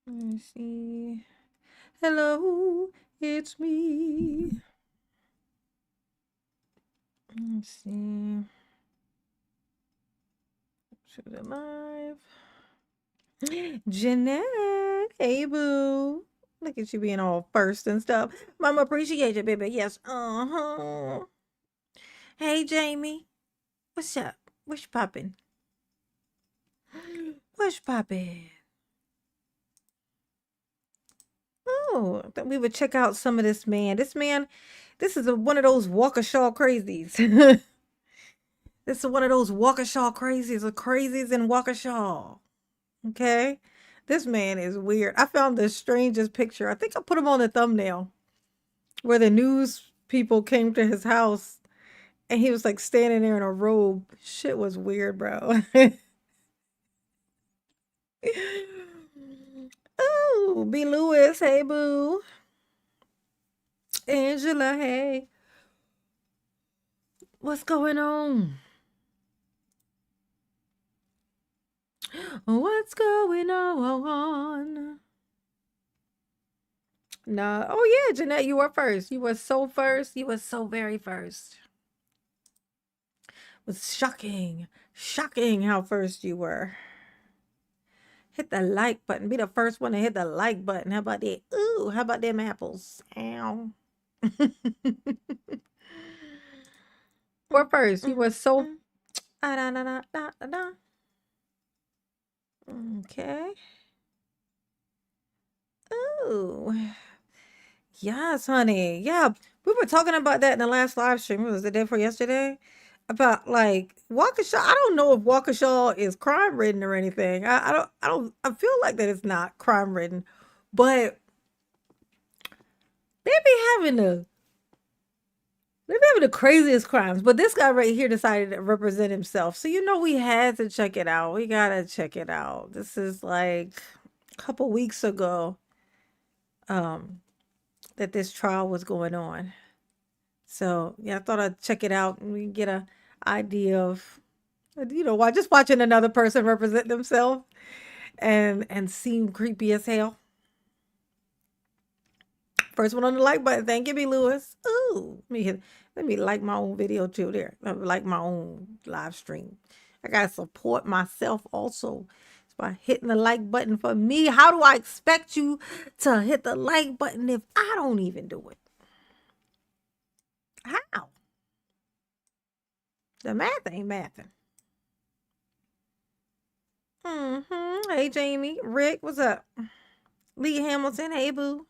Let me see. Hello, it's me. Let's see. Shoot it live. Jeanette, hey boo. Look at you being all first and stuff. Mama appreciate you, baby. Yes. Uh-huh. Hey Jamie. What's up? What's poppin'? What's poppin'? Oh, I thought we would check out some of this man. This is one of those Waukesha crazies. This is one of those Waukesha crazies, or crazies in Waukesha. Okay? This man is weird. I found the strangest picture. I think I put him on the thumbnail where the news people came to his house and he was like standing there in a robe. Shit was weird, bro. Oh, B. Lewis, hey boo. Angela, hey. What's going on? What's going on? No. Oh yeah, Jeanette, you were first. You were so first. You were so very first. It was shocking. Shocking how first you were. Hit the like button. Be the first one to hit the like button. How about that? Ooh, how about them apples? Ow. We're first. You were so. Ah, da, da, da, da, da, da. Okay. Ooh. Yes, honey. Yeah. We were talking about that in the last live stream. It was the day before yesterday. About like Waukesha. I don't know if Waukesha is crime ridden or anything. I feel like that it's not crime ridden. But they be having the they be having the craziest crimes. But this guy right here decided to represent himself. So we had to check it out. We gotta check it out. This is like a couple weeks ago. Um that this trial was going on. So yeah, I thought I'd check it out and we get a idea of why just watching another person represent themselves and seem creepy as hell. First one on the like button. Thank you, B. Lewis. Ooh, let me like my own video too. There, let me like my own live stream. I gotta support myself also. It's by hitting the like button for me. How do I expect you to hit the like button if I don't even do it? How? The math ain't mathing. Hey Jamie, Rick, what's up? Lee Hamilton, hey boo.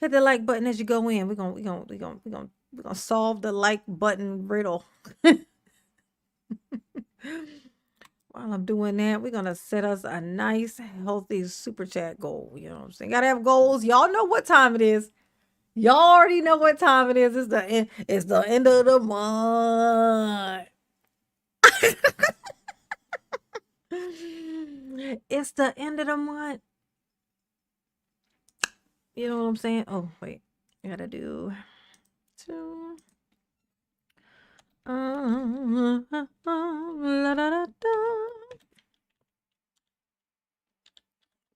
Hit the like button as you go in. We're gonna solve the like button riddle. While I'm doing that, we're gonna set us a nice, healthy super chat goal. You know what I'm saying? Gotta have goals. Y'all know what time it is. Y'all already know what time it is. It's the end of the month. It's the end of the month. You know what I'm saying? Oh, wait. I gotta do two. La, da, da, da.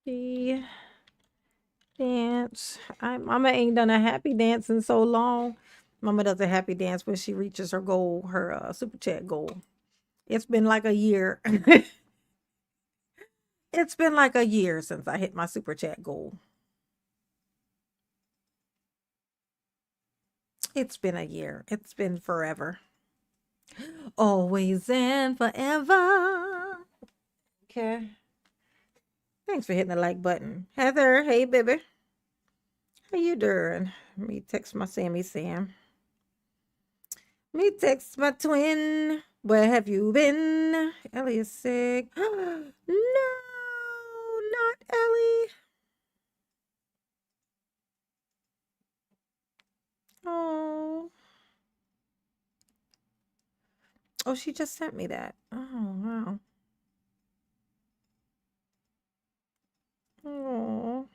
The dance. Mama ain't done a happy dance in so long. Mama does a happy dance when she reaches her goal, her super chat goal. It's been like a year. It's been like a year since I hit my super chat goal. It's been a year. It's been forever. Always and forever. Okay. Thanks for hitting the like button. Heather, hey baby. How you doing? Let me text my Sammy Sam. Me text my twin. Where have you been? Ellie is sick. No, not Ellie. Oh. Oh, she just sent me that. Oh, wow. Oh.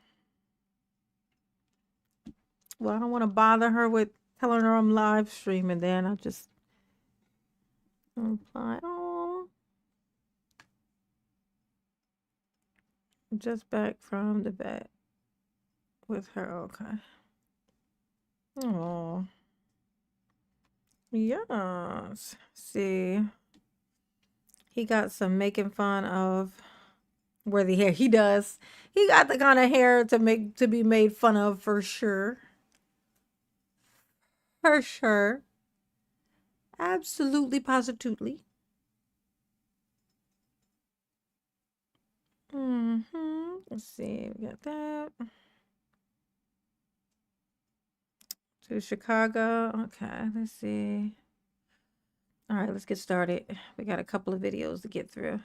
Well, I don't want to bother her with telling her I'm live streaming then. I'll just reply. Oh. Just back from the vet with her. Okay. Oh, yes. See, he got some making fun of worthy hair. He does. He got the kind of hair to be made fun of for sure. For sure. Absolutely, positively. Let's see. We got that. To Chicago. Okay, let's see. All right, let's get started. We got a couple of videos to get through.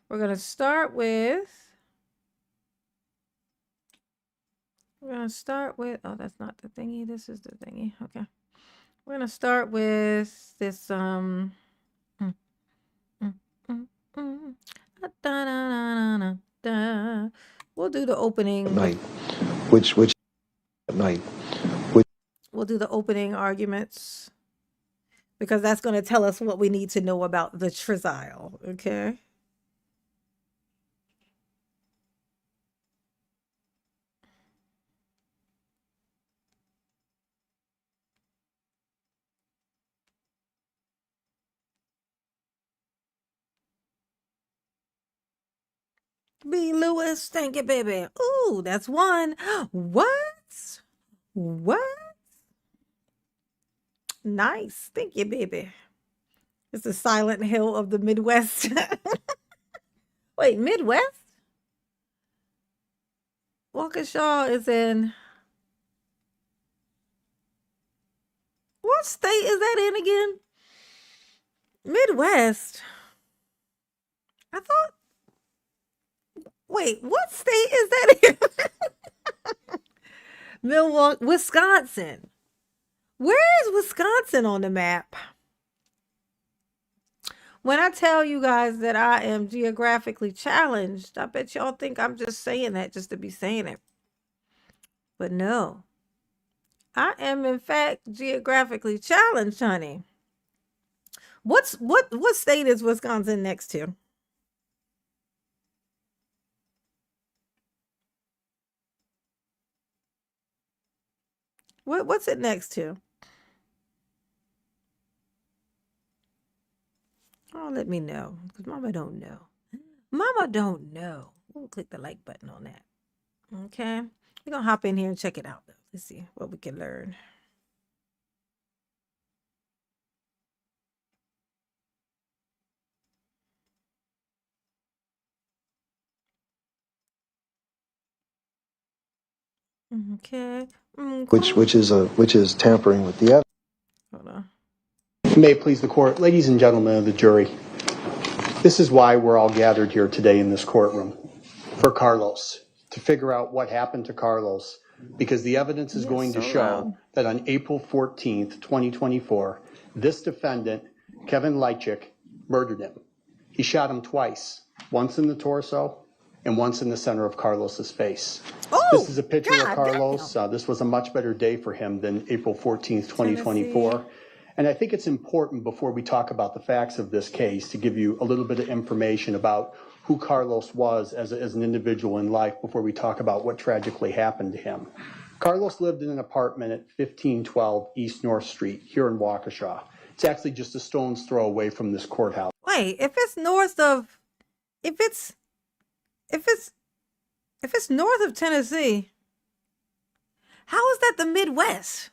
We're going to start with. Oh, that's not the thingy. This is the thingy. Okay. We're going to start with this, mm, mm, mm, mm. Da, da, da, da, da. We'll do the opening. Night, which at night, which We'll do the opening arguments because that's going to tell us what we need to know about the trial. Okay. B. Lewis, thank you, baby. Ooh, that's one. What? What? Nice. Thank you, baby. It's the Silent Hill of the Midwest. Wait, Midwest? Waukesha is in. What state is that in again? Midwest. I thought. Wait, what state is that in? Milwaukee, Wisconsin. Where is Wisconsin on the map? When I tell you guys that I am geographically challenged, I bet y'all think I'm just saying that just to be saying it. But no. I am in fact geographically challenged, honey. What state is Wisconsin next to? What's it next to? Oh, let me know, because Mama don't know. Mama don't know. We'll click the like button on that. Okay. We're gonna hop in here and check it out though. Let's see what we can learn. Okay. which is tampering with the evidence. Hold on. May it please the court, ladies and gentlemen of the jury, this is why we're all gathered here today in this courtroom, for Carlos, to figure out what happened to Carlos, because the evidence is going to show that on April 14th, 2024, this defendant, Kevin Lychwick, murdered him. He shot him twice, once in the torso and once in the center of Carlos's face. This is a picture of Carlos. This was a much better day for him than April 14th, 2024. Tennessee. And I think it's important before we talk about the facts of this case to give you a little bit of information about who Carlos was as an individual in life before we talk about what tragically happened to him. Carlos lived in an apartment at 1512 East North Street here in Waukesha. It's actually just a stone's throw away from this courthouse. Wait, if it's north of north of Tennessee, how is that the Midwest?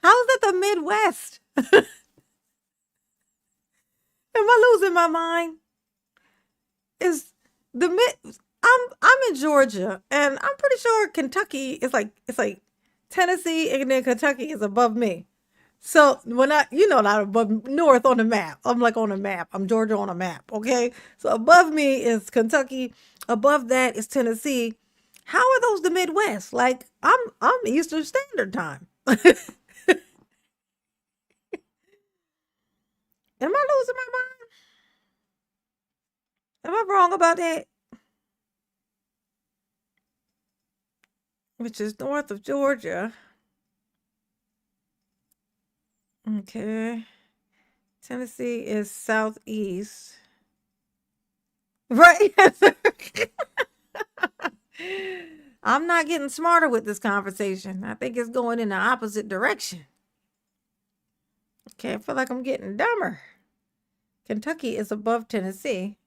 How is that the Midwest? Am I losing my mind? Is the mid? I'm in Georgia, and I'm pretty sure Kentucky is like Tennessee, and then Kentucky is above me. So when not above north on the map. I'm like on a map. I'm Georgia on a map. Okay, so above me is Kentucky. Above that is Tennessee. How are those the Midwest? Like I'm Eastern Standard Time. Am I losing my mind? Am I wrong about that? Which is north of Georgia. Okay. Tennessee is southeast. Right? I'm not getting smarter with this conversation. I think it's going in the opposite direction. Okay, I feel like I'm getting dumber. Kentucky is above Tennessee.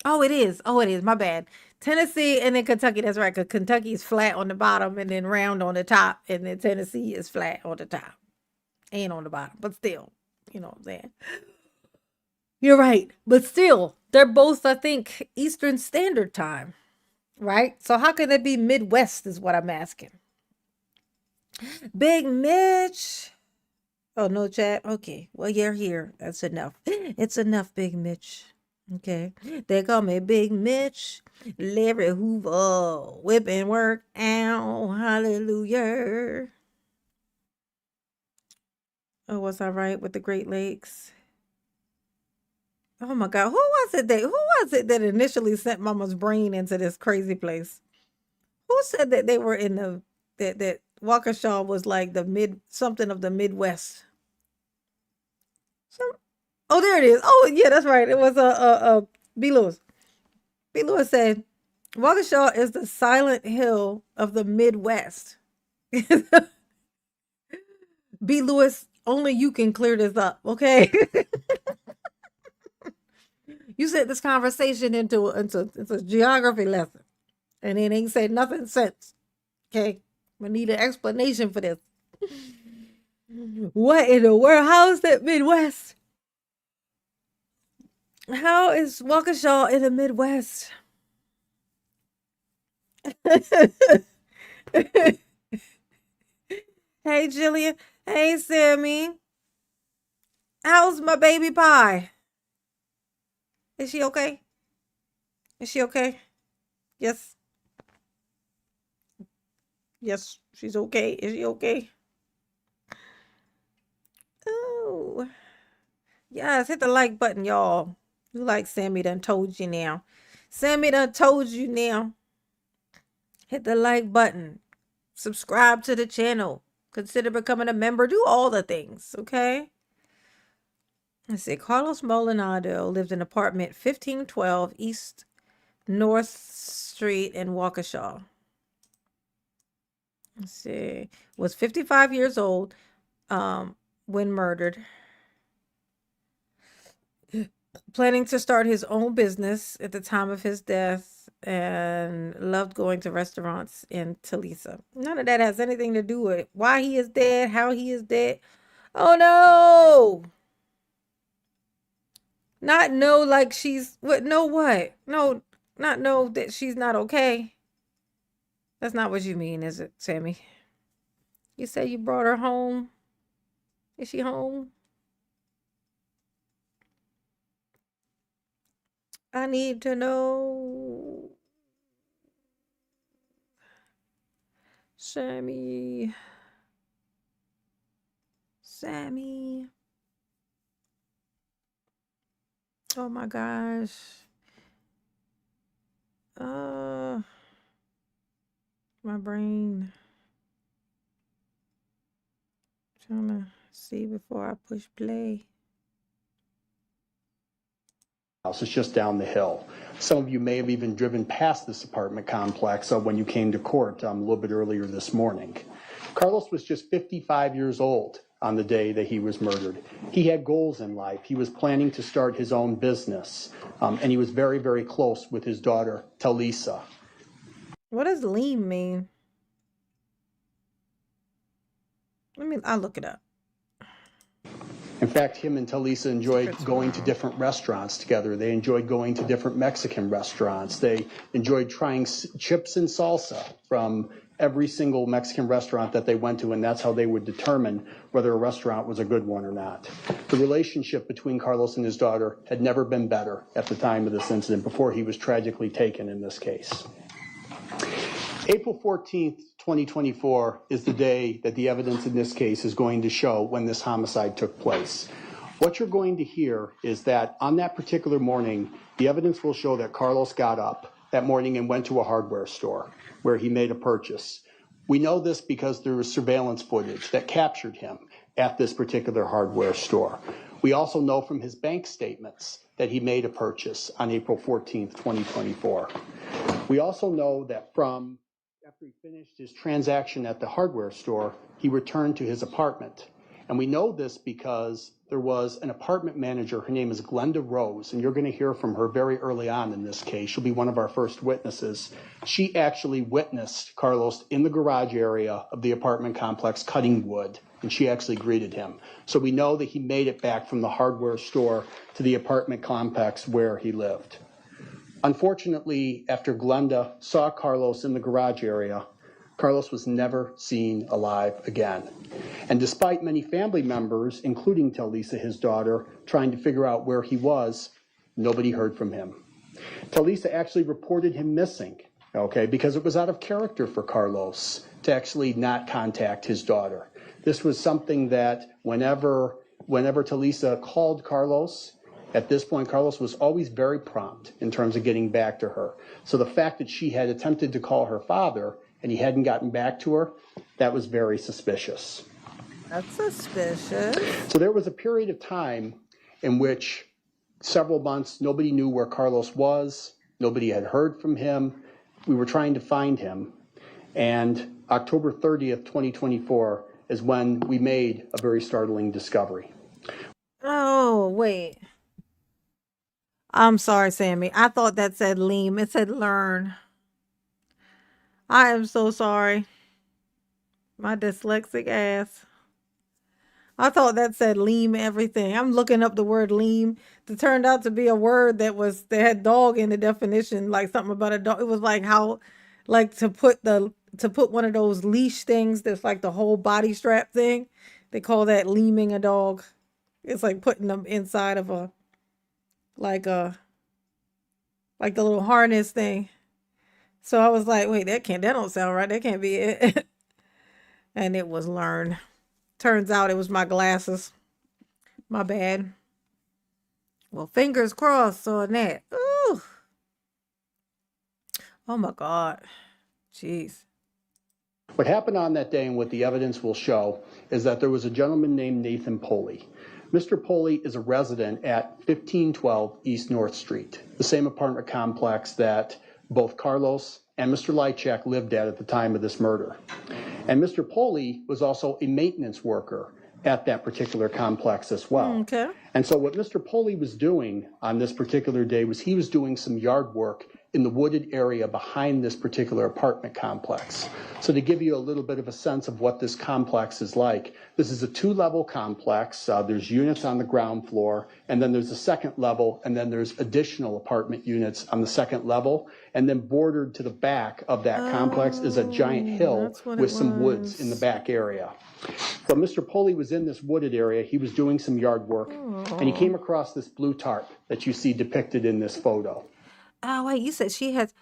Oh, it is. Oh, it is. My bad. Tennessee and then Kentucky. That's right. Because Kentucky is flat on the bottom and then round on the top. And then Tennessee is flat on the top and on the bottom. But still, you know what I'm saying? You're right. But still, they're both, I think, Eastern Standard Time. Right? So how can it be Midwest is what I'm asking. Big Mitch. Oh, no chat? Okay. Well, you're here. That's enough. It's enough, Big Mitch. Okay. They call me Big Mitch. Larry Hoover. Whipping work. Ow. Hallelujah. Oh, was I right with the Great Lakes? Oh my God. Who was it that initially sent Mama's brain into this crazy place? Who said that they were in that Waukesha was like something of the Midwest? Some, oh, there it is. Oh, yeah, that's right. It was B. Lewis. B. Lewis said, Waukesha is the Silent Hill of the Midwest. B. Lewis, only you can clear this up, okay? You said this conversation into a geography lesson, and it ain't said nothing since. Okay, we need an explanation for this. What in the world? How is that Midwest? How is Waukesha in the Midwest? Hey, Jillian. Hey, Sammy. How's my baby pie? Is she okay? Is she okay? Yes. Yes, she's okay. Is she okay? Oh. Yes, hit the like button, y'all. You like Sammy done told you now. Sammy done told you now. Hit the like button. Subscribe to the channel. Consider becoming a member. Do all the things, okay? Let's see. Carlos Molinado lived in apartment 1512 East North Street in Waukesha. Let's see. Was 55 years old when murdered. Planning to start his own business at the time of his death and loved going to restaurants in Tulisa. None of that has anything to do with why he is dead, how he is dead. Oh no! Not know like she's what? No what? No, not know that she's not okay. That's not what you mean, is it, Sammy? You say you brought her home. Is she home? I need to know. Sammy. Sammy. Oh my gosh. My brain. Trying to see before I push play. House is just down the hill. Some of you may have even driven past this apartment complex when you came to court a little bit earlier this morning. Carlos was just 55 years old on the day that he was murdered. He had goals in life. He was planning to start his own business, and he was very, very close with his daughter, Talisa. What does lean mean? I'll look it up. In fact, him and Talisa enjoyed going to different restaurants together. They enjoyed going to different Mexican restaurants. They enjoyed trying chips and salsa from every single Mexican restaurant that they went to, and that's how they would determine whether a restaurant was a good one or not. The relationship between Carlos and his daughter had never been better at the time of this incident, before he was tragically taken in this case. April 14th, 2024 is the day that the evidence in this case is going to show when this homicide took place. What you're going to hear is that on that particular morning, the evidence will show that Carlos got up that morning and went to a hardware store where he made a purchase. We know this because there was surveillance footage that captured him at this particular hardware store. We also know from his bank statements that he made a purchase on April 14th, 2024. We also know that after he finished his transaction at the hardware store, he returned to his apartment. And we know this because there was an apartment manager, her name is Glenda Rose, and you're going to hear from her very early on in this case. She'll be one of our first witnesses. She actually witnessed Carlos in the garage area of the apartment complex cutting wood, and she actually greeted him. So we know that he made it back from the hardware store to the apartment complex where he lived. Unfortunately, after Glenda saw Carlos in the garage area, Carlos was never seen alive again. And despite many family members, including Talisa, his daughter, trying to figure out where he was, nobody heard from him. Talisa actually reported him missing, because it was out of character for Carlos to actually not contact his daughter. This was something that whenever Talisa called Carlos, at this point, Carlos was always very prompt in terms of getting back to her. So the fact that she had attempted to call her father and he hadn't gotten back to her, that was very suspicious. That's suspicious. So there was a period of time in which several months, nobody knew where Carlos was. Nobody had heard from him. We were trying to find him. And October 30th, 2024 is when we made a very startling discovery. Oh, wait. I'm sorry, Sammy. I thought that said lean. It said learn. I am so sorry. My dyslexic ass. I thought that said lean everything. I'm looking up the word lean. It turned out to be a word that had dog in the definition, like something about a dog. It was like to put one of those leash things that's like the whole body strap thing. They call that leaming a dog. It's like putting them inside of like the little harness thing. So I was like, wait, that don't sound right. That can't be it. And it was learn. Turns out it was my glasses. My bad. Well, fingers crossed on that. Ooh. Oh my God. Jeez. What happened on that day and what the evidence will show is that there was a gentleman named Nathan Poley. Mr. Poley is a resident at 1512 East North Street, the same apartment complex that both Carlos and Mr. Lychwick lived at the time of this murder. And Mr. Poley was also a maintenance worker at that particular complex as well. Okay. And so what Mr. Poley was doing on this particular day was he was doing some yard work in the wooded area behind this particular apartment complex. So to give you a little bit of a sense of what this complex is like, this is a 2-level complex. There's units on the ground floor, and then there's a second level, and then there's additional apartment units on the second level. And then bordered to the back of that complex is a giant hill with some woods in the back area. So Mr. Poley was in this wooded area. He was doing some yard work, and he came across this blue tarp that you see depicted in this photo. Oh, wait, you said she has.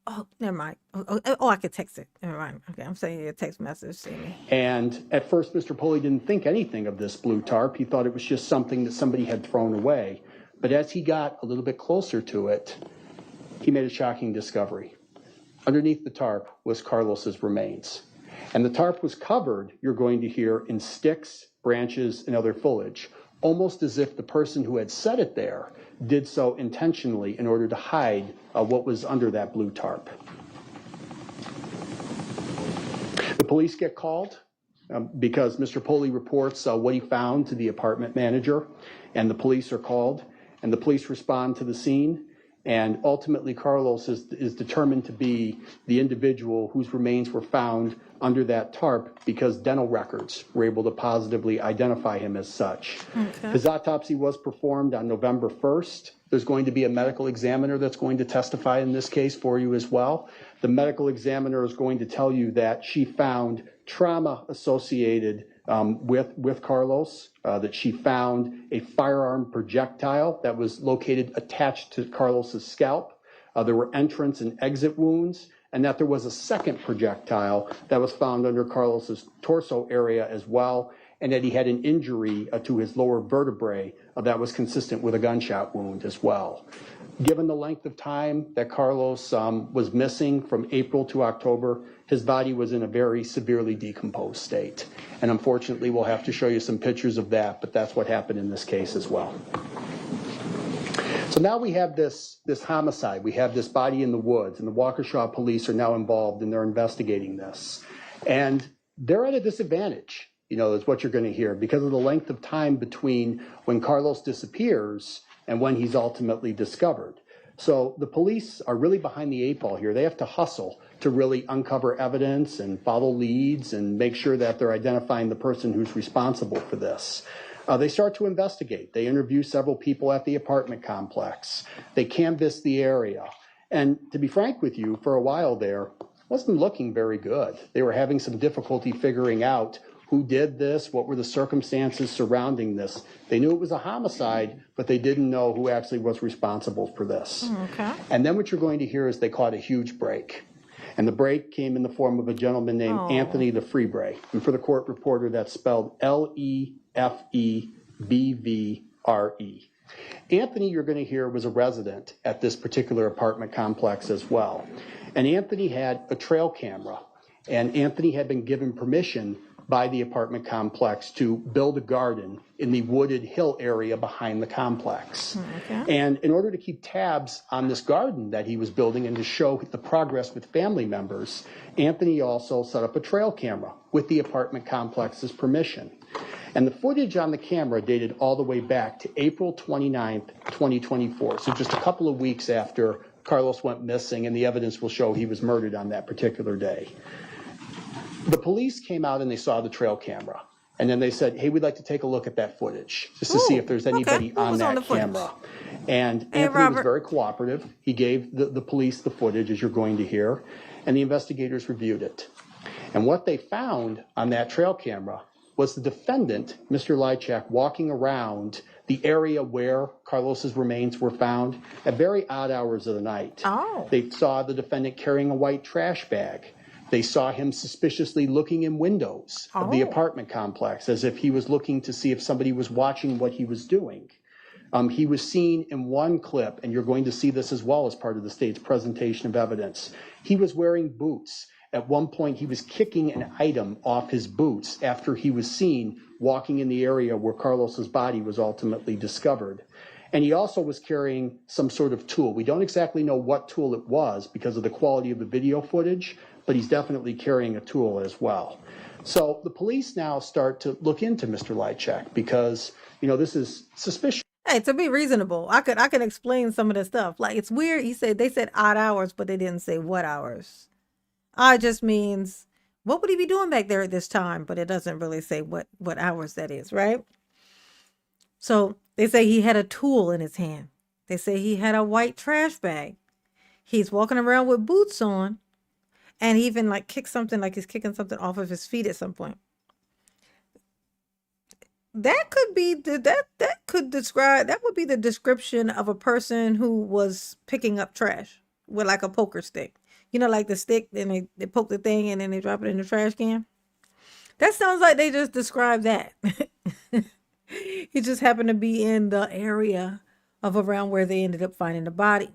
Oh, never mind. Oh, I could text it. Never mind. Okay, I'm sending you a text message to me. And at first, Mr. Poley didn't think anything of this blue tarp. He thought it was just something that somebody had thrown away. But as he got a little bit closer to it, he made a shocking discovery. Underneath the tarp was Carlos's remains. And the tarp was covered, you're going to hear, in sticks, branches, and other foliage, almost as if the person who had set it there did so intentionally in order to hide what was under that blue tarp. The police get called because Mr. Poley reports what he found to the apartment manager, and the police are called, and the police respond to the scene. And ultimately, Carlos is determined to be the individual whose remains were found under that tarp because dental records were able to positively identify him as such. Okay. His autopsy was performed on November 1st. There's going to be a medical examiner that's going to testify in this case for you as well. The medical examiner is going to tell you that she found trauma associated with Carlos, that she found a firearm projectile that was located attached to Carlos's scalp. There were entrance and exit wounds, and that there was a second projectile that was found under Carlos's torso area as well, and that he had an injury to his lower vertebrae that was consistent with a gunshot wound as well. Given the length of time that Carlos was missing from April to October, his body was in a very severely decomposed state. And unfortunately, we'll have to show you some pictures of that, but that's what happened in this case as well. So now we have this homicide. We have this body in the woods, and the Waukesha police are now involved and they're investigating this. And they're at a disadvantage, is what you're going to hear, because of the length of time between when Carlos disappears and when he's ultimately discovered. So the police are really behind the eight ball here. They have to hustle to really uncover evidence and follow leads and make sure that they're identifying the person who's responsible for this. They start to investigate. They interview several people at the apartment complex. They canvass the area. And to be frank with you, for a while there, wasn't looking very good. They were having some difficulty figuring out who did this, what were the circumstances surrounding this. They knew it was a homicide, but they didn't know who actually was responsible for this. Okay. And then what you're going to hear is they caught a huge break. And the break came in the form of a gentleman named Anthony Lefebvre. And for the court reporter, that's spelled Lefebvre. Anthony, you're going to hear, was a resident at this particular apartment complex as well. And Anthony had a trail camera. And Anthony had been given permission by the apartment complex to build a garden in the wooded hill area behind the complex. Okay. And in order to keep tabs on this garden that he was building and to show the progress with family members, Anthony also set up a trail camera with the apartment complex's permission. And the footage on the camera dated all the way back to April 29th, 2024. So just a couple of weeks after Carlos went missing, and the evidence will show he was murdered on that particular day. The police came out and they saw the trail camera. And then they said, hey, we'd like to take a look at that footage just to see if there's anybody on that camera. And Anthony was very cooperative. He gave the police the footage, as you're going to hear, and the investigators reviewed it. And what they found on that trail camera was the defendant, Mr. Lychwick, walking around the area where Carlos's remains were found at very odd hours of the night. Oh. They saw the defendant carrying a white trash bag. They saw him suspiciously looking in windows of the apartment complex as if he was looking to see if somebody was watching what he was doing. He was seen in one clip, and you're going to see this as well as part of the state's presentation of evidence. He was wearing boots. At one point, he was kicking an item off his boots after he was seen walking in the area where Carlos's body was ultimately discovered. And he also was carrying some sort of tool. We don't exactly know what tool it was because of the quality of the video footage, but he's definitely carrying a tool as well. So the police now start to look into Mr. Lychwick because, this is suspicious. Hey, to be reasonable, I could explain some of the stuff. Like, it's weird. They said odd hours, but they didn't say what hours. Odd just means, what would he be doing back there at this time? But it doesn't really say what hours that is, right? So they say he had a tool in his hand. They say he had a white trash bag. He's walking around with boots on. And he even kicked something, like he's kicking something off of his feet at some point. That could be that would be the description of a person who was picking up trash with like a poker stick. Like the stick, then they poke the thing and then they drop it in the trash can. That sounds like they just described that. He just happened to be in the area of around where they ended up finding the body.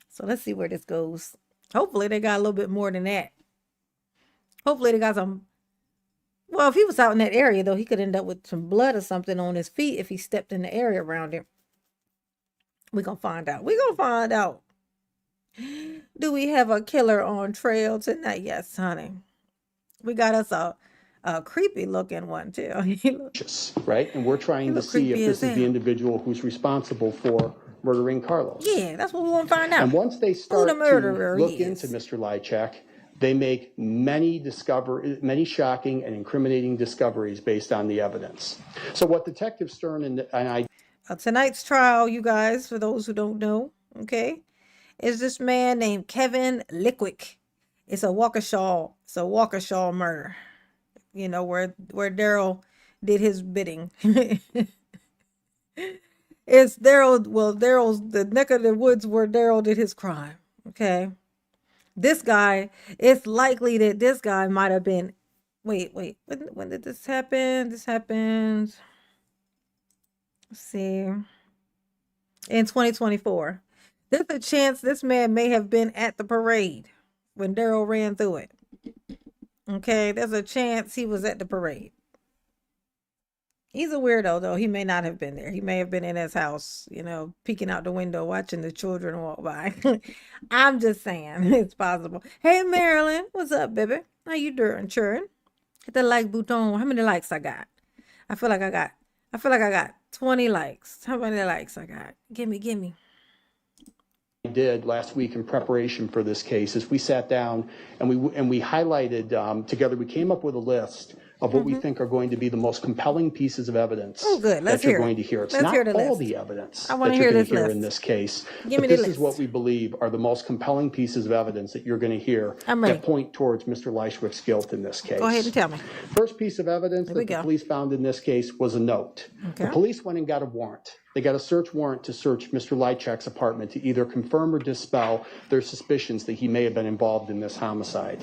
So let's see where this goes. Hopefully they got a little bit more than that. Hopefully they got some. Well, if he was out in that area, though, he could end up with some blood or something on his feet if he stepped in the area around him. We're going to find out. We're going to find out. Do we have a killer on trail tonight? Yes, honey. We got us a creepy looking one, too. Right? And we're trying to see if this is the individual who's responsible for murdering Carlos. Yeah, that's what we want to find out. And once they start to look into Mr. Lychwick, they make many shocking and incriminating discoveries based on the evidence. So what Detective Stern and I... tonight's trial, you guys, for those who don't know, okay, is this man named Kevin Lychwick. It's a Waukesha murder. Where Daryl did his bidding. It's Daryl's the neck of the woods where Daryl did his crime. Okay. This guy, it's likely that this guy might have been, wait, when did this happen? This happened, let's see, in 2024. There's a chance this man may have been at the parade when Daryl ran through it. Okay, there's a chance he was at the parade. He's a weirdo, though. He may not have been there. He may have been in his house, you know, peeking out the window, watching the children walk by. I'm just saying, it's possible. Hey, Marilyn, what's up, baby? How you doing, children? Hit the like button. How many likes I got? I feel like I got 20 likes. How many likes I got? Gimme. Did last week in preparation for this case is we sat down and we highlighted together. We came up with a list of what we think are going to be the most compelling pieces of evidence that you're going to hear. It's not all the evidence that you're going to hear in this case, but this is what we believe are the most compelling pieces of evidence that you're going to hear that point towards Mr. Lychwick's guilt in this case. Go ahead and tell me. First piece of evidence that the police found in this case was a note. The police went and got a warrant. They got a search warrant to search Mr. Lychwick's apartment to either confirm or dispel their suspicions that he may have been involved in this homicide.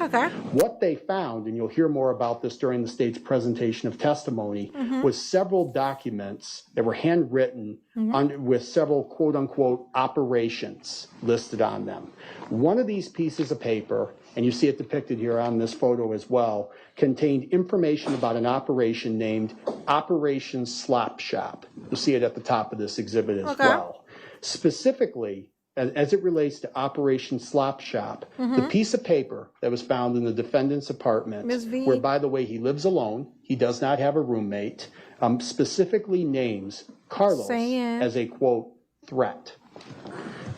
What they found, and you'll hear more about this during the state's presentation of testimony, was several documents that were handwritten with several quote-unquote operations listed on them. One of these pieces of paper, and you see it depicted here on this photo as well, contained information about an operation named Operation Slop Shop. You'll see it at the top of this exhibit as well. Specifically, as it relates to Operation Slop Shop, the piece of paper that was found in the defendant's apartment, where, by the way, he lives alone, he does not have a roommate, specifically names Carlos as a, quote, threat.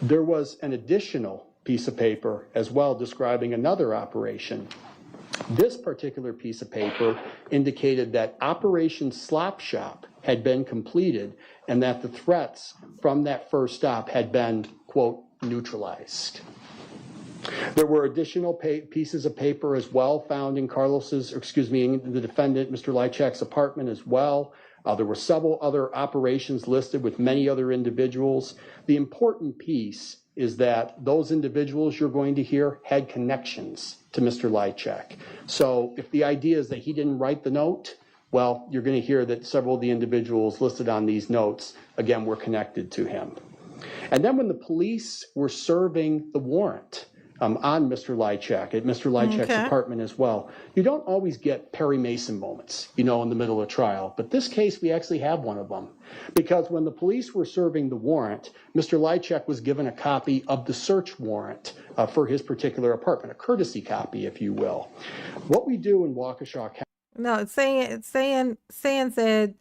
There was an additional piece of paper as well describing another operation. This particular piece of paper indicated that Operation Slop Shop had been completed and that the threats from that first stop had been, quote, neutralized. There were additional pieces of paper as well found in in the defendant, Mr. Lychwick's apartment as well. There were several other operations listed with many other individuals. The important piece is that those individuals you're going to hear had connections to Mr. Lychwick. So if the idea is that he didn't write the note, well, you're going to hear that several of the individuals listed on these notes, again, were connected to him. And then when the police were serving the warrant on Mr. Lychwick, at Mr. Lychwick's apartment as well, you don't always get Perry Mason moments, you know, in the middle of trial. But this case, we actually have one of them. Because when the police were serving the warrant, Mr. Lychwick was given a copy of the search warrant for his particular apartment, a courtesy copy, if you will. What we do in Waukesha County. No, it's saying said,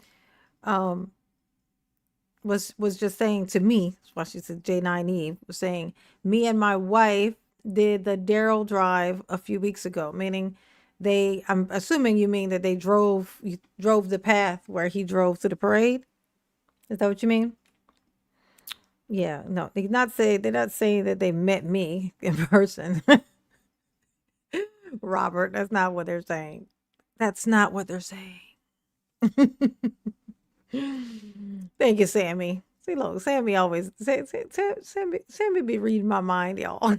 was just saying to me, why she said J9 Eve, was saying, me and my wife did the Darrell Drive a few weeks ago, meaning I'm assuming you mean that they drove the path where he drove to the parade. Is that what you mean? Yeah, no, they're not saying that they met me in person. Robert, that's not what they're saying. That's not what they're saying. Thank you, Sammy. See, look, Sammy always Sammy be reading my mind, y'all.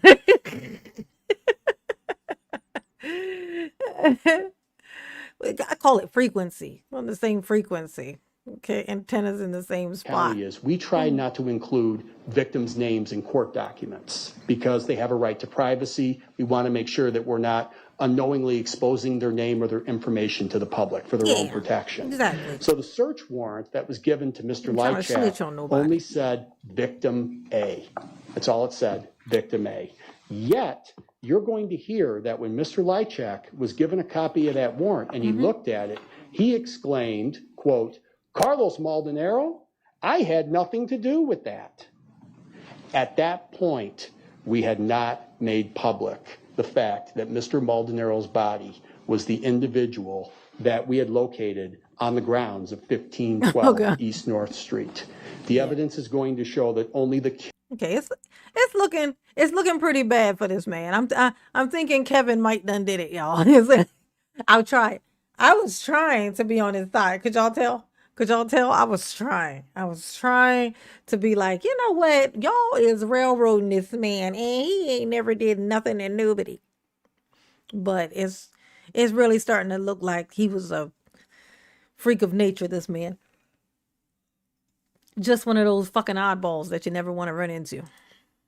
I call it frequency. We're on the same frequency. Okay, antennas in the same spot. We try not to include victims' names in court documents because they have a right to privacy. We want to make sure that we're not unknowingly exposing their name or their information to the public for their own protection. Exactly. So the search warrant that was given to Mr. Lychwick only said victim A. That's all it said, victim A. Yet, you're going to hear that when Mr. Lychwick was given a copy of that warrant and he looked at it, he exclaimed, quote, Carlos Maldonado, I had nothing to do with that. At that point, we had not made public the fact that Mr. Maldonado's body was the individual that we had located on the grounds of 1512 East North Street. The evidence is going to show that only the it's looking pretty bad for this man. I'm thinking Kevin might done did it, y'all. I'll try. I was trying to be on his side. Could y'all tell? I was trying to be like, you know what? Y'all is railroading this man and he ain't never did nothing to nobody. But it's really starting to look like he was a freak of nature, this man. Just one of those fucking oddballs that you never want to run into.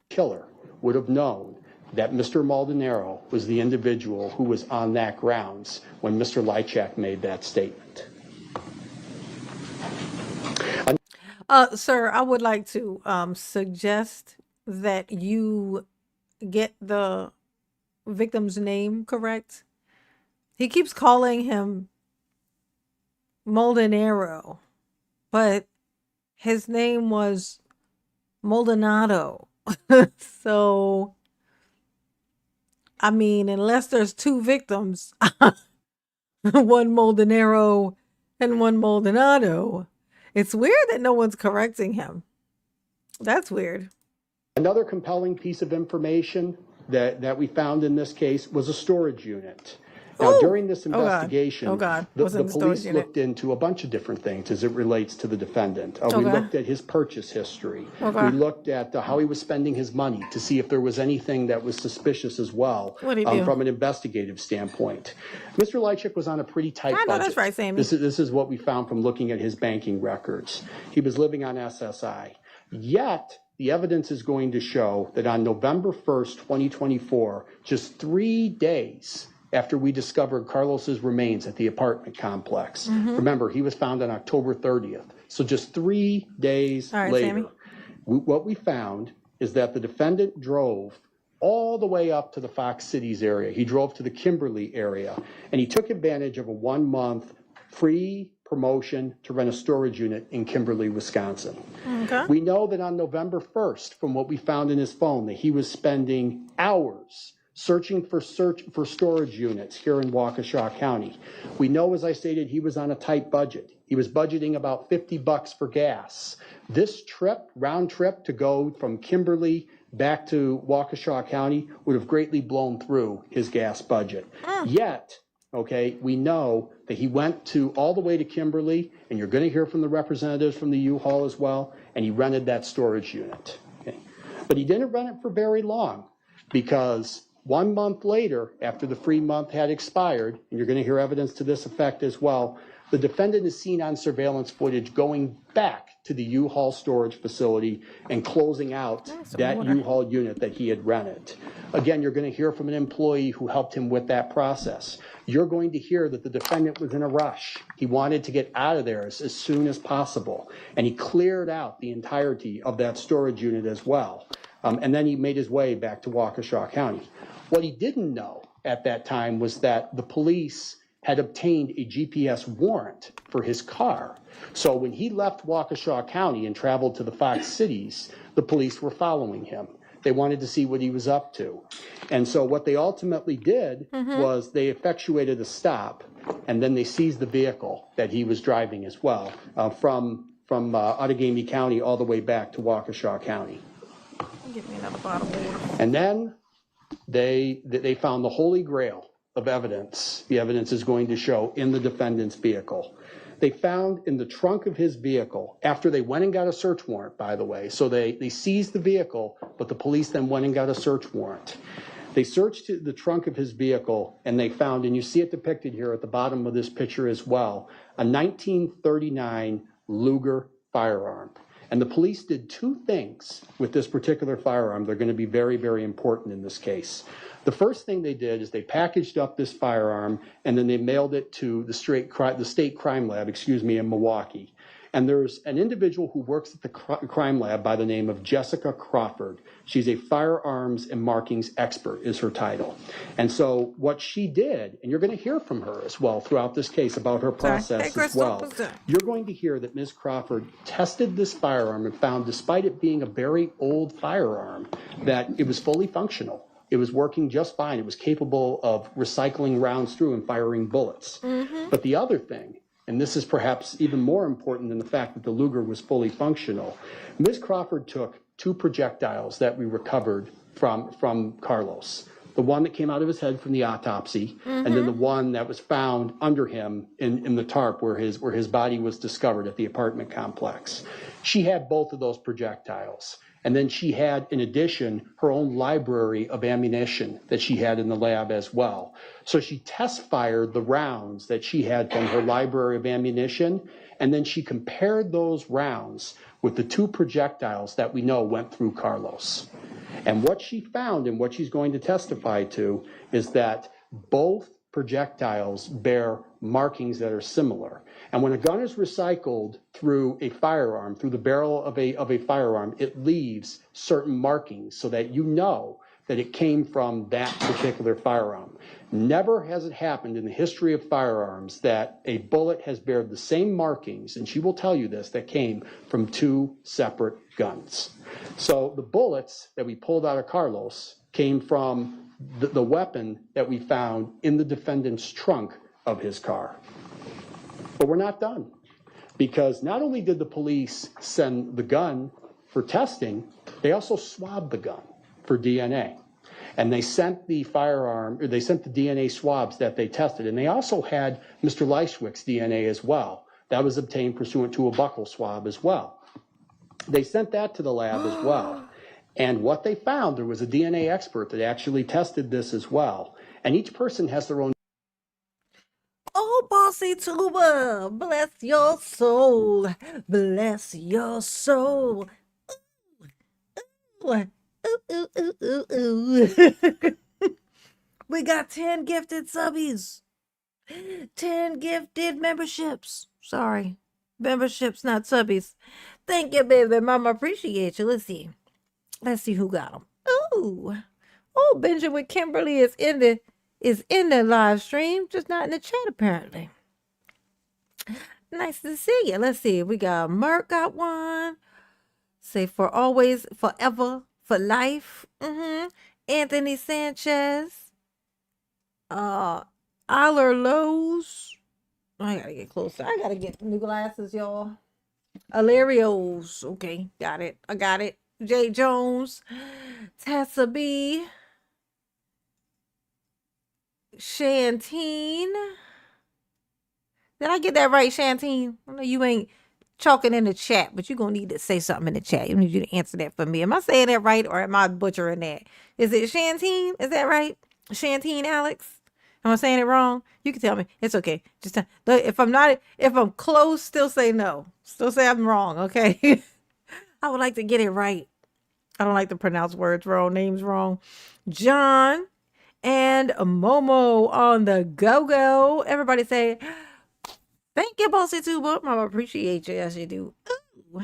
Killer would have known that Mr. Maldonado was the individual who was on that grounds when Mr. Lychwick made that statement. Sir, I would like to suggest that you get the victim's name correct. He keeps calling him Molinero, but his name was Moldonado. So, I mean, unless there's two victims, one Moldonero and one Moldonado, it's weird that no one's correcting him. That's weird. Another compelling piece of information that we found in this case was a storage unit. Now, Ooh. during this Oh God. investigation, Oh God. the What's in the storage police unit? looked into a bunch of different things as it relates to the defendant. We Okay. looked at his purchase history. Okay. We looked at how he was spending his money to see if there was anything that was suspicious as well What'd he do? from an investigative standpoint. Mr. Lychwick was on a pretty tight I know budget. that's right, Sammy. This is what we found from looking at his banking records. He was living on SSI. Yet, the evidence is going to show that on November 1st, 2024, just 3 days after we discovered Carlos's remains at the apartment complex. Remember, he was found on October 30th. So just 3 days All right, later, Sammy. what we found is that the defendant drove all the way up to the Fox Cities area. He drove to the Kimberly area, and he took advantage of a 1-month free promotion to rent a storage unit in Kimberly, Wisconsin. Okay. We know that on November 1st, from what we found in his phone, that he was spending hours searching for storage units here in Waukesha County. We know, as I stated, he was on a tight budget. He was budgeting about $50 for gas. This trip, round trip to go from Kimberly back to Waukesha County would have greatly blown through his gas budget. Yet, okay, we know that he went all the way to Kimberly, and you're going to hear from the representatives from the U-Haul as well, and he rented that storage unit. Okay. But he didn't rent it for very long, because 1 month later, after the free month had expired, and you're going to hear evidence to this effect as well, the defendant is seen on surveillance footage going back to the U-Haul storage facility and closing out that U-Haul unit that he had rented. Again, you're going to hear from an employee who helped him with that process. You're going to hear that the defendant was in a rush. He wanted to get out of there as soon as possible, and he cleared out the entirety of that storage unit as well. And then he made his way back to Waukesha County. What he didn't know at that time was that the police had obtained a GPS warrant for his car. So when he left Waukesha County and traveled to the Fox Cities, the police were following him. They wanted to see what he was up to. And so what they ultimately did was they effectuated a stop, and then they seized the vehicle that he was driving as well, from Outagamie County all the way back to Waukesha County. Give me another bottle of water. And then they found the holy grail of evidence. The evidence is going to show in the defendant's vehicle. They found in the trunk of his vehicle, after they went and got a search warrant, by the way, so they seized the vehicle, but the police then went and got a search warrant. They searched the trunk of his vehicle, and they found, and you see it depicted here at the bottom of this picture as well, a 1939 Luger firearm. And the police did 2 things with this particular firearm. They're going to be very, very important in this case. The first thing they did is they packaged up this firearm, and then they mailed it to the state crime lab, in Milwaukee. And there's an individual who works at the crime lab by the name of Jessica Crawford. She's a firearms and markings expert is her title. And so what she did, and you're going to hear from her as well throughout this case about her process as well. You're going to hear that Ms. Crawford tested this firearm and found, despite it being a very old firearm, that it was fully functional. It was working just fine. It was capable of recycling rounds through and firing bullets. But the other thing, and this is perhaps even more important than the fact that the Luger was fully functional, Ms. Crawford took 2 projectiles that we recovered from Carlos. The one that came out of his head from the autopsy, and then the one that was found under him in the tarp where his body was discovered at the apartment complex. She had both of those projectiles. And then she had, in addition, her own library of ammunition that she had in the lab as well. So she test fired the rounds that she had from her library of ammunition, and then she compared those rounds with the 2 projectiles that we know went through Carlos. And what she found and what she's going to testify to is that both projectiles bear markings that are similar. And when a gun is recycled through a firearm, through the barrel of a firearm, it leaves certain markings so that you know that it came from that particular firearm. Never has it happened in the history of firearms that a bullet has bared the same markings, and she will tell you this, that came from two separate guns. So the bullets that we pulled out of Carlos came from the weapon that we found in the defendant's trunk of his car. But we're not done, because not only did the police send the gun for testing, they also swabbed the gun for DNA. And they sent the firearm, or they sent the DNA swabs that they tested. And they also had Mr. Lychwick's DNA as well. That was obtained pursuant to a buccal swab as well. They sent that to the lab as well. And what they found, there was a DNA expert that actually tested this as well. And each person has their own. Oh, Bossy Tuba, bless your soul. Bless your soul. Ooh, ooh, ooh, ooh, ooh. We got 10 gifted subbies. 10 gifted memberships. Sorry. Memberships, not subbies. Thank you, baby. Mama, appreciate you. Let's see. Let's see who got them. Ooh. Oh, Benjamin Kimberly is in the live stream, just not in the chat apparently. Nice to see you. Let's see. We got Merk got one. Say for always, forever, for life. Anthony Sanchez. Aller Lowe's. I gotta get closer. I gotta get new glasses, y'all. Alarios. Okay, got it. I got it. Jay Jones. Tessa B. Shantine. Did I get that right, Shantine? I know you ain't chalking in the chat, but you're going to need to say something in the chat. I need you to answer that for me. Am I saying that right, or am I butchering that? Is it Shantine? Is that right? Shantine Alex? Am I saying it wrong? You can tell me. It's okay. Just if I'm close, still say no. Still say I'm wrong, okay? I would like to get it right. I don't like to pronounce words wrong, names wrong. John and Momo on the go-go. Everybody say, thank you, Bossy Tuba. Mama, appreciate you. Yes, you do. Ooh,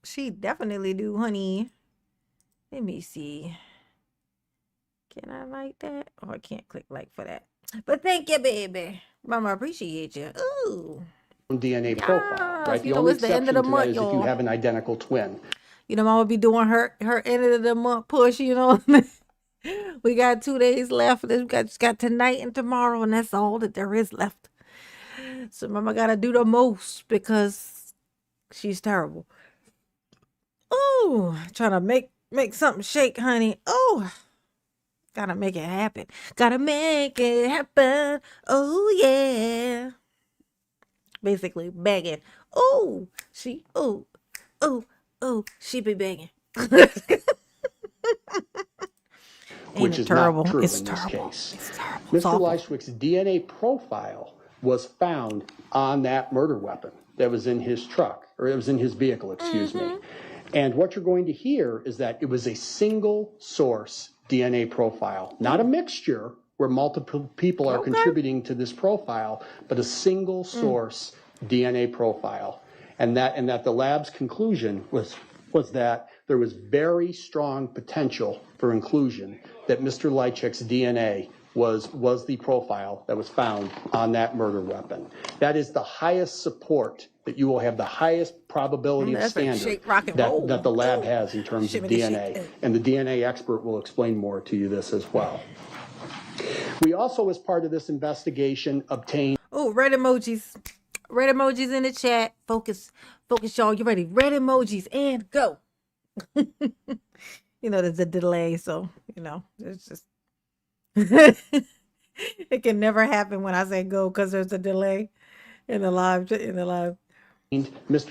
she definitely do, honey. Let me see. Can I like that? Oh, I can't click like for that. But thank you, baby. Mama, appreciate you. Ooh. DNA profile, right? You The know, only it's the end exception of to the that month, is if you y'all. have an identical twin. You know, Mama be doing her end of the month push, you know. We got 2 days left. We just got tonight and tomorrow, and that's all that there is left. So Mama gotta do the most because she's terrible. Oh, trying to make something shake, honey. Oh, gotta make it happen. Gotta make it happen. Oh yeah. Basically begging. Oh, she be begging. Which is terrible? not true It's in this terrible. case. It's terrible. It's Mr. awful. Lychwick's DNA profile was found on that murder weapon that was in his truck, or it was in his vehicle, excuse me. And what you're going to hear is that it was a single source DNA profile, not a mixture where multiple people are contributing to this profile, but a single source DNA profile. And that the lab's conclusion was that there was very strong potential for inclusion, that Mr. Lychwick's DNA was the profile that was found on that murder weapon. That is the highest support that you will have, the highest probability of standard that the lab has in terms of DNA. And the DNA expert will explain more to you this as well. We also, as part of this investigation, obtained... Oh, red emojis. Red emojis in the chat. Focus, y'all. You ready? Red emojis and go. You know, there's a delay, so, you know, it's just... It can never happen when I say go because there's a delay in the live. Mr.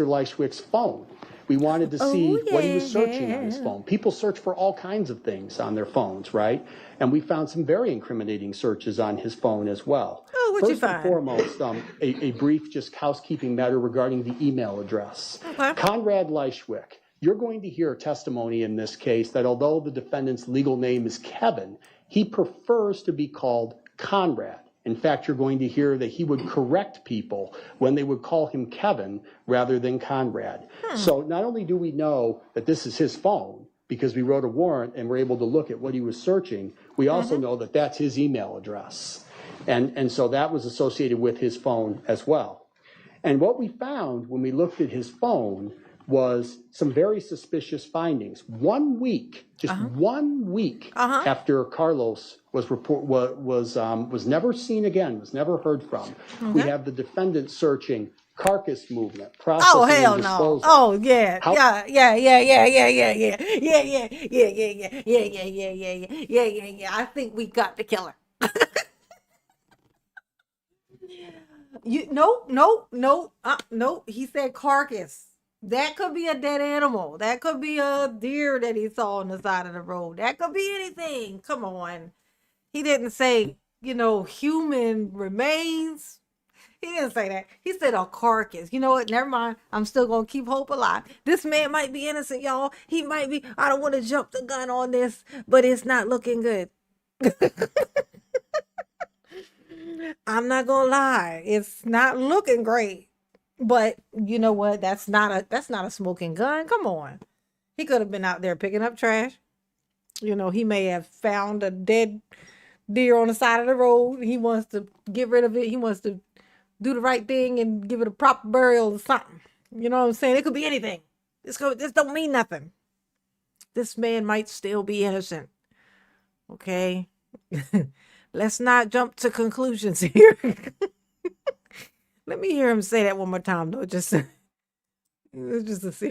Lychwick's phone. We wanted to see what he was searching on his phone. People search for all kinds of things on their phones, right? And we found some very incriminating searches on his phone as well. Oh, what'd you First and find? foremost, a brief just housekeeping matter regarding the email address. Okay. Conrad Lychwick, you're going to hear a testimony in this case that although the defendant's legal name is Kevin, he prefers to be called Conrad. In fact, you're going to hear that he would correct people when they would call him Kevin rather than Conrad. So not only do we know that this is his phone, because we wrote a warrant and were able to look at what he was searching, we also know that that's his email address. And so that was associated with his phone as well. And what we found when we looked at his phone was some very suspicious findings. 1 week, just 1 week after Carlos was never seen again, was never heard from. We have the defendant searching carcass movement, processing, Oh hell and no! disposal. Oh yeah, How- yeah, yeah, yeah, yeah, yeah, yeah, yeah, yeah, yeah, yeah, yeah, yeah, yeah, yeah, yeah, yeah, yeah, yeah, yeah. I think we got the killer. No. He said carcass. That could be a dead animal. That could be a deer that he saw on the side of the road. That could be anything. Come on. He didn't say, human remains. He didn't say that. He said a carcass. You know what? Never mind. I'm still going to keep hope alive. This man might be innocent, y'all. He might be. I don't want to jump the gun on this, but it's not looking good. I'm not going to lie. It's not looking great. But you know what? That's not a smoking gun. Come on. He could have been out there picking up trash. He may have found a dead deer on the side of the road. He wants to get rid of it. He wants to do the right thing and give it a proper burial or something. You know what I'm saying? It could be anything. This don't mean nothing. This man might still be innocent. Okay? Let's not jump to conclusions here. Let me hear him say that one more time, though. Just to see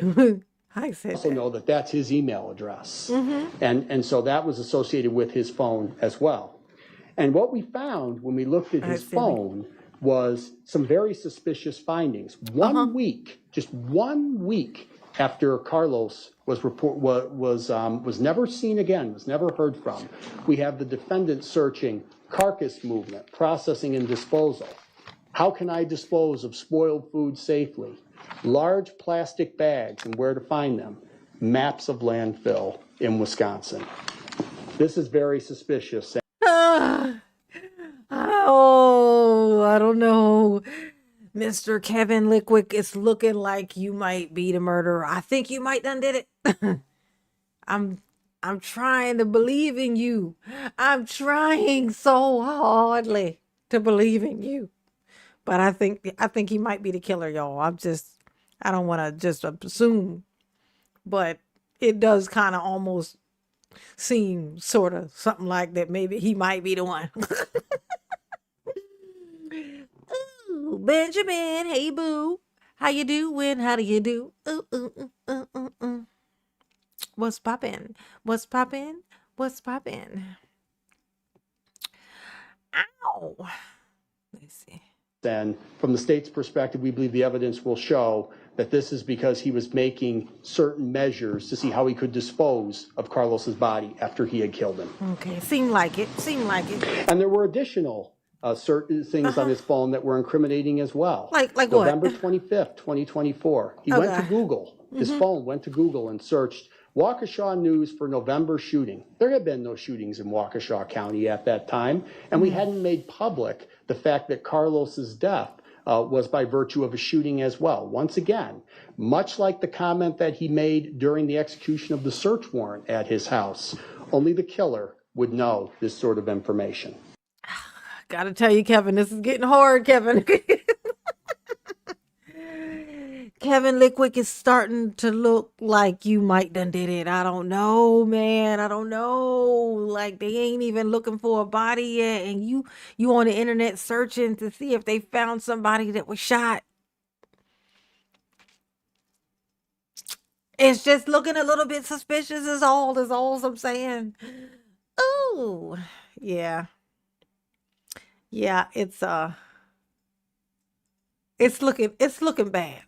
how he said also that. know that that's his email address. And so that was associated with his phone as well. And what we found when we looked at his phone was some very suspicious findings. 1 week, just 1 week after Carlos was never seen again, was never heard from, we have the defendant searching carcass movement, processing, and disposal. How can I dispose of spoiled food safely? Large plastic bags and where to find them. Maps of landfill in Wisconsin. This is very suspicious. Oh, I don't know. Mr. Kevin Lychwick, it's looking like you might be the murderer. I think you might done did it. I'm trying to believe in you. I'm trying so hardly to believe in you. But I think he might be the killer, y'all. I don't want to just assume, but it does kind of almost seem sort of something like that. Maybe he might be the one. Ooh, Benjamin, hey boo, how you doing? How do you do? Ooh. What's poppin'? What's poppin'? What's poppin'? Ow. Let's see. And from the state's perspective, we believe the evidence will show that this is because he was making certain measures to see how he could dispose of Carlos's body after he had killed him. Okay, seemed like it. And there were additional certain things on his phone that were incriminating as well. Like what? November 25th, 2024. He went to Google. His phone went to Google and searched Waukesha News for November shooting. There had been no shootings in Waukesha County at that time, and we hadn't made public the fact that Carlos's death was by virtue of a shooting as well. Once again, much like the comment that he made during the execution of the search warrant at his house, only the killer would know this sort of information. Gotta tell you, Kevin, this is getting hard, Kevin. Kevin Lychwick is starting to look like you might done did it. I don't know, man. I don't know. Like they ain't even looking for a body yet, and you on the internet searching to see if they found somebody that was shot. It's just looking a little bit suspicious. Is all I'm saying. Oh, yeah. Yeah, it's looking bad.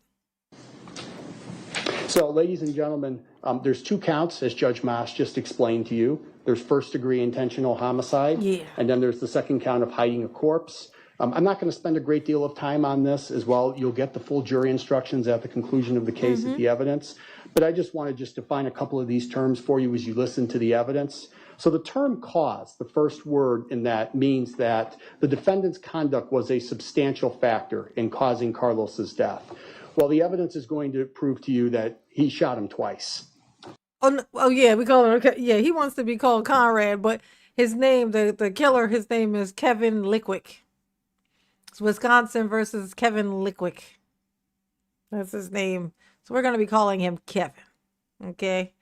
So, ladies and gentlemen, there's two counts, as Judge Moss just explained to you. There's first-degree intentional homicide, and then there's the second count of hiding a corpse. I'm not going to spend a great deal of time on this as well. You'll get the full jury instructions at the conclusion of the case at the evidence. But I just want to define a couple of these terms for you as you listen to the evidence. So the term cause, the first word in that, means that the defendant's conduct was a substantial factor in causing Carlos's death. Well, the evidence is going to prove to you that he shot him twice. Oh, oh yeah, we call him. Yeah, he wants to be called Conrad, but his name, the killer, his name is Kevin Lychwick. It's Wisconsin versus Kevin Lychwick. That's his name. So we're gonna be calling him Kevin. Okay,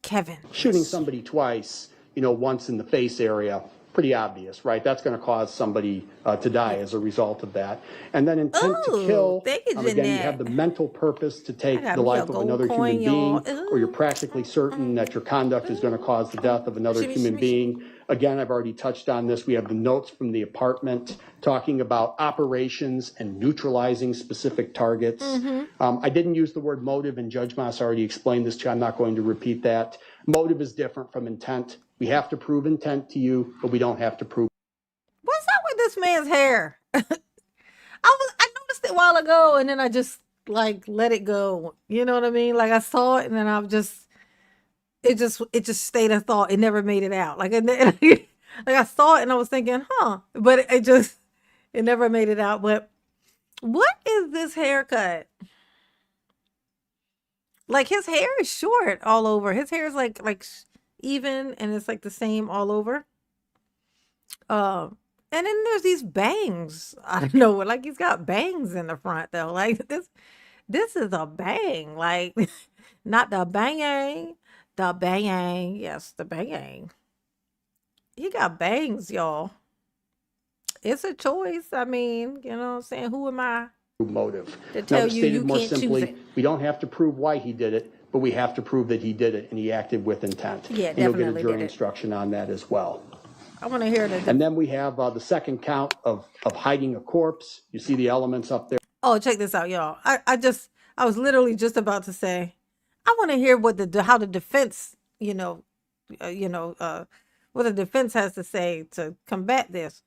Kevin. Shooting somebody twice, once in the face area, pretty obvious, right? That's going to cause somebody to die as a result of that. And then intent to kill, thank you, again, you have Jeanette. the mental purpose to take got the me a life of gold another coin, human being, y'all. or you're practically certain that your conduct is going to cause the death of another Shimmy, human shimmy, being. Again, I've already touched on this. We have the notes from the apartment talking about operations and neutralizing specific targets. I didn't use the word motive, and Judge Moss already explained this to you. I'm not going to repeat that. Motive is different from intent. We have to prove intent to you, but we don't have to prove. What's up with this man's hair? I noticed it a while ago, and then I just like let it go. You know what I mean? Like I saw it, and then it just stayed a thought. It never made it out. Like like I saw it, and I was thinking, huh? But it never made it out. But what is this haircut? Like his hair is short all over. His hair is like even, and it's like the same all over. And then there's these bangs. I don't know, like he's got bangs in the front though. Like this is a bang. Like not the bang, the bang. Yes, the bang. He got bangs, y'all. It's a choice. I mean, you know what I'm saying? Who am I Motive. to tell you Stated more can't choose simply, it? we don't have to prove why he did it, but we have to prove that he did it and he acted with intent. Yeah, and you'll get a definitely jury did it. instruction on that as well. I want to hear the. And then we have the second count of hiding a corpse. You see the elements up there. Oh, check this out, y'all. I was literally just about to say, I want to hear what how the defense, what the defense has to say to combat this.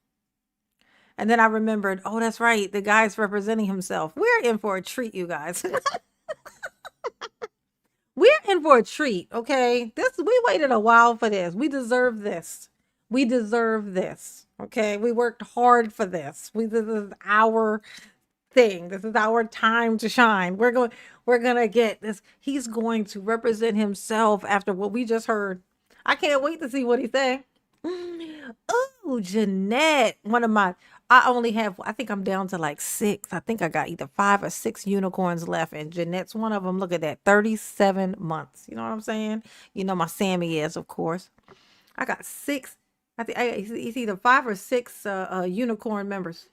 And then I remembered, oh, that's right. The guy's representing himself. We're in for a treat, you guys. We're in for a treat, okay? We waited a while for this. We deserve this. We deserve this. Okay. We worked hard for this. This is our thing. This is our time to shine. We're gonna get this. He's going to represent himself after what we just heard. I can't wait to see what he say. Oh, Jeanette, I think I'm down to like 6. I think I got either 5 or 6 unicorns left, and Jeanette's one of them. Look at that, 37 months. You know what I'm saying? You know my Sammy is, of course. I got 6. I think it's either 5 or 6 unicorn members.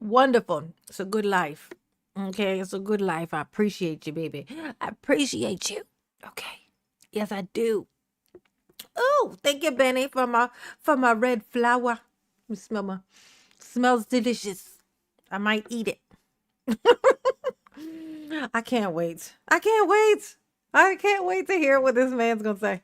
Wonderful. It's a good life. Okay, it's a good life. I appreciate you, baby. I appreciate you. Okay. Yes, I do. Oh, thank you, Benny, for my red flower. You smells delicious. I might eat it. I can't wait. I can't wait to hear what this man's gonna say.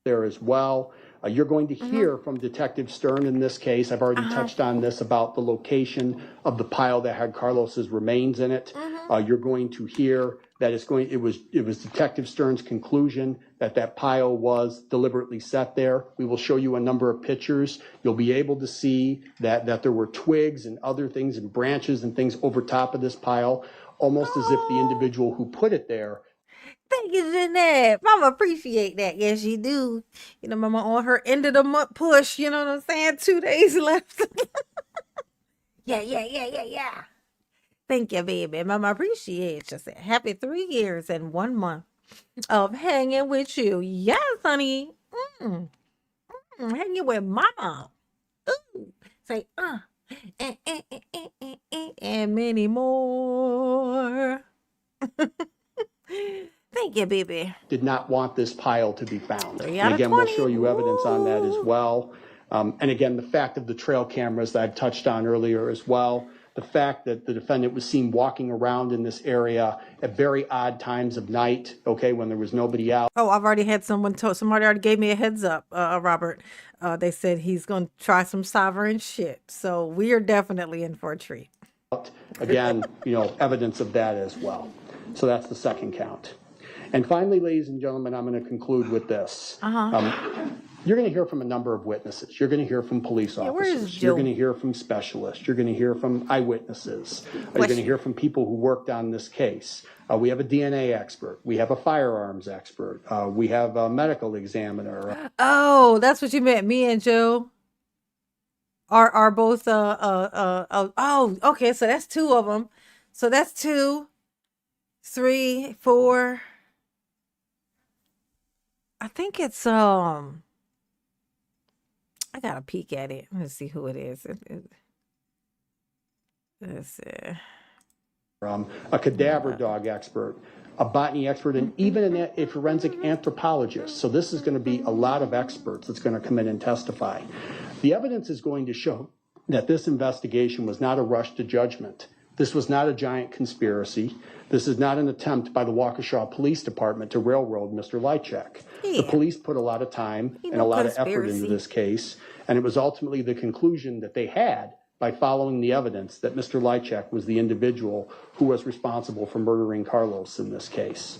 There as well. You're going to hear from Detective Stern in this case. I've already touched on this about the location of the pile that had Carlos's remains in it. You're going to hear that it was Detective Stern's conclusion that pile was deliberately set there. We will show you a number of pictures. You'll be able to see that there were twigs and other things and branches and things over top of this pile, almost as if the individual who put it there. Thank you, Jeanette. Mama appreciate that. Yes, you do. You know, Mama on her end of the month push. You know what I'm saying? 2 days left. Yeah. Thank you, baby. Mama appreciate you. Said, happy 3 years and 1 month of hanging with you. Yes, honey. Hanging with Mama. Ooh. Say, and many more. Thank you, baby. Did not want this pile to be found. 3 And out of again, we'll 20. show you evidence on that as well. And again, the fact of the trail cameras that I've touched on earlier as well. The fact that the defendant was seen walking around in this area at very odd times of night, okay, when there was nobody out. Oh, I've already had somebody already gave me a heads up, Robert. They said he's going to try some sovereign shit. So we are definitely in for a treat. Again, evidence of that as well. So that's the second count. And finally, ladies and gentlemen, I'm going to conclude with this. You're going to hear from a number of witnesses. You're going to hear from police where is officers. You're Joe? going to hear from specialists. You're going to hear from eyewitnesses. You're Bless going to you. hear from people who worked on this case. We have a DNA expert. We have a firearms expert. We have a medical examiner. Oh, that's what you meant. Me and Joe are both oh, okay, so that's two of them. So that's 2, 3, 4. I think it's I gotta peek at it. Let's see who it is. Let's see. A cadaver dog expert, a botany expert, and even a forensic anthropologist. So this is going to be a lot of experts that's going to come in and testify. The evidence is going to show that this investigation was not a rush to judgment. This was not a giant conspiracy. This is not an attempt by the Waukesha Police Department to railroad Mr. Lychwick. Yeah. The police put a lot of time and a no lot of effort conspiracy. into this case, and it was ultimately the conclusion that they had by following the evidence that Mr. Lychwick was the individual who was responsible for murdering Carlos in this case.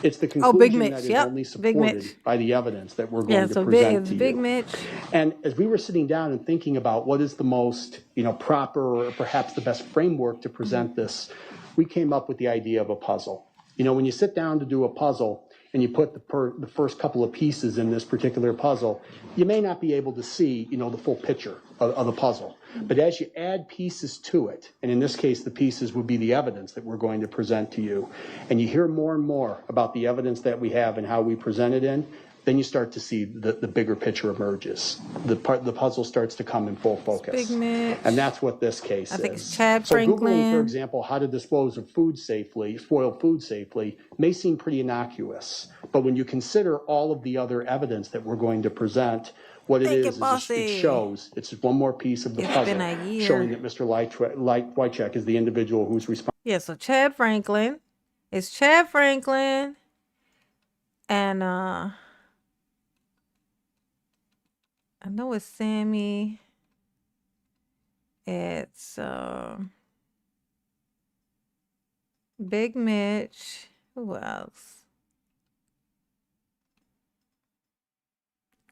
It's the Big conclusion Mitch. that is Yep. only Big Mitch. supported by the evidence that we're Yeah, going so to present it's to Big you. Mitch. And as we were sitting down and thinking about what is the most, proper or perhaps the best framework to present this, we came up with the idea of a puzzle. When you sit down to do a puzzle and you put the first couple of pieces in this particular puzzle, you may not be able to see, the full picture of the puzzle. But as you add pieces to it, and in this case, the pieces would be the evidence that we're going to present to you, and you hear more and more about the evidence that we have and how we present it in, then you start to see the bigger picture emerges. The puzzle starts to come in full focus. Big Mitch. And that's what this case is. I think it's Chad So Googling, for Franklin. example, how to dispose of spoiled food safely, may seem pretty innocuous. But when you consider all of the other evidence that we're going to present, what it Thank you, is bossy. it shows, it's just one more piece of the It's puzzle been a year. showing that Mr. Lychwick is the individual who's responsible. Yeah, so Chad Franklin. It's Chad Franklin. And I know it's Sammy. It's Big Mitch. Who else?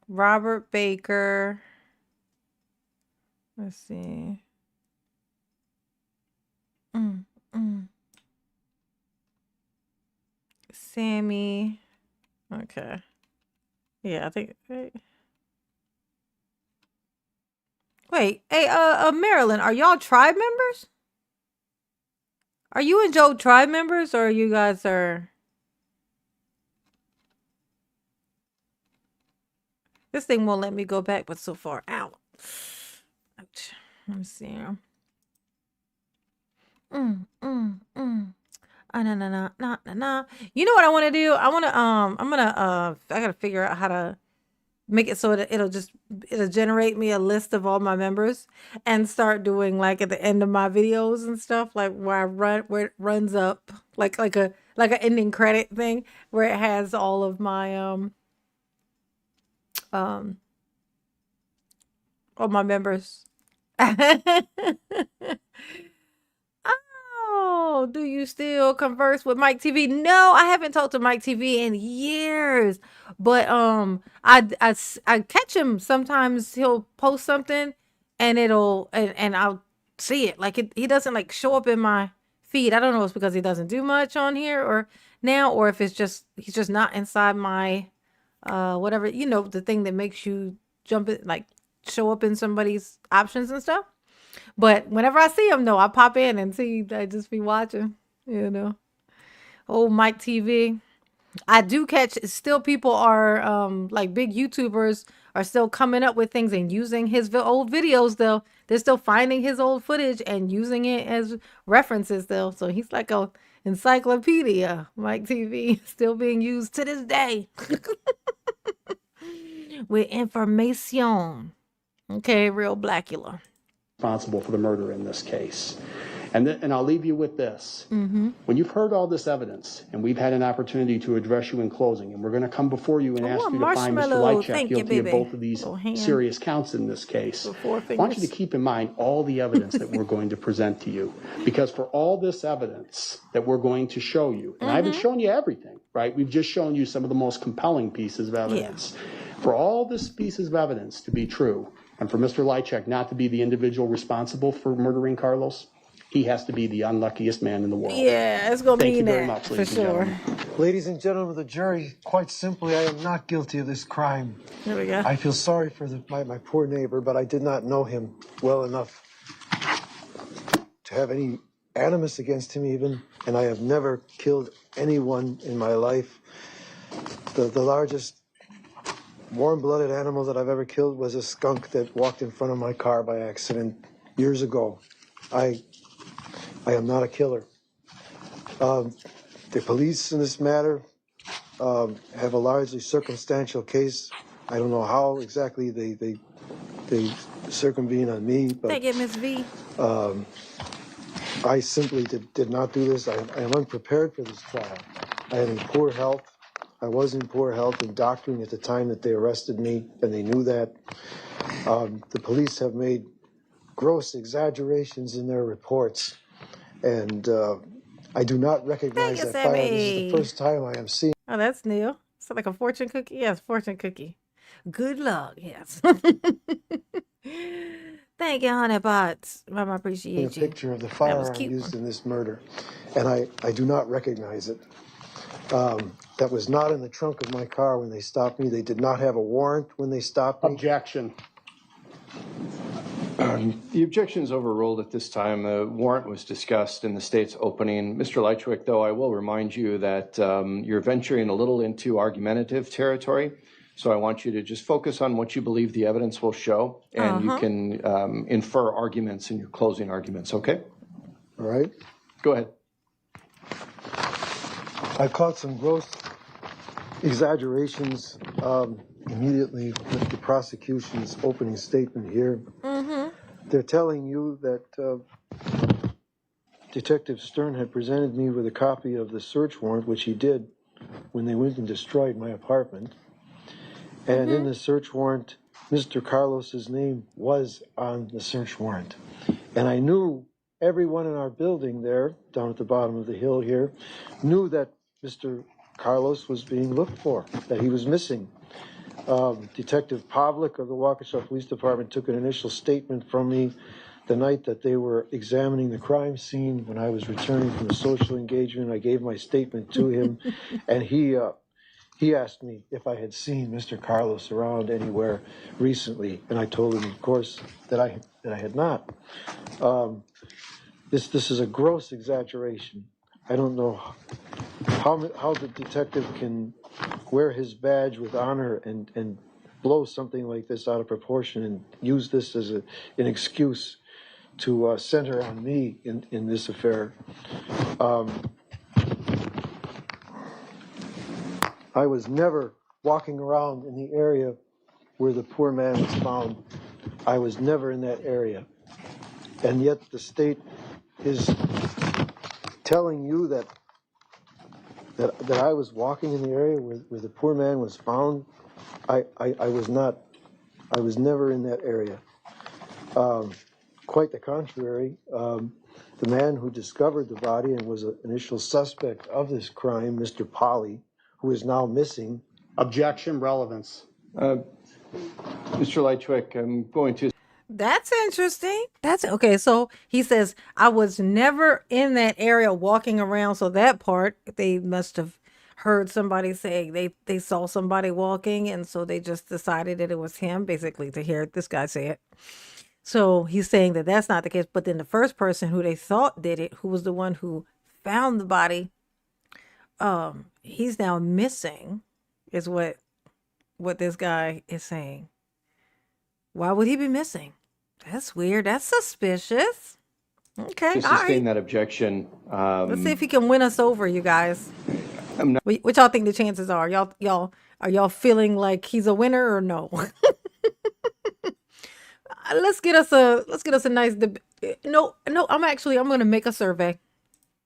Robert Baker. Let's see. Sammy. Okay. Yeah, I think. Wait, hey, Marilyn, are y'all tribe members? Are you and Joe tribe members, or you guys are? This thing won't let me go back, but so far out. Ouch. Let me see. No. You know what I want to do? I gotta figure out how to make it so that it'll generate me a list of all my members and start doing like at the end of my videos and stuff, like where it runs up like an ending credit thing where it has all of my all my members. Oh, do you still converse with Mike TV? No, I haven't talked to Mike TV in years. But I catch him sometimes. He'll post something and I'll see it. Like he doesn't like show up in my feed. I don't know if it's because he doesn't do much on here or if it's just he's just not inside my whatever, the thing that makes you jump it, like show up in somebody's options and stuff. But whenever I see him, though, I pop in and see. I just be watching, Old Mike TV. I do catch. Still, people are like big YouTubers are still coming up with things and using his old videos. Though they're still finding his old footage and using it as references. Though, so he's like a encyclopedia. Mike TV still being used to this day with information. Okay, real Blackula. Responsible for the murder in this case. And I'll leave you with this. When you've heard all this evidence, and we've had an opportunity to address you in closing, and we're going to come before you and Oh, ask a you to find Mr. marshmallow. Lychwick Thank you, guilty of baby. both of these Little hand. serious counts in this case, With 4 I want you to fingers. keep in mind all the evidence that we're going to present to you. Because for all this evidence that we're going to show you, and I haven't shown you everything, right? We've just shown you some of the most compelling pieces of evidence. For all this pieces of evidence to be true, and for Mr. Lychwick not to be the individual responsible for murdering Carlos, he has to be the unluckiest man in the world. Yeah, it's going to Thank you mean very that much, for ladies and sure. gentlemen. Ladies and gentlemen of the jury, quite simply, I am not guilty of this crime. There we go. I feel sorry for my poor neighbor, but I did not know him well enough to have any animus against him even, and I have never killed anyone in my life. The largest warm-blooded animal that I've ever killed was a skunk that walked in front of my car by accident years ago. I am not a killer. The police in this matter have a largely circumstantial case. I don't know how exactly they circumvene on me, but Thank you, Miss V. I simply did not do this. I am unprepared for this trial. I am in poor health. I was in poor health and doctoring at the time that they arrested me, and they knew that. The police have made gross exaggerations in their reports, and I do not recognize Thank you, that fire. This is Sammy. the first time I am seeing. Oh, that's new. Is it like a fortune cookie? Yes, fortune cookie. Good luck. Yes. Thank you, honey pots. Mama, A appreciate you. picture of the That was firearm cute. used in this murder, and I do not recognize it. That was not in the trunk of my car when they stopped me. They did not have a warrant when they stopped me. Objection. The objection is overruled at this time. The warrant was discussed in the state's opening. Mr. Lychwick, though, I will remind you that you're venturing a little into argumentative territory. So I want you to just focus on what you believe the evidence will show, and you can infer arguments in your closing arguments, okay? All right. Go ahead. I caught some gross exaggerations immediately with the prosecution's opening statement here. They're telling you that Detective Stern had presented me with a copy of the search warrant, which he did when they went and destroyed my apartment. And in the search warrant, Mr. Carlos's name was on the search warrant. And I knew everyone in our building there, down at the bottom of the hill here, knew that Mr. Carlos was being looked for, that he was missing. Detective Pavlik of the Waukesha Police Department took an initial statement from me the night that they were examining the crime scene when I was returning from a social engagement. I gave my statement to him, and he asked me if I had seen Mr. Carlos around anywhere recently, and I told him, of course, that I had not. This is a gross exaggeration. I don't know how the detective can wear his badge with honor and blow something like this out of proportion and use this as an excuse to center on me in this affair. I was never walking around in the area where the poor man was found. I was never in that area. And yet the state is telling you that I was walking in the area where the poor man was found. I was not. I was never in that area. Quite the contrary. The man who discovered the body and was an initial suspect of this crime, Mr. Polly, who is now missing. Objection. Relevance. Mr. Lychwick, I'm going to... That's interesting. That's okay. So he says, I was never in that area walking around. So that part, they must have heard somebody say they saw somebody walking. And so they just decided that it was him, basically, to hear this guy say it. So he's saying that that's not the case. But then the first person who they thought did it, who was the one who found the body, he's now missing, is what this guy is saying. Why would he be missing? That's weird. That's suspicious. Okay, all sustain right. that objection. Let's see if he can win us over, you guys. I'm not... What y'all think the chances are? Are y'all feeling like he's a winner or no? Let's get us a nice No, no, I'm going to make a survey.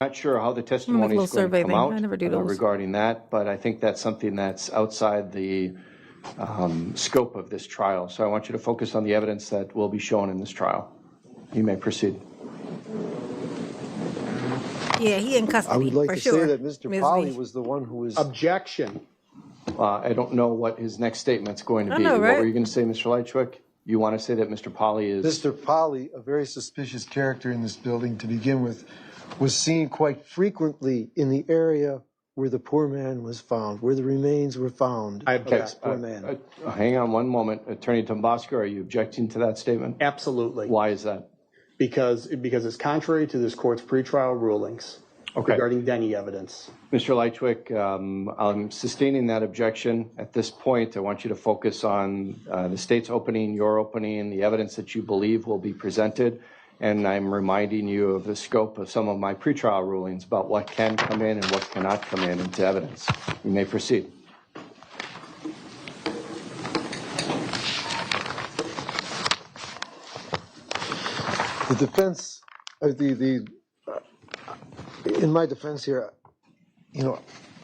Not sure how the I'm going to make a testimony little is going to survey come thing. I out never do those. regarding that, but I think that's something that's outside the scope of this trial. So I want you to focus on the evidence that will be shown in this trial. You may proceed. Yeah, he in I custody would like for to sure. say that Mr. Ms. Polly V. was the one who was. Objection. I don't know what his next statement's going to I be. know, What right? were you going to say, Mr. Lychwick? You want to say that Mr. Polly is... Mr. Polly, a very suspicious character in this building to begin with, was seen quite frequently in the area where the poor man was found, where the remains were found I of object. this poor man. Hang on one moment. Attorney Tombasco, are you objecting to that statement? Absolutely. Why is that? Because it's contrary to this court's pretrial rulings regarding Denny evidence. Mr. Lychwick, I'm sustaining that objection. At this point, I want you to focus on the state's opening, your opening, the evidence that you believe will be presented, and I'm reminding you of the scope of some of my pretrial rulings about what can come in and what cannot come in into evidence. You may proceed. The defense, in my defense here,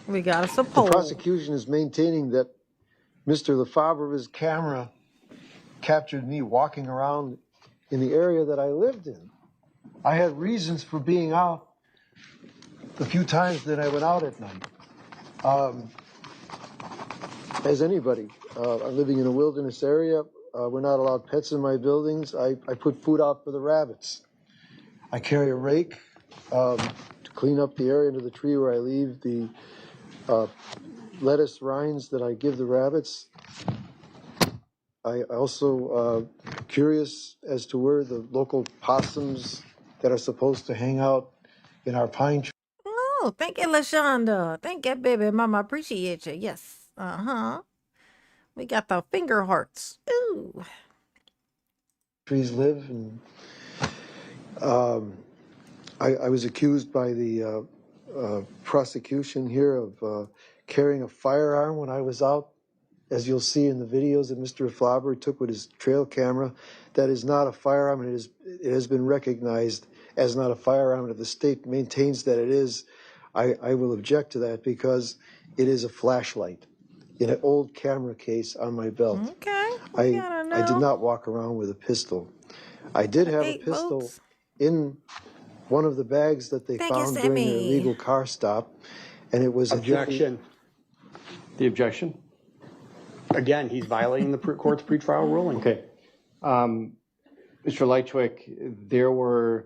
We got us a the poll. prosecution is maintaining that Mr. Lefebvre's camera captured me walking around in the area that I lived in. I had reasons for being out the few times that I went out at night. As anybody, I'm living in a wilderness area. We're not allowed pets in my buildings. I put food out for the rabbits. I carry a rake to clean up the area under the tree where I leave the lettuce rinds that I give the rabbits. I also curious as to where the local possums that are supposed to hang out in our pine tree. Oh, thank you, LaShonda. Thank you, baby mama. Appreciate you. Yes. Uh-huh. We got the finger hearts. Ooh. Trees live, and I was accused by the prosecution here of carrying a firearm when I was out. As you'll see in the videos that Mr. Flauber took with his trail camera, that is not a firearm, and it has been recognized as not a firearm. And if the state maintains that it is, I will object to that because it is a flashlight in an old camera case on my belt. Okay. I did not walk around with a pistol. I did have a pistol votes. in one of the bags that they Thank you, found during their Sammy. illegal car stop, and it was Objection. The objection? Again, he's violating the court's pretrial ruling. Okay. Mr. Lychwick, there were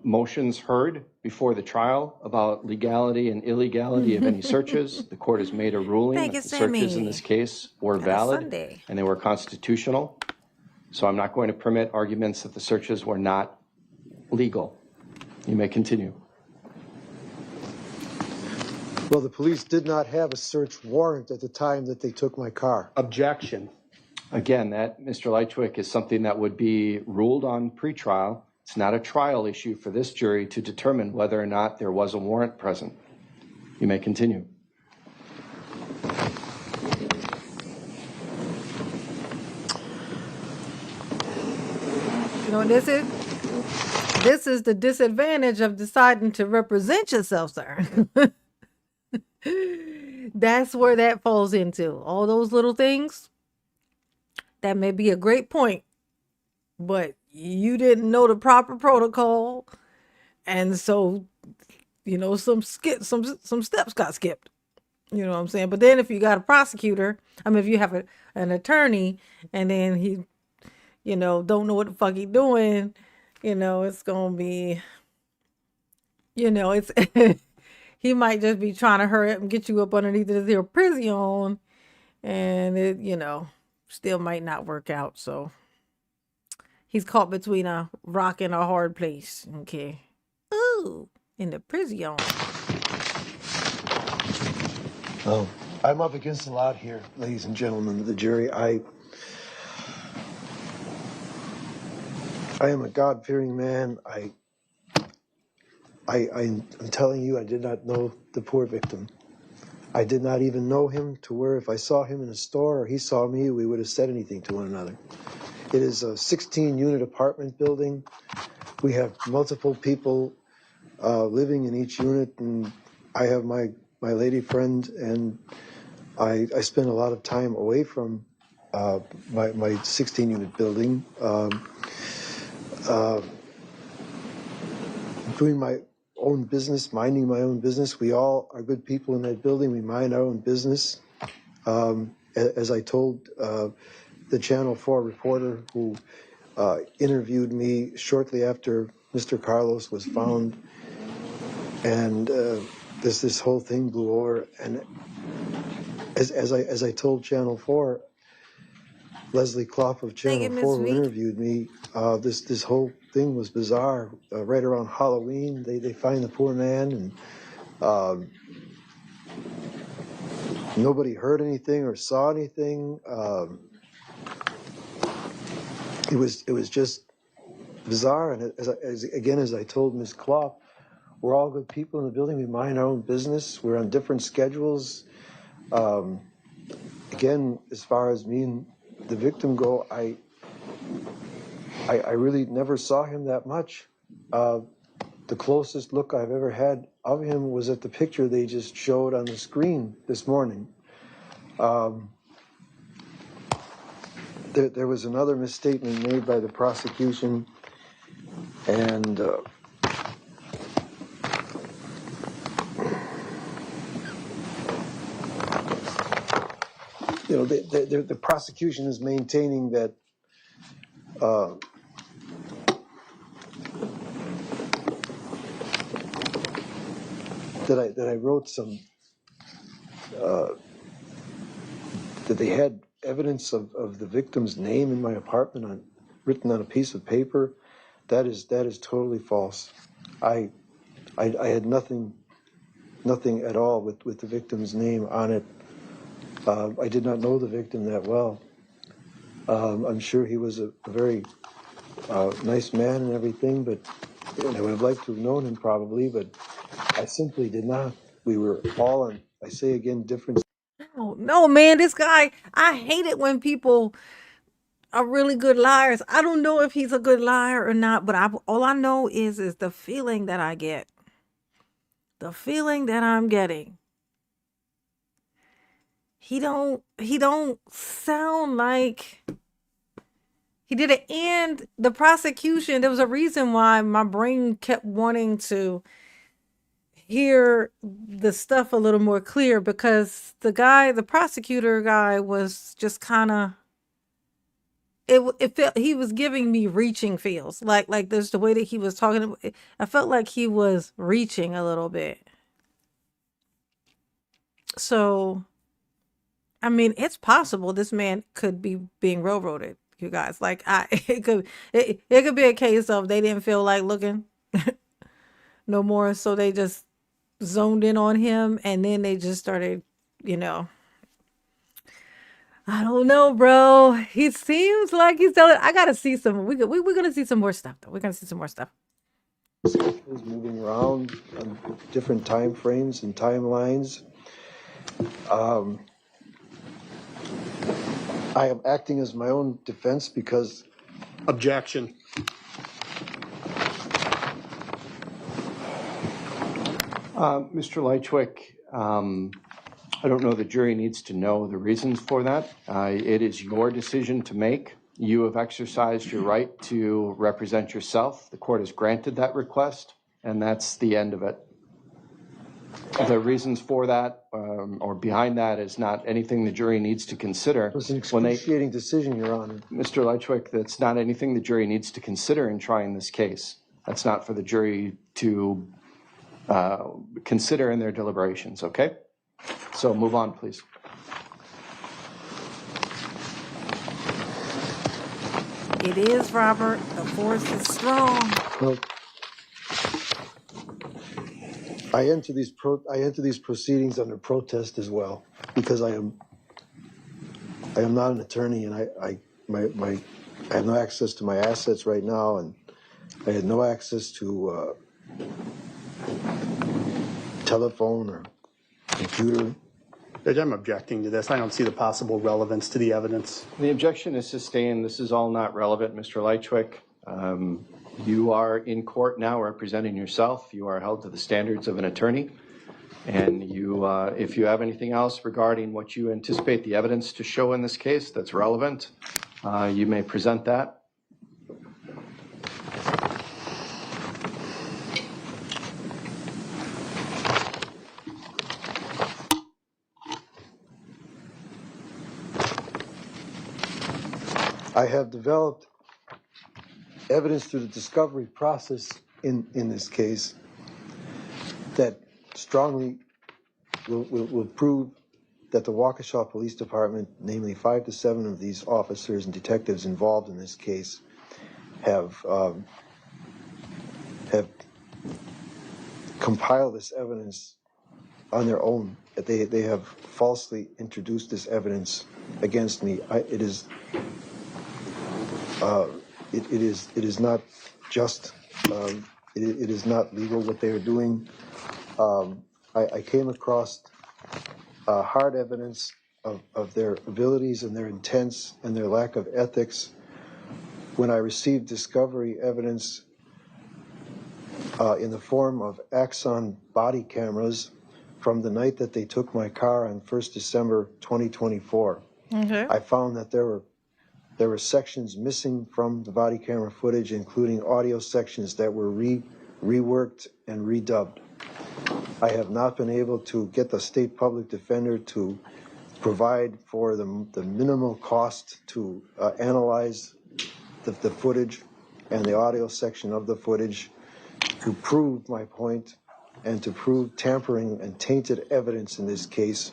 motions heard before the trial about legality and illegality of any searches. The court has made a ruling Thank that you, the searches in Sammy. this case were Got a valid Sunday. and they were constitutional. So I'm not going to permit arguments that the searches were not legal. You may continue. Well, the police did not have a search warrant at the time that they took my car. Objection. Again, that, Mr. Lychwick, is something that would be ruled on pretrial. It's not a trial issue for this jury to determine whether or not there was a warrant present. You may continue. You know what this is? This is the disadvantage of deciding to represent yourself, sir. That's where that falls into. All those little things. That may be a great point, but you didn't know the proper protocol, and so some steps got skipped. You know what I'm saying? But then if you got a prosecutor, if you have an attorney, and then he, don't know what the fuck he doing, it's gonna be, it's he might just be trying to hurry up and get you up underneath their prison, and it, still might not work out. So he's caught between a rock and a hard place. Okay. Ooh, in the prison. Oh, I'm up against a lot here, ladies and gentlemen of the jury. I am a God-fearing man. I'm telling you, I did not know the poor victim. I did not even know him to where if I saw him in a store or he saw me, we would have said anything to one another. It is a 16-unit apartment building. we have multiple people living in each unit, and I have my lady friend, and I spend a lot of time away from my 16-unit building, doing my own business, minding my own business. We all are good people in that building. We mind our own business. As I told the Channel 4 reporter who interviewed me shortly after Mr. Carlos was found, and this whole thing blew over. And as I told Channel 4, Leslie Clough of Thank Channel you, 4, Miss who Meek. interviewed me, this whole thing was bizarre. Right around Halloween, they find the poor man, and nobody heard anything or saw anything. It was just bizarre. And as I told Ms. Clough, we're all good people in the building. We mind our own business. We're on different schedules. Again, as far as me and the victim go, I really never saw him that much. The closest look I've ever had of him was at the picture they just showed on the screen this morning. There was another misstatement made by the prosecution, and the prosecution is maintaining that that I wrote some that they had evidence of the victim's name in my apartment written on a piece of paper. That is totally false. I had nothing at all with the victim's name on it. I did not know the victim that well. I'm sure he was a very nice man and everything, but I would have liked to have known him probably, but I simply did not. We were all on, I say again, different. Oh, no, man, this guy, I hate it when people are really good liars. I don't know if he's a good liar or not, but all I know is the feeling that I get. The feeling that I'm getting. He don't sound like he did it. And the prosecution, there was a reason why my brain kept wanting to hear the stuff a little more clear, because the prosecutor guy was just kind of, it felt he was giving me reaching feels like there's the way that he was talking. I felt like he was reaching a little bit. So, I mean, it's possible this man could be being railroaded, you guys. Like, it could be a case of they didn't feel like looking no more, so they just zoned in on him, and then they just started, I don't know, bro. He seems like he's telling. I gotta see some. We're gonna see some more stuff, though. We're gonna see some more stuff. Schedules moving around on different time frames and timelines. I am acting as my own defense because Objection. Mr. Lychwick, I don't know the jury needs to know the reasons for that. It is your decision to make. You have exercised your right to represent yourself. The court has granted that request, and that's the end of it. The reasons for that or behind that is not anything the jury needs to consider. it was an excruciating decision, Your Honor. Mr. Lychwick, that's not anything the jury needs to consider in trying this case. That's not for the jury to consider in their deliberations, okay? So move on, please. It is, Robert. The force is strong. Well, I enter these proceedings under protest as well, because I am not an attorney, and I have no access to my assets right now, and I had no access to telephone or computer. Judge, I'm objecting to this. I don't see the possible relevance to the evidence. The objection is sustained. This is all not relevant, Mr. Lychwick. You are in court now representing yourself. You are held to the standards of an attorney. And you, if you have anything else regarding what you anticipate the evidence to show in this case that's relevant, you may present that. I have developed evidence through the discovery process in this case that strongly will prove that the Waukesha Police Department, namely 5 to 7 of these officers and detectives involved in this case, have compiled this evidence on their own. They have falsely introduced this evidence against me. It is not just. It is not legal what they are doing. I came across hard evidence of their abilities and their intents and their lack of ethics when I received discovery evidence in the form of Axon body cameras from the night that they took my car on 1st December 2024. Okay. I found that there were sections missing from the body camera footage, including audio sections that were reworked and redubbed. I have not been able to get the state public defender to provide for the minimal cost to analyze the footage and the audio section of the footage to prove my point and to prove tampering and tainted evidence in this case,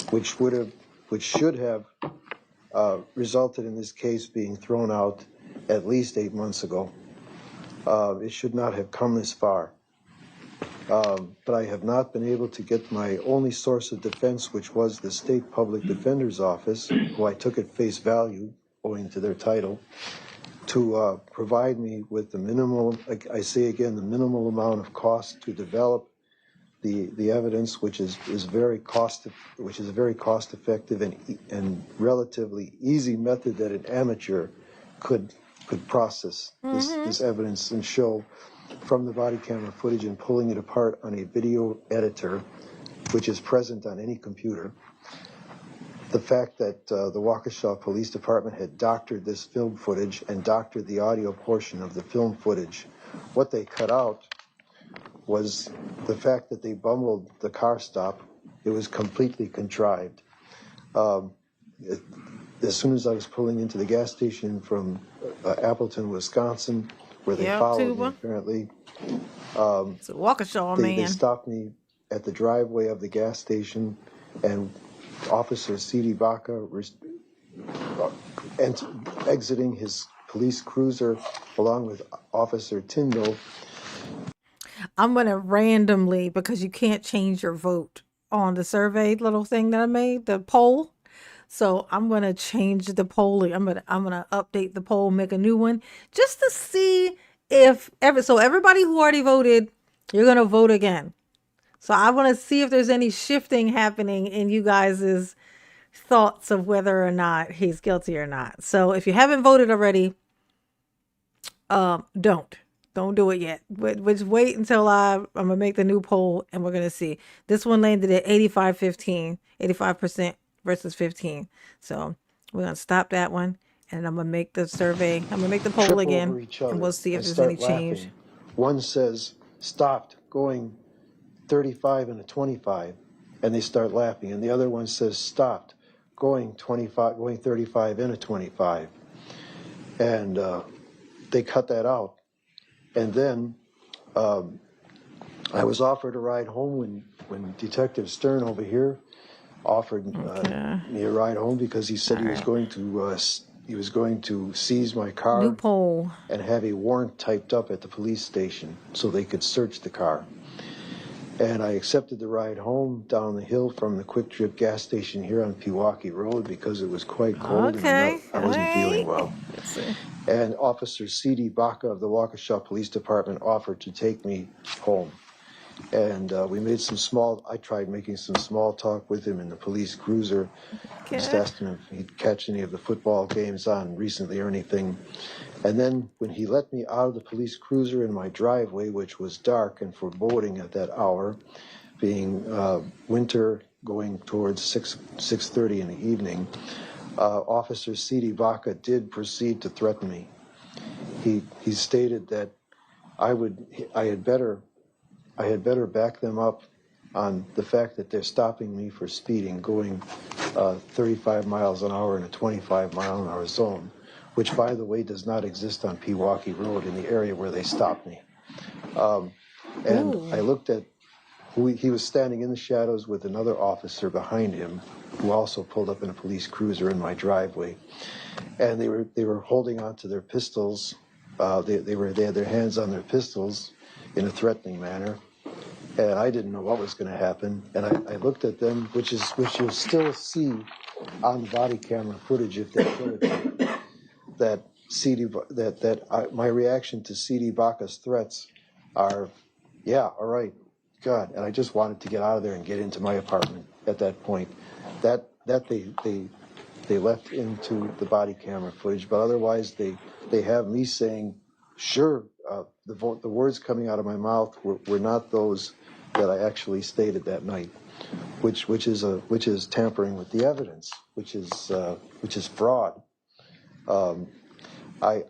which should have resulted in this case being thrown out at least 8 months ago. It should not have come this far. But I have not been able to get my only source of defense, which was the state public defender's office, who I took at face value, owing to their title, to provide me with the minimal, I say again, the minimal amount of cost to develop the evidence, which is a very cost effective and relatively easy method that an amateur could process this evidence and show from the body camera footage and pulling it apart on a video editor, which is present on any computer. The fact that the Waukesha Police Department had doctored this film footage and doctored the audio portion of the film footage. What they cut out was the fact that they bumbled the car stop. It was completely contrived. As soon as I was pulling into the gas station from Appleton, Wisconsin, where they followed me apparently, It's a Waukesha, they stopped me at the driveway of the gas station, and Officer C.D. Baca exiting his police cruiser along with Officer Tyndall. I'm going to randomly, because you can't change your vote on the survey little thing that I made, the poll. So I'm going to change the polling. I'm going to update the poll, make a new one, just to see if everybody who already voted, you're going to vote again. So I want to see if there's any shifting happening in you guys' thoughts of whether or not he's guilty or not. So if you haven't voted already, don't do it yet. Just wait until I'm going to make the new poll, and we're going to see. This one landed at 85% versus 15. So we're going to stop that one, and I'm going to make the survey. I'm going to make the poll again, and we'll see if there's any change. One says stopped going 35 and a 25, and they start laughing. And the other one says stopped going 35 and a 25. And they cut that out. And then I was offered a ride home when Detective Stern over here offered me a ride home, because he said he was going to seize my car New poll. and have a warrant typed up at the police station so they could search the car. And I accepted the ride home down the hill from the Quick Trip gas station here on Pewaukee Road, because it was quite cold and I wasn't feeling well. And Officer C.D. Baca of the Waukesha Police Department offered to take me home. And we made I tried making some small talk with him in the police cruiser. Just asked him if he'd catch any of the football games on recently or anything. And then when he let me out of the police cruiser in my driveway, which was dark and foreboding at that hour, being winter going towards 6:30 in the evening, Officer C.D. Vaca did proceed to threaten me. He stated that I had better back them up on the fact that they're stopping me for speeding, going 35 miles an hour in a 25-mile-an-hour zone, which, by the way, does not exist on Pewaukee Road in the area where they stopped me. And I Ooh. looked at he was standing in the shadows with another officer behind him, who also pulled up in a police cruiser in my driveway, and they were holding on to their pistols. They had their hands on their pistols in a threatening manner, and I didn't know what was going to happen. And I looked at them, which you'll still see on the body camera footage if they show it to you, my reaction to C.D. Vaca's threats are, yeah, all right, God. And I just wanted to get out of there and get into my apartment at that point. That they left into the body camera footage, but otherwise they have me saying, sure, the words coming out of my mouth were not those that I actually stated that night, which is tampering with the evidence, which is fraud. I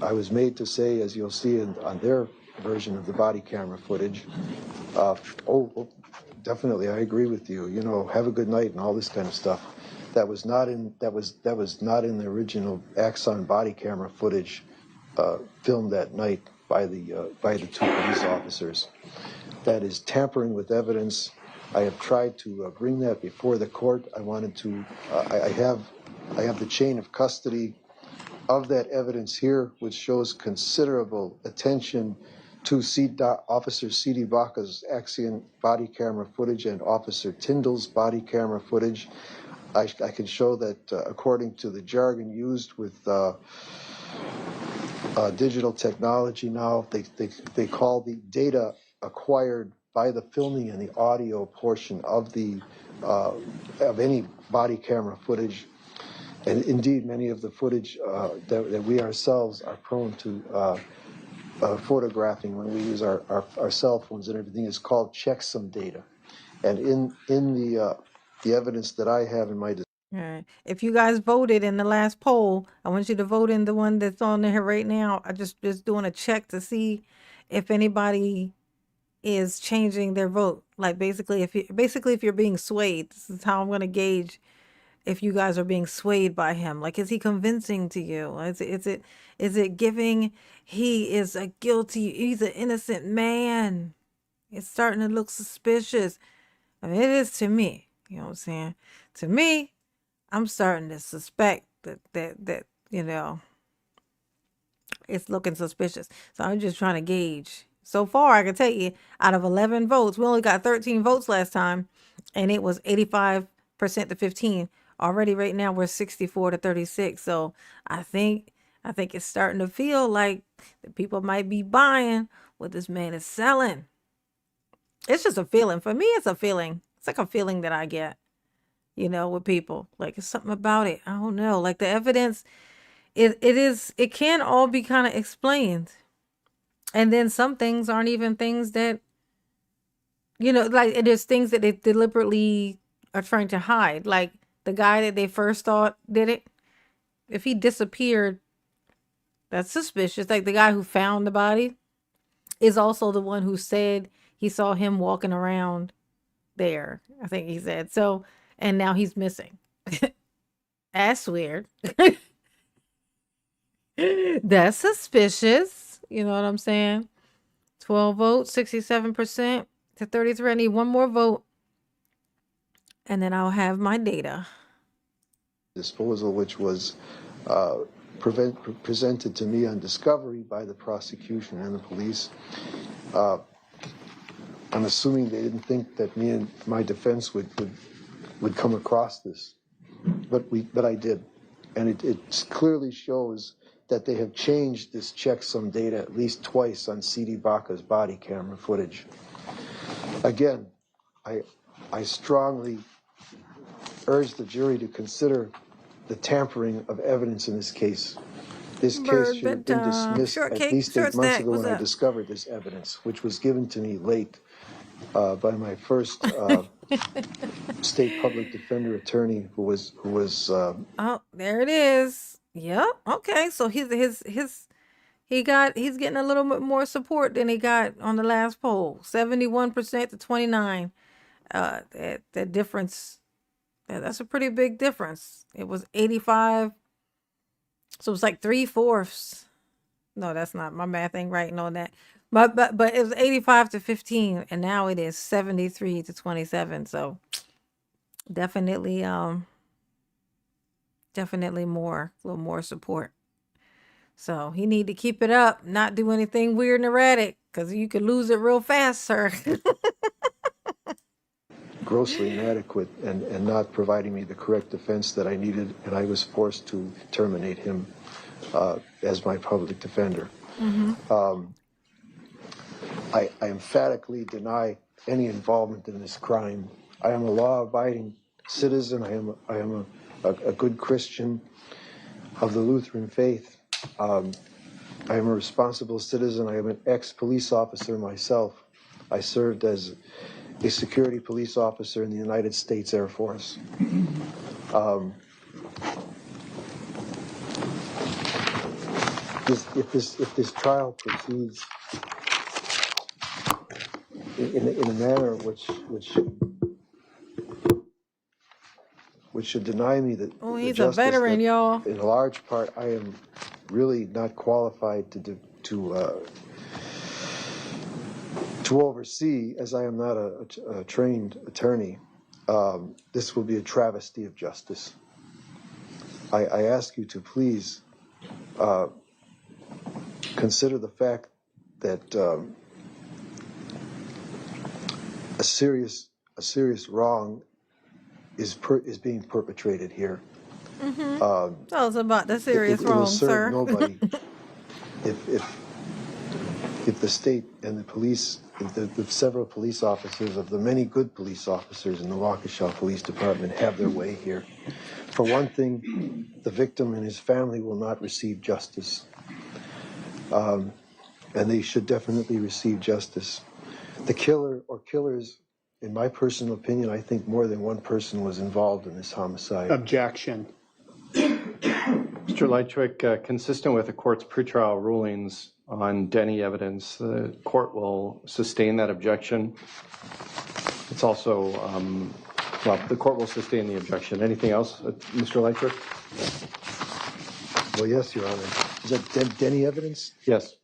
was made to say, as you'll see on their version of the body camera footage, definitely, I agree with you. You know, have a good night and all this kind of stuff. That was not in the original Axon body camera footage filmed that night by the two police officers. That is tampering with evidence. I have tried to bring that before the court. I wanted to. I have the chain of custody of that evidence here, which shows considerable attention to Officer C.D. Vaca's Axion body camera footage and Officer Tyndall's body camera footage. I can show that according to the jargon used with digital technology now, they call the data acquired by the filming and the audio portion of any body camera footage. And indeed, many of the footage that we ourselves are prone to photographing when we use our cell phones and everything is called checksum data. And in the evidence that I have in my All right. If you guys voted in the last poll, I want you to vote in the one that's on there right now. I just doing a check to see if anybody is changing their vote. Like basically if you're being swayed, this is how I'm going to gauge if you guys are being swayed by him. Like, is he convincing to you? Is it giving he is he's an innocent man? It's starting to look suspicious. I mean, it is to me. You know what I'm saying? To me, I'm starting to suspect that it's looking suspicious. So I'm just trying to gauge. So far, I can tell you, out of 11 votes, we only got 13 votes last time, and it was 85% to 15. Already, right now, we're 64 to 36. So I think it's starting to feel like the people might be buying what this man is selling. It's just a feeling. For me, it's a feeling. It's like a feeling that I get, with people. Like, it's something about it. I don't know. Like the evidence, it can all be kind of explained. And then some things aren't even things that, like there's things that they deliberately are trying to hide. Like the guy that they first thought did it, if he disappeared, that's suspicious. Like the guy who found the body is also the one who said he saw him walking around there, I think he said. So, and now he's missing. That's weird. That's suspicious. You know what I'm saying? 12 votes, 67% to 33. I need one more vote, and then I'll have my data. disposal, which was presented to me on discovery by the prosecution and the police. I'm assuming they didn't think that me and my defense would come across this, but I did, and it clearly shows that they have changed this checksum data at least twice on C.D. Vaca's body camera footage. Again, I strongly urge the jury to consider the tampering of evidence in this case. This case Bird should have been bedtime. dismissed Short at cake, least short 8 months snack. ago What's when I up? discovered this evidence, which was given to me late by my first state public defender attorney, who was Oh, there it is. Yep. Okay. So he's getting a little bit more support than he got on the last poll. 71% to 29. That difference. That's a pretty big difference. It was 85. So it's like 3/4. No, that's not, my math ain't right on that. But it was 85 to 15, and now it is 73 to 27. So definitely definitely more, a little more support. So he need to keep it up, not do anything weird and erratic, because you could lose it real fast, sir. grossly inadequate and not providing me the correct defense that I needed, and I was forced to terminate him as my public defender. I emphatically deny any involvement in this crime. I am a law-abiding citizen. I am a good Christian of the Lutheran faith. I am a responsible citizen. I am an ex-police officer myself. I served as a security police officer in the United States Air Force. If this trial proceeds in a manner which should deny me the He's a justice veteran, that, y'all. in large part, I am really not qualified to oversee, as I am not a trained attorney. This will be a travesty of justice. I ask you to please consider the fact that a serious wrong is being perpetrated here. Tell us about the serious It will wrong, serve sir. nobody if the state and the police, the several police officers of the many good police officers in the Waukesha Police Department have their way here. For one thing, the victim and his family will not receive justice. And they should definitely receive justice. The killer or killers, in my personal opinion, I think more than one person was involved in this homicide. Objection. Mr. Lychwick, consistent with the court's pretrial rulings on Denny evidence, the court will sustain that objection. It's also, the court will sustain the objection. Anything else, Mr. Lychwick? Well, yes, Your Honor. Is that Denny evidence? Yes.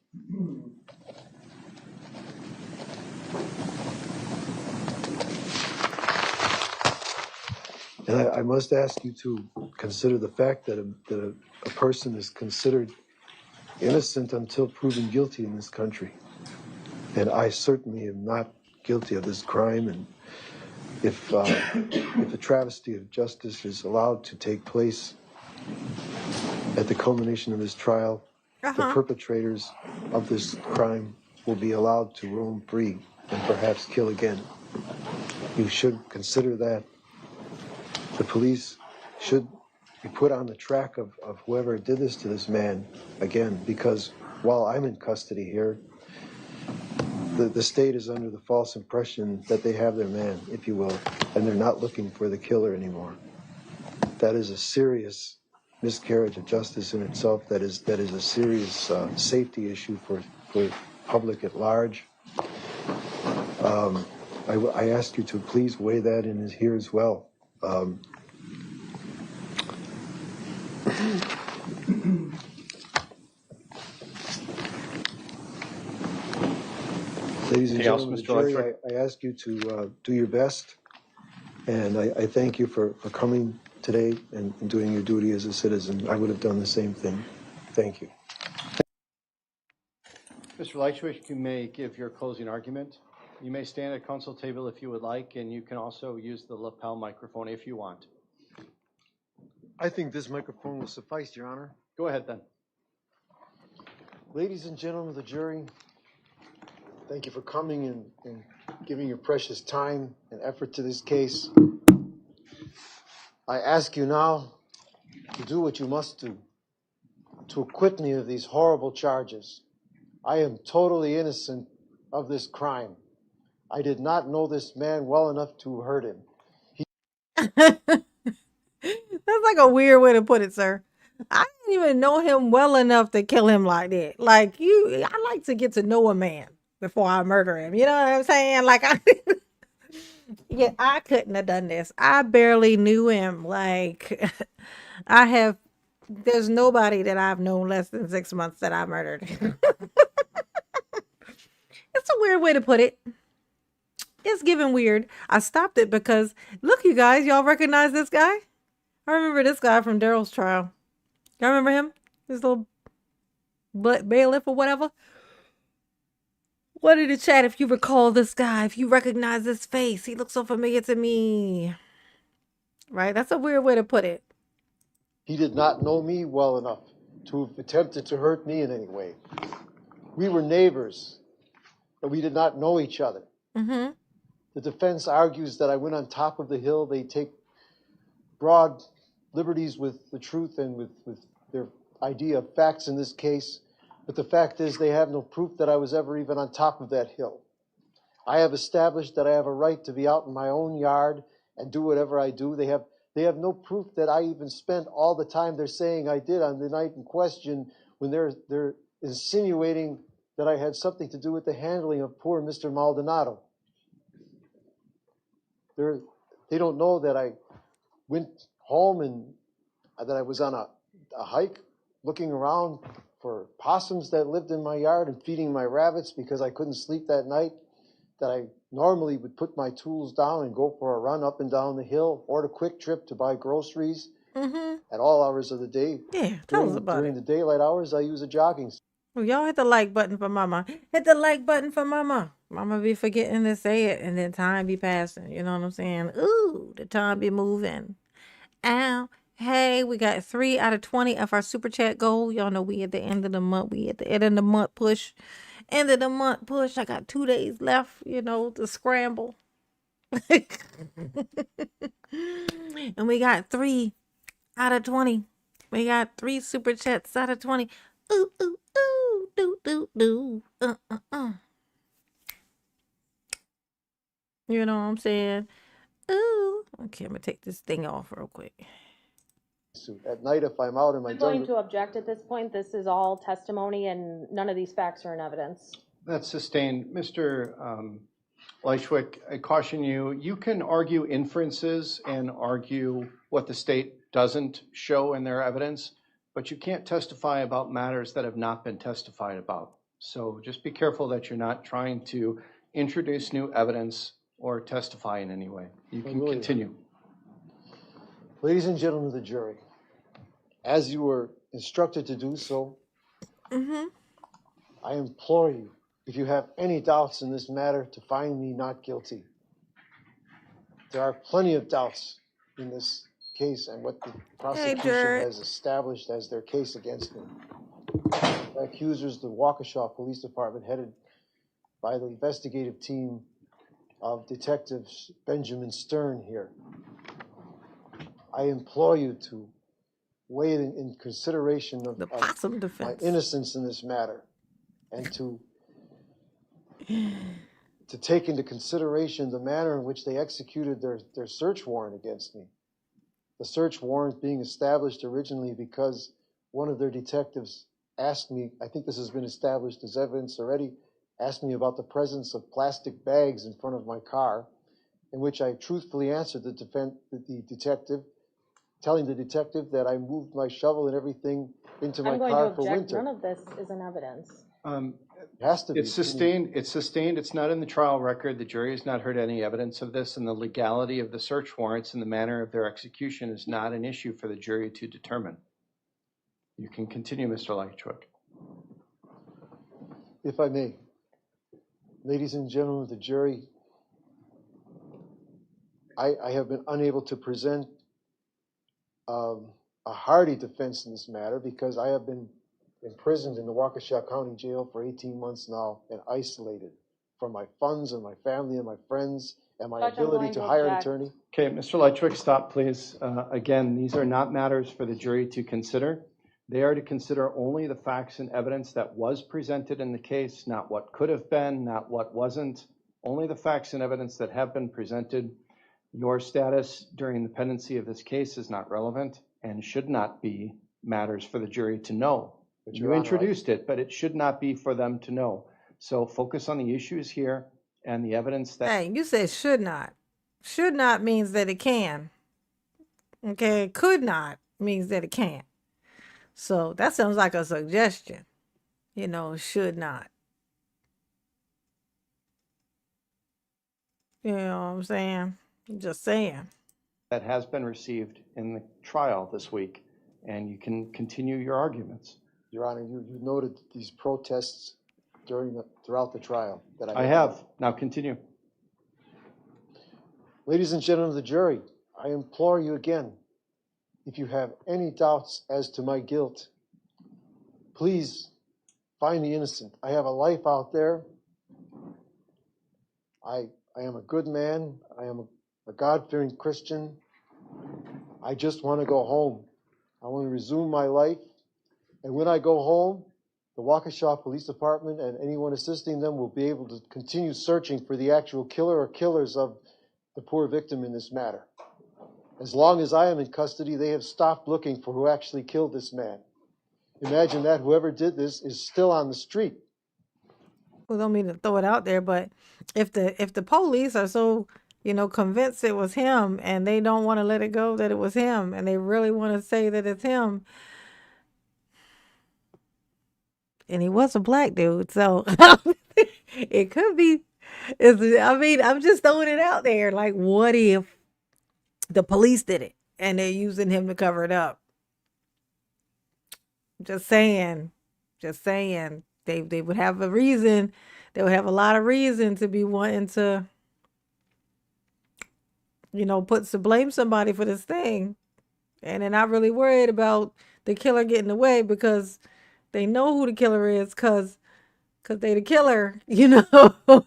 And I must ask you to consider the fact that a person is considered innocent until proven guilty in this country. And I certainly am not guilty of this crime. And if a travesty of justice is allowed to take place at the culmination of this trial, the perpetrators of this crime will be allowed to roam free and perhaps kill again. You should consider that. The police should be put on the track of whoever did this to this man again, because while I'm in custody here, the state is under the false impression that they have their man, if you will, and they're not looking for the killer anymore. That is a serious miscarriage of justice in itself. That is a serious safety issue for public at large. I ask you to please weigh that in here as well. Ladies and gentlemen of the jury, I ask you to do your best, and I thank you for coming today and doing your duty as a citizen. I would have done the same thing. Thank you. Mr. Lychwick, you may give your closing argument. You may stand at council table if you would like, and you can also use the lapel microphone if you want. I think this microphone will suffice, Your Honor. Go ahead then. Ladies and gentlemen of the jury, thank you for coming and giving your precious time and effort to this case. I ask you now to do what you must do. to acquit me of these horrible charges. I am totally innocent of this crime. I did not know this man well enough to hurt him. That's like a weird way to put it, sir. I didn't even know him well enough to kill him like that. Like you, I like to get to know a man before I murder him. You know what I'm saying? Like yeah, I couldn't have done this. I barely knew him. Like I have, there's nobody that I've known less than 6 months that I murdered. It's a weird way to put it. It's giving weird. I stopped it because look, you guys, y'all recognize this guy? I remember this guy from Daryl's trial. Y'all remember him? His little bailiff or whatever. What in the chat if you recall this guy, if you recognize this face? He looks so familiar to me. Right? That's a weird way to put it. He did not know me well enough to have attempted to hurt me in any way. We were neighbors, but we did not know each other. Mm-hmm. The defense argues that I went on top of the hill. They take broad liberties with the truth and with their idea of facts in this case. But the fact is they have no proof that I was ever even on top of that hill. I have established that I have a right to be out in my own yard and do whatever I do. They have no proof that I even spent all the time they're saying I did on the night in question when they're insinuating that I had something to do with the handling of poor Mr. Maldonado. They don't know that I went home and that I was on a hike looking around for possums that lived in my yard and feeding my rabbits because I couldn't sleep that night, that I normally would put my tools down and go for a run up and down the hill or a quick trip to buy groceries at all hours of the day. Yeah, tell us about During it. the daylight hours, I use a jogging stick. Well, y'all hit the like button for mama. Hit the like button for mama. Mama be forgetting to say it and then time be passing. You know what I'm saying? Ooh, the time be moving. Ow. Hey, we got 3 out of 20 of our super chat goal. Y'all know we at the end of the month. We at the end of the month push. End of the month push. I got 2 days left, to scramble. And we got 3 out of 20. We got 3 super chats out of 20. Ooh, ooh, ooh, do, do, do. You know what I'm saying? Ooh. Okay, I'm gonna take this thing off real quick. At night, if I'm out in my I'm going jungle. to object at this point. This is all testimony and none of these facts are in evidence. That's sustained. Mr. Lychwick, I caution you, you can argue inferences and argue what the state doesn't show in their evidence, but you can't testify about matters that have not been testified about. So just be careful that you're not trying to introduce new evidence or testify in any way. You can continue. Ladies and gentlemen of the jury, as you were instructed to do so, I implore you, if you have any doubts in this matter, to find me not guilty. There are plenty of doubts in this case and what the prosecution has established as their case against me. The accusers, the Waukesha Police Department, headed by the investigative team of Detectives Benjamin Stern here. I implore you to weigh in consideration of my innocence in this matter and to take into consideration the manner in which they executed their search warrant against me. The search warrant being established originally because one of their detectives asked me, I think this has been established as evidence already, asked me about the presence of plastic bags in front of my car, in which I truthfully answered the detective, telling the detective that I moved my shovel and everything into my car for winter. None of this is in evidence. It has to be. It's sustained. It's not in the trial record. The jury has not heard any evidence of this, and the legality of the search warrants and the manner of their execution is not an issue for the jury to determine. You can continue, Mr. Lychwick. If I may, ladies and gentlemen of the jury, I have been unable to present a hearty defense in this matter because I have been imprisoned in the Waukesha County Jail for 18 months now and isolated from my funds and my family and my friends and my ability to hire an attorney. Okay, Mr. Lychwick, stop, please. Again, these are not matters for the jury to consider. They are to consider only the facts and evidence that was presented in the case, not what could have been, not what wasn't, only the facts and evidence that have been presented. Your status during the pendency of this case is not relevant and should not be matters for the jury to know. But You Your Honor, introduced it, but it should not be for them to know. So focus on the issues here and the evidence that. Hey, you said should not. Should not means that it can. Okay, could not means that it can't. So that sounds like a suggestion. You know, should not. You know what I'm saying? I'm just saying. that has been received in the trial this week, and you can continue your arguments. Your Honor, you noted these protests throughout the trial that I have. Now continue. Ladies and gentlemen of the jury, I implore you again, if you have any doubts as to my guilt, please find me innocent. I have a life out there. I am a good man. I am a God-fearing Christian. I just want to go home. I want to resume my life. And when I go home, the Waukesha Police Department and anyone assisting them will be able to continue searching for the actual killer or killers of the poor victim in this matter. As long as I am in custody, they have stopped looking for who actually killed this man. Imagine that whoever did this is still on the street. Well, don't mean to throw it out there, but if the police are so, you know, convinced it was him and they don't want to let it go that it was him and they really want to say that it's him, and he was a black dude, so it could be. I mean, I'm just throwing it out there. Like, what if the police did it and they're using him to cover it up? Just saying. Just saying. They would have a reason. They would have a lot of reason to be wanting to, you know, blame somebody for this thing. And they're not really worried about the killer getting away because they know who the killer is because they the killer, you know.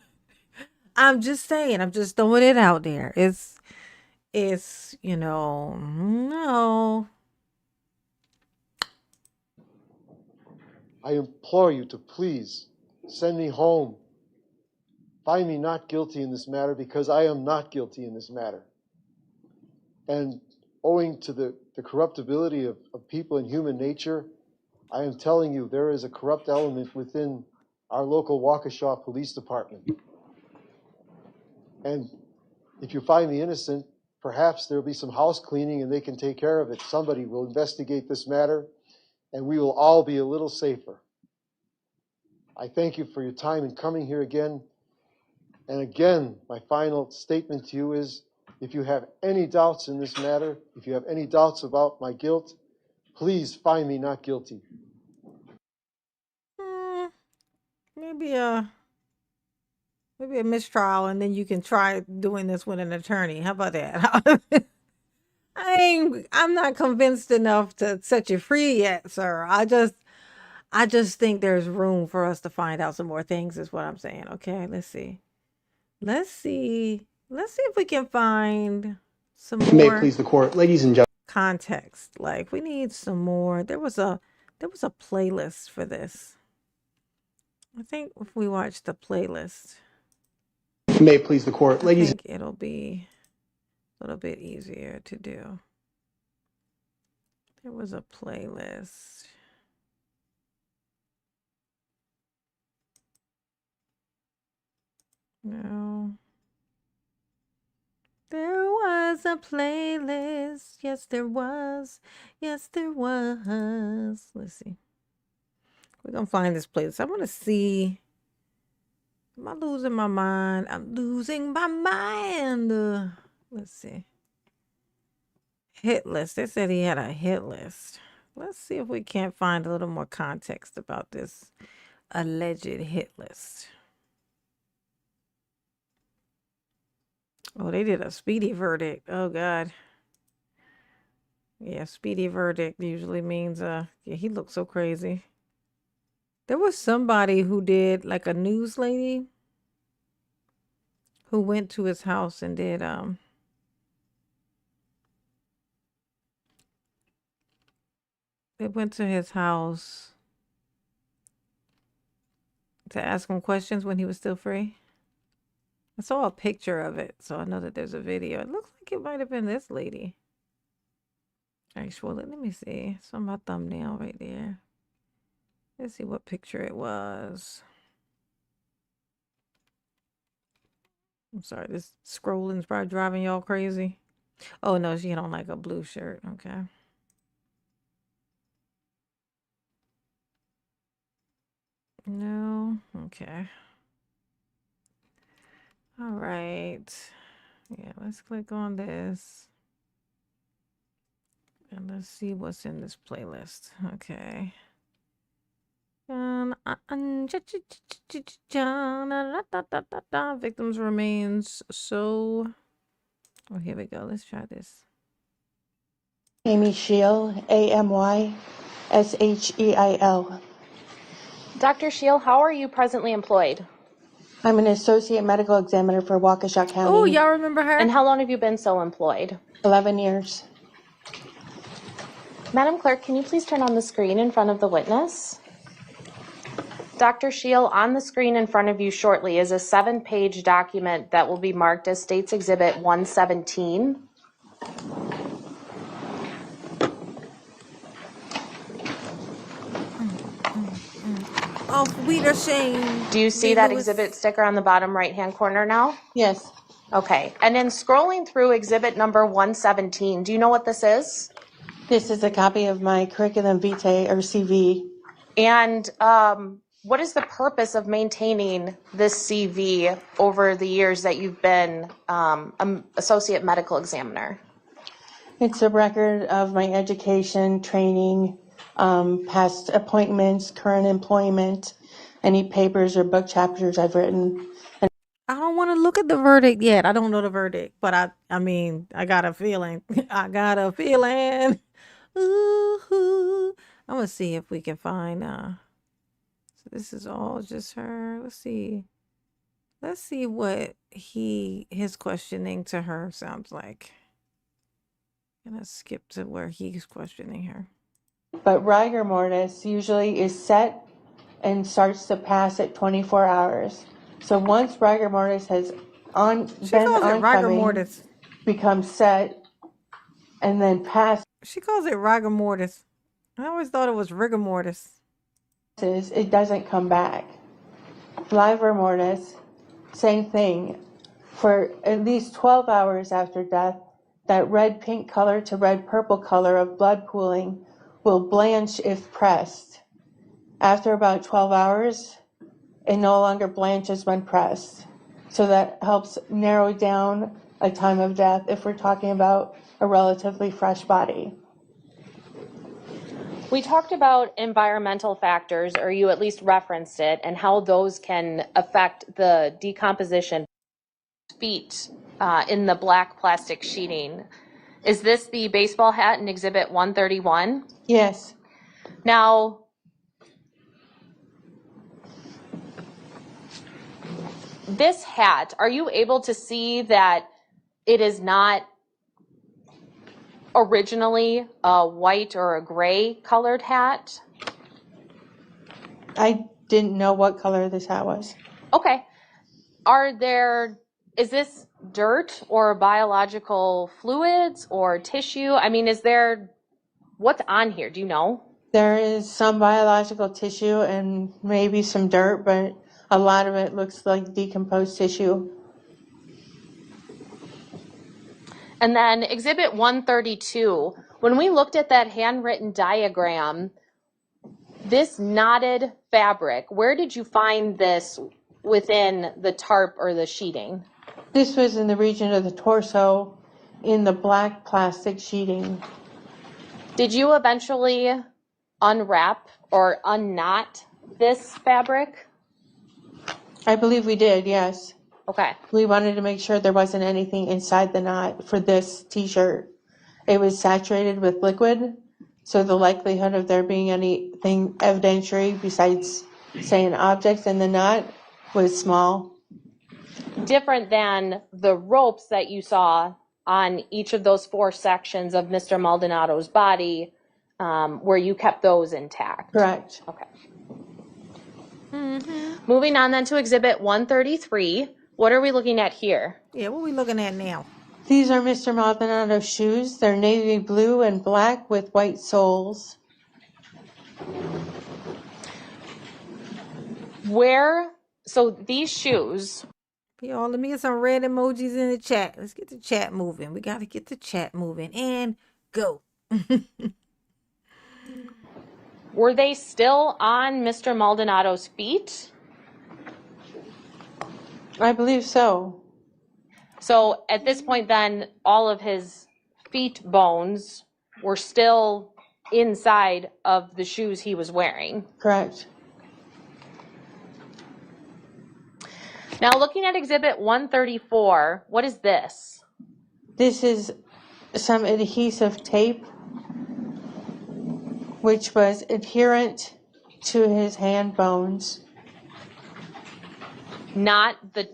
I'm just saying, I'm just throwing it out there. It's, you know, no. I implore you to please send me home. Find me not guilty in this matter because I am not guilty in this matter. And owing to the corruptibility of people and human nature, I am telling you there is a corrupt element within our local Waukesha Police Department. And if you find me innocent, perhaps there will be some house cleaning and they can take care of it. Somebody will investigate this matter and we will all be a little safer. I thank you for your time in coming here again. And again, my final statement to you is, if you have any doubts in this matter, if you have any doubts about my guilt, please find me not guilty. Maybe a mistrial, and then you can try doing this with an attorney. How about that? I'm not convinced enough to set you free yet, sir. I just think there's room for us to find out some more things, is what I'm saying. Okay, let's see. Let's see if we can find some more. May it please the court, ladies and gentlemen. Context. Like, we need some more. There was a playlist for this. I think if we watch the playlist, May it please the court, I ladies. think it'll be a little bit easier to do. There was a playlist. No. There was a playlist. Yes, there was. Yes, there was. Let's see. We're going to find this playlist. I want to see. Am I losing my mind? I'm losing my mind. Let's see. Hit list. They said he had a hit list. Let's see if we can't find a little more context about this alleged hit list. Oh, they did a speedy verdict. Oh, God. Yeah, speedy verdict usually means, yeah, he looks so crazy. There was somebody who did, like a news lady, who went to his house and did, They went to his house to ask him questions when he was still free. I saw a picture of it, so I know that there's a video. It looks like it might have been this lady. Actually, let me see. It's on my thumbnail right there. Let's see what picture it was. I'm sorry, this scrolling's probably driving y'all crazy. Oh no, she had on like a blue shirt. Okay. No. Okay. All right. Yeah, let's click on this. And let's see what's in this playlist. Okay. Victims remains so. Oh, here we go. Let's try this. Amy Scheel, AMYSHEIL. Dr. Shield, how are you presently employed? I'm an associate medical examiner for Waukesha Oh, County. y'all remember her? And how long have you been so employed? 11 years. Madam Clerk, can you please turn on the screen in front of the witness? Dr. Shield, on the screen in front of you shortly is a 7-page document that will be marked as State's Exhibit 117. Oh, Weeder Shane. Do you see that exhibit sticker on the bottom right-hand corner now? Yes. Okay, and then scrolling through exhibit number 117, do you know what this is? This is a copy of my curriculum vitae, or CV. And what is the purpose of maintaining this CV over the years that you've been associate medical examiner? It's a record of my education, training, past appointments, current employment, any papers or book chapters I've written. I don't want to look at the verdict yet. I don't know the verdict, but I mean, I got a feeling. I got a feeling. Ooh, I'm gonna see if we can find. So this is all just her. Let's see. Let's see what his questioning to her sounds like. Gonna skip to where he's questioning her. But rigor mortis usually is set and starts to pass at 24 hours. So once rigor mortis has She calls it rigor oncoming, mortis. becomes set, and then passes, She calls it rigor mortis. I always thought it was rigor mortis. it doesn't come back. Livor mortis, same thing. For at least 12 hours after death, that red-pink color to red-purple color of blood pooling will blanch if pressed. After about 12 hours, it no longer blanches when pressed. So that helps narrow down a time of death if we're talking about a relatively fresh body. We talked about environmental factors, or you at least referenced it, and how those can affect the decomposition feet in the black plastic sheeting. Is this the baseball hat in Exhibit 131? Yes. Now, this hat, are you able to see that it is not originally a white or a gray colored hat? I didn't know what color this hat was. Okay. Is this dirt or biological fluids or tissue? I mean, what's on here? Do you know? There is some biological tissue and maybe some dirt, but a lot of it looks like decomposed tissue. And then Exhibit 132, when we looked at that handwritten diagram, this knotted fabric, where did you find this within the tarp or the sheeting? This was in the region of the torso in the black plastic sheeting. Did you eventually unwrap or unknot this fabric? I believe we did, yes. Okay. We wanted to make sure there wasn't anything inside the knot for this t-shirt. It was saturated with liquid, so the likelihood of there being anything evidentiary besides, say, an object in the knot was small. Different than the ropes that you saw on each of those 4 sections of Mr. Maldonado's body where you kept those intact. Correct. Okay. Moving on then to Exhibit 133. What are we looking at here? Yeah, what we looking at now? These are Mr. Maldonado's shoes. They're navy blue and black with white soles. So these shoes, Y'all, let me get some red emojis in the chat. Let's get the chat moving. We got to get the chat moving. And go. were they still on Mr. Maldonado's feet? I believe so. So at this point then, all of his feet bones were still inside of the shoes he was wearing. Correct. Now looking at Exhibit 134, what is this? This is some adhesive tape which was adherent to his hand bones. Not the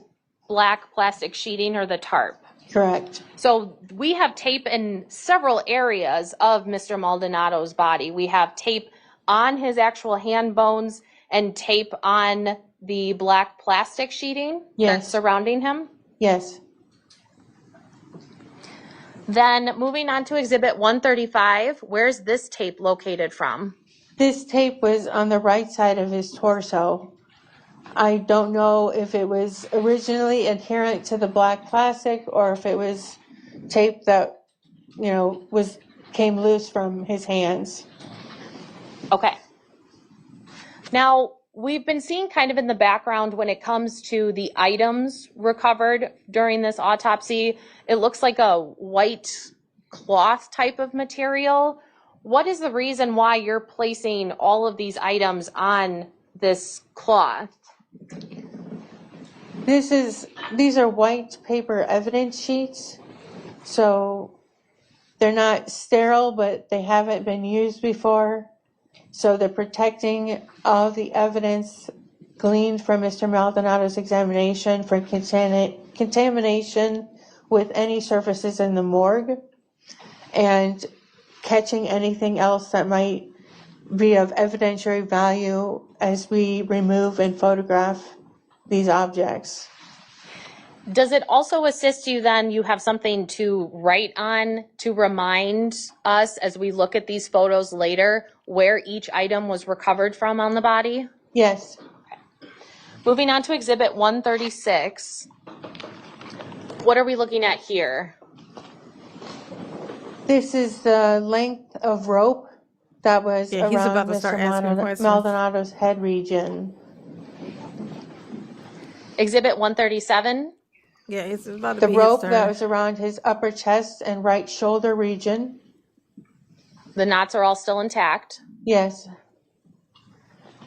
black plastic sheeting or the tarp. Correct. So we have tape in several areas of Mr. Maldonado's body. We have tape on his actual hand bones and tape on the black plastic sheeting that's Yes. surrounding him. Yes. Then moving on to Exhibit 135, where's this tape located from? This tape was on the right side of his torso. I don't know if it was originally adherent to the black plastic or if it was tape that, came loose from his hands. Okay. Now, we've been seeing kind of in the background when it comes to the items recovered during this autopsy, it looks like a white cloth type of material. What is the reason why you're placing all of these items on this cloth? These are white paper evidence sheets, so they're not sterile, but they haven't been used before. So they're protecting all the evidence gleaned from Mr. Maldonado's examination for contamination with any surfaces in the morgue and catching anything else that might be of evidentiary value as we remove and photograph these objects. Does it also assist you then, you have something to write on to remind us as we look at these photos later where each item was recovered from on the body? Yes. Moving on to Exhibit 136. What are we looking at here? This is the length of rope that was Yeah, he's around about to start Mr. asking questions. Maldonado's head region. Exhibit 137. Yeah, it's about to The be rope his that turn. was around his upper chest and right shoulder region. The knots are all still intact. Yes.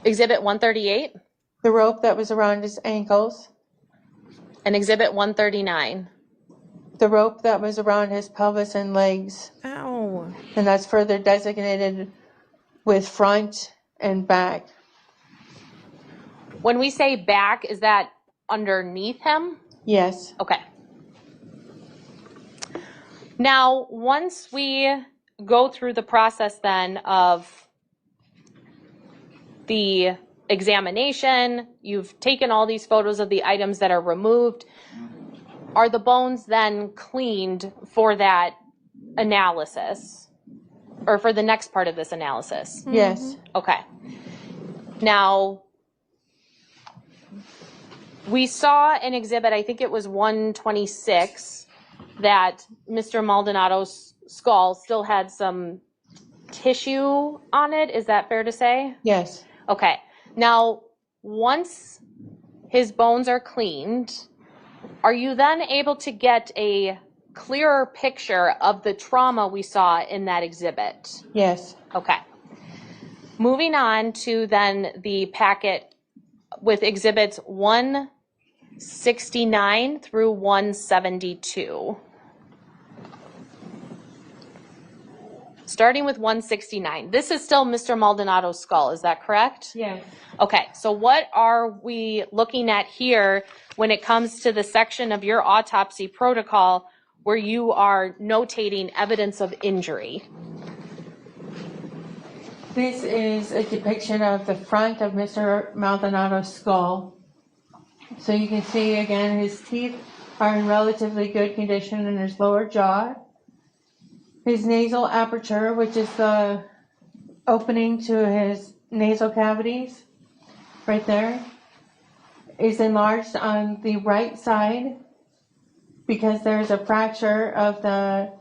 Exhibit 138 The rope that was around his ankles. and Exhibit 139. The rope that was around his pelvis and legs. Ow. And that's further designated with front and back. When we say back, is that underneath him? Yes. Okay. Now, once we go through the process then of the examination, you've taken all these photos of the items that are removed. Are the bones then cleaned for that analysis or for the next part of this analysis? Yes. Okay. Now, we saw an exhibit, I think it was 126, that Mr. Maldonado's skull still had some tissue on it. Is that fair to say? Yes. Okay. Now, once his bones are cleaned, are you then able to get a clearer picture of the trauma we saw in that exhibit? Yes. Okay. Moving on to then the packet with exhibits 169 through 172. Starting with 169. This is still Mr. Maldonado's skull, is that correct? Yes. Okay, so what are we looking at here when it comes to the section of your autopsy protocol where you are notating evidence of injury? This is a depiction of the front of Mr. Maldonado's skull. So you can see again his teeth are in relatively good condition in his lower jaw. His nasal aperture, which is the opening to his nasal cavities, right there, is enlarged on the right side because there's a fracture of the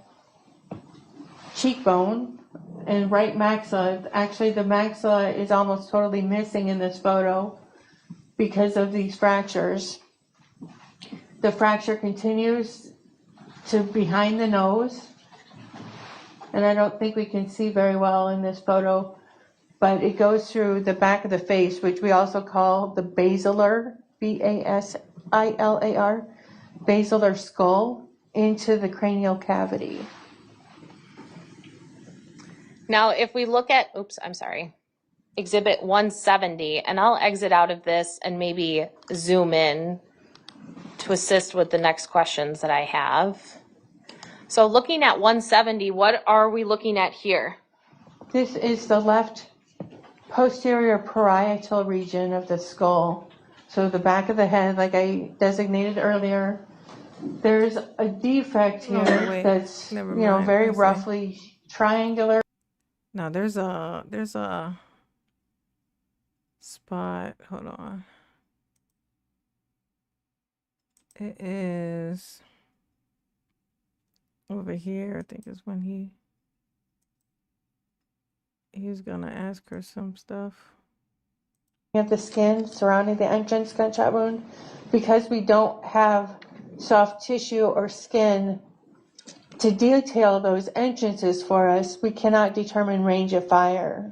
cheekbone and right maxilla. Actually, the maxilla is almost totally missing in this photo because of these fractures. The fracture continues to behind the nose, and I don't think we can see very well in this photo, but it goes through the back of the face, which we also call the basilar, B-A-S-I-L-A-R, basilar skull, into the cranial cavity. Now, if we look at, Exhibit 170, and I'll exit out of this and maybe zoom in to assist with the next questions that I have. So looking at 170, what are we looking at here? This is the left posterior parietal region of the skull. So the back of the head, like I designated earlier. There's a defect here that's, Never mind. very Let's see. roughly triangular. No, there's a spot. Hold on. It is over here. I think is when he's gonna ask her some stuff. Of the skin surrounding the entrance gunshot wound. Because we don't have soft tissue or skin to detail those entrances for us, we cannot determine range of fire.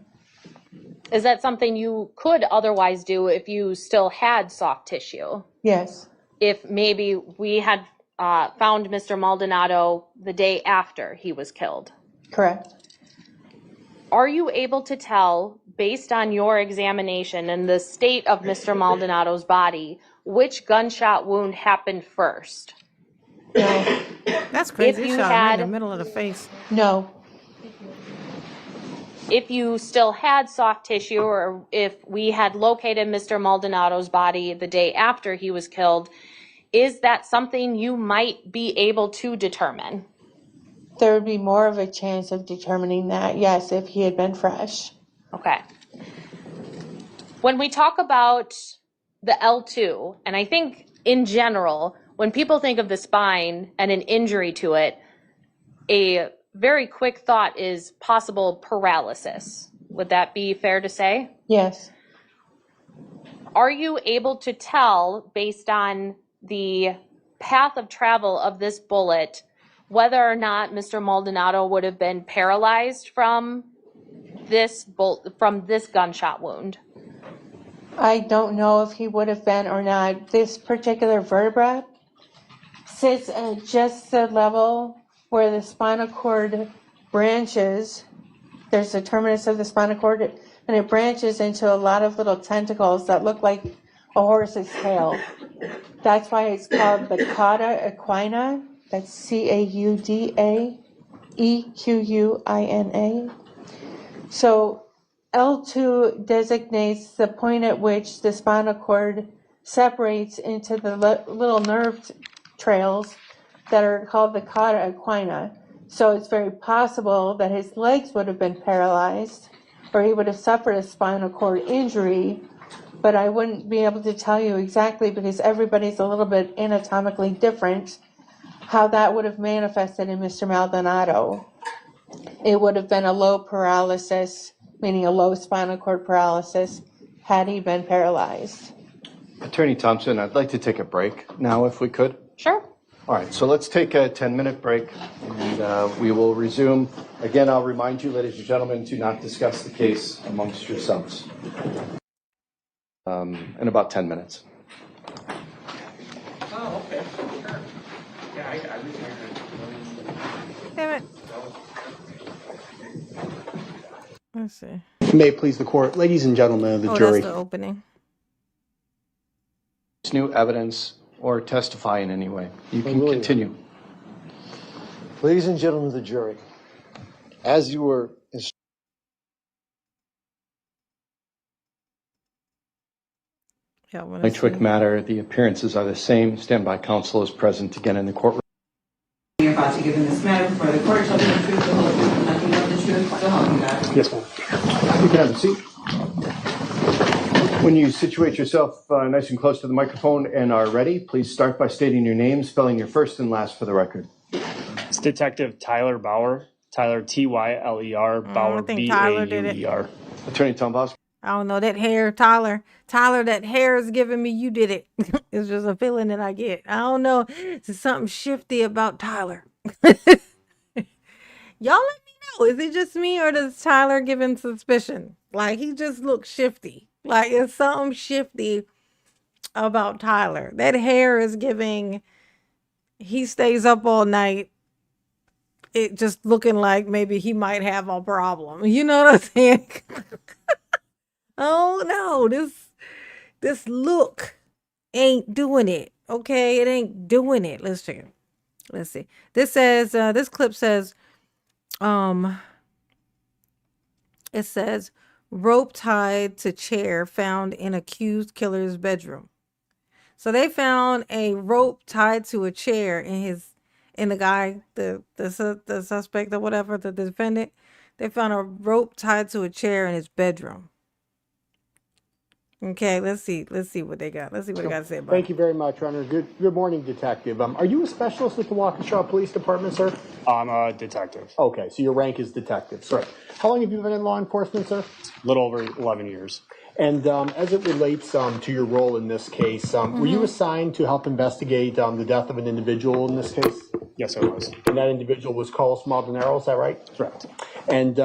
Is that something you could otherwise do if you still had soft tissue? Yes, If maybe we had found Mr. Maldonado the day after he was killed? correct. Are you able to tell, based on your examination and the state of Mr. Maldonado's body, which gunshot wound happened first? No, That's crazy. If He you shot him right in had- the middle of the face. no, If you still had soft tissue, or if we had located Mr. Maldonado's body the day after he was killed, is that something you might be able to determine? there would be more of a chance of determining that, yes, if he had been fresh. Okay. When we talk about the L2, and I think in general, when people think of the spine and an injury to it, a very quick thought is possible paralysis. Would that be fair to say? Yes, Are you able to tell, based on the path of travel of this bullet, whether or not Mr. Maldonado would have been paralyzed from this gunshot wound? I don't know if he would have been or not. This particular vertebra sits at just the level where the spinal cord branches. There's the terminus of the spinal cord, and it branches into a lot of little tentacles that look like a horse's tail. That's why it's called the cauda equina. That's Caudaequina. So L2 designates the point at which the spinal cord separates into the little nerve trails that are called the cauda equina. So it's very possible that his legs would have been paralyzed or he would have suffered a spinal cord injury, but I wouldn't be able to tell you exactly because everybody's a little bit anatomically different how that would have manifested in Mr. Maldonado. It would have been a low paralysis, meaning a low spinal cord paralysis, had he been paralyzed. Attorney Thompson, I'd like to take a break now if we could. Sure. All right, so let's take a 10-minute break, and we will resume. Again, I'll remind you, ladies and gentlemen, to not discuss the case amongst yourselves in about 10 minutes. Oh, okay, sure. Yeah, I Damn it. Let's see. May it please the court, ladies and gentlemen of the jury. That's the opening. It's new evidence or testify in any way. You can William. continue. Ladies and gentlemen of the jury, as you were Yeah, I want to Lychwick see. matter. The appearances are the same. Standby counsel is present again in the courtroom. You're about to give in this matter before the court shall be the truth, the whole truth, and nothing but the truth, so help you God. Yes, ma'am. You can have a seat. When you situate yourself nice and close to the microphone and are ready, please start by stating your name, spelling your first and last for the record. It's Detective Tyler Bauer. Tyler, Tyler, Bauer, I think Tyler did it. Bauer. Attorney Tom Bosco. I don't know, that hair, Tyler, that hair is giving me you did it. It's just a feeling that I get. I don't know. There's something shifty about Tyler. Y'all let me know. Is it just me or does Tyler give him suspicion? Like he just looks shifty. Like it's something shifty about Tyler. That hair is giving, he stays up all night. It just looking like maybe he might have a problem. You know what I'm saying? Oh no, this look ain't doing it. Okay, it ain't doing it. Let's check it. Let's see. This says this clip says it says rope tied to chair found in accused killer's bedroom. So they found a rope tied to a chair in the guy, the suspect or whatever, the defendant. They found a rope tied to a chair in his bedroom. Okay, let's see what they got. Let's see what they got to say about Thank it. you very much, Your Honor. Good morning, Detective. Are you a specialist at the Waukesha Police Department, sir? I'm a detective. Okay, so your rank is detective, sir. How long have you been in law enforcement, sir? A little over 11 years. And as it relates to your role in this case, were you assigned to help investigate the death of an individual in this case? Yes, I was. And that individual was Carlos Maldonado, is that right? Correct. And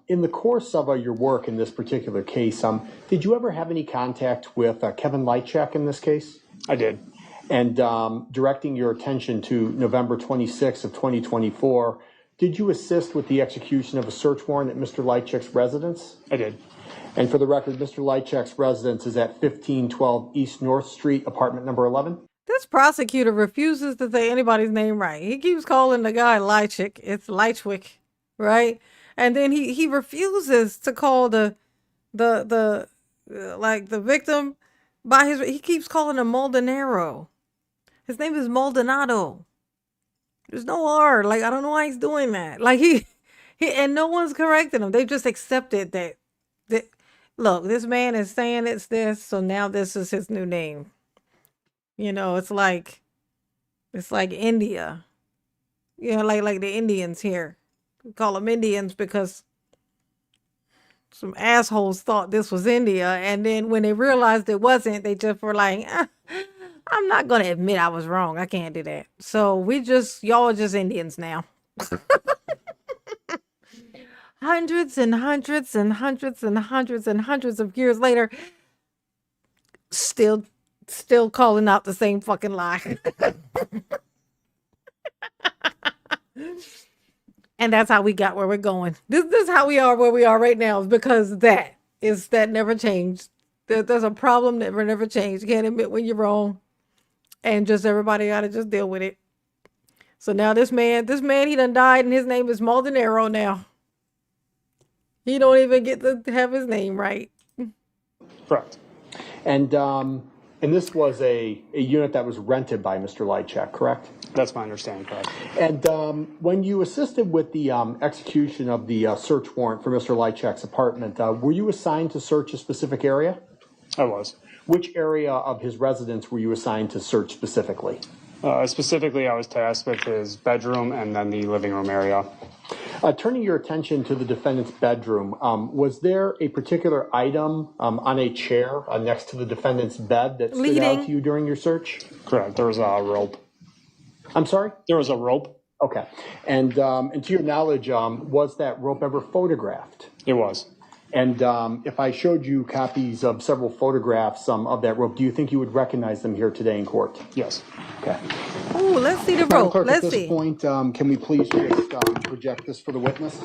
in the course of your work in this particular case, did you ever have any contact with Kevin Lychwick in this case? I did. And directing your attention to November 26th of 2024, did you assist with the execution of a search warrant at Mr. Lychwick's residence? I did. And for the record, Mr. Lychwick's residence is at 1512 East North Street, apartment number 11? This prosecutor refuses to say anybody's name right. He keeps calling the guy Lychwick. It's Lychwick, right? And then he refuses to call the victim by his. He keeps calling him Maldonado. His name is Maldonado. There's no R. Like I don't know why he's doing that. Like he and no one's correcting him. They just accepted that. Look, this man is saying it's this, so now this is his new name. You know, it's like India. You know, like the Indians here. We call them Indians because some assholes thought this was India, and then when they realized it wasn't, they just were like, I'm not gonna admit I was wrong. I can't do that. So y'all are just Indians now. Hundreds and hundreds and hundreds and hundreds and hundreds of years later, still calling out the same fucking lie. And that's how we got where we're going. This is how we are where we are right now, is because that never changed. There's a problem that never changed. You can't admit when you're wrong. And just everybody gotta just deal with it. So now this man, he done died, and his name is Maldonado now. He don't even get to have his name right. Correct. And this was a unit that was rented by Mr. Lychwick, correct? That's my understanding, correct. And when you assisted with the execution of the search warrant for Mr. Lychwick's apartment, were you assigned to search a specific area? I was. Which area of his residence were you assigned to search specifically? Specifically, I was tasked with his bedroom and then the living room area. Turning your attention to the defendant's bedroom, was there a particular item on a chair next to the defendant's bed that stood out to you during your search? Correct. There was a rope. I'm sorry? There was a rope. Okay. And to your knowledge, was that rope ever photographed? It was. And if I showed you copies of several photographs of that rope, do you think you would recognize them here today in court? Yes. Okay. Oh, let's see the Madam rope. Clerk, Let's at this see. point, can we please just project this for the witness?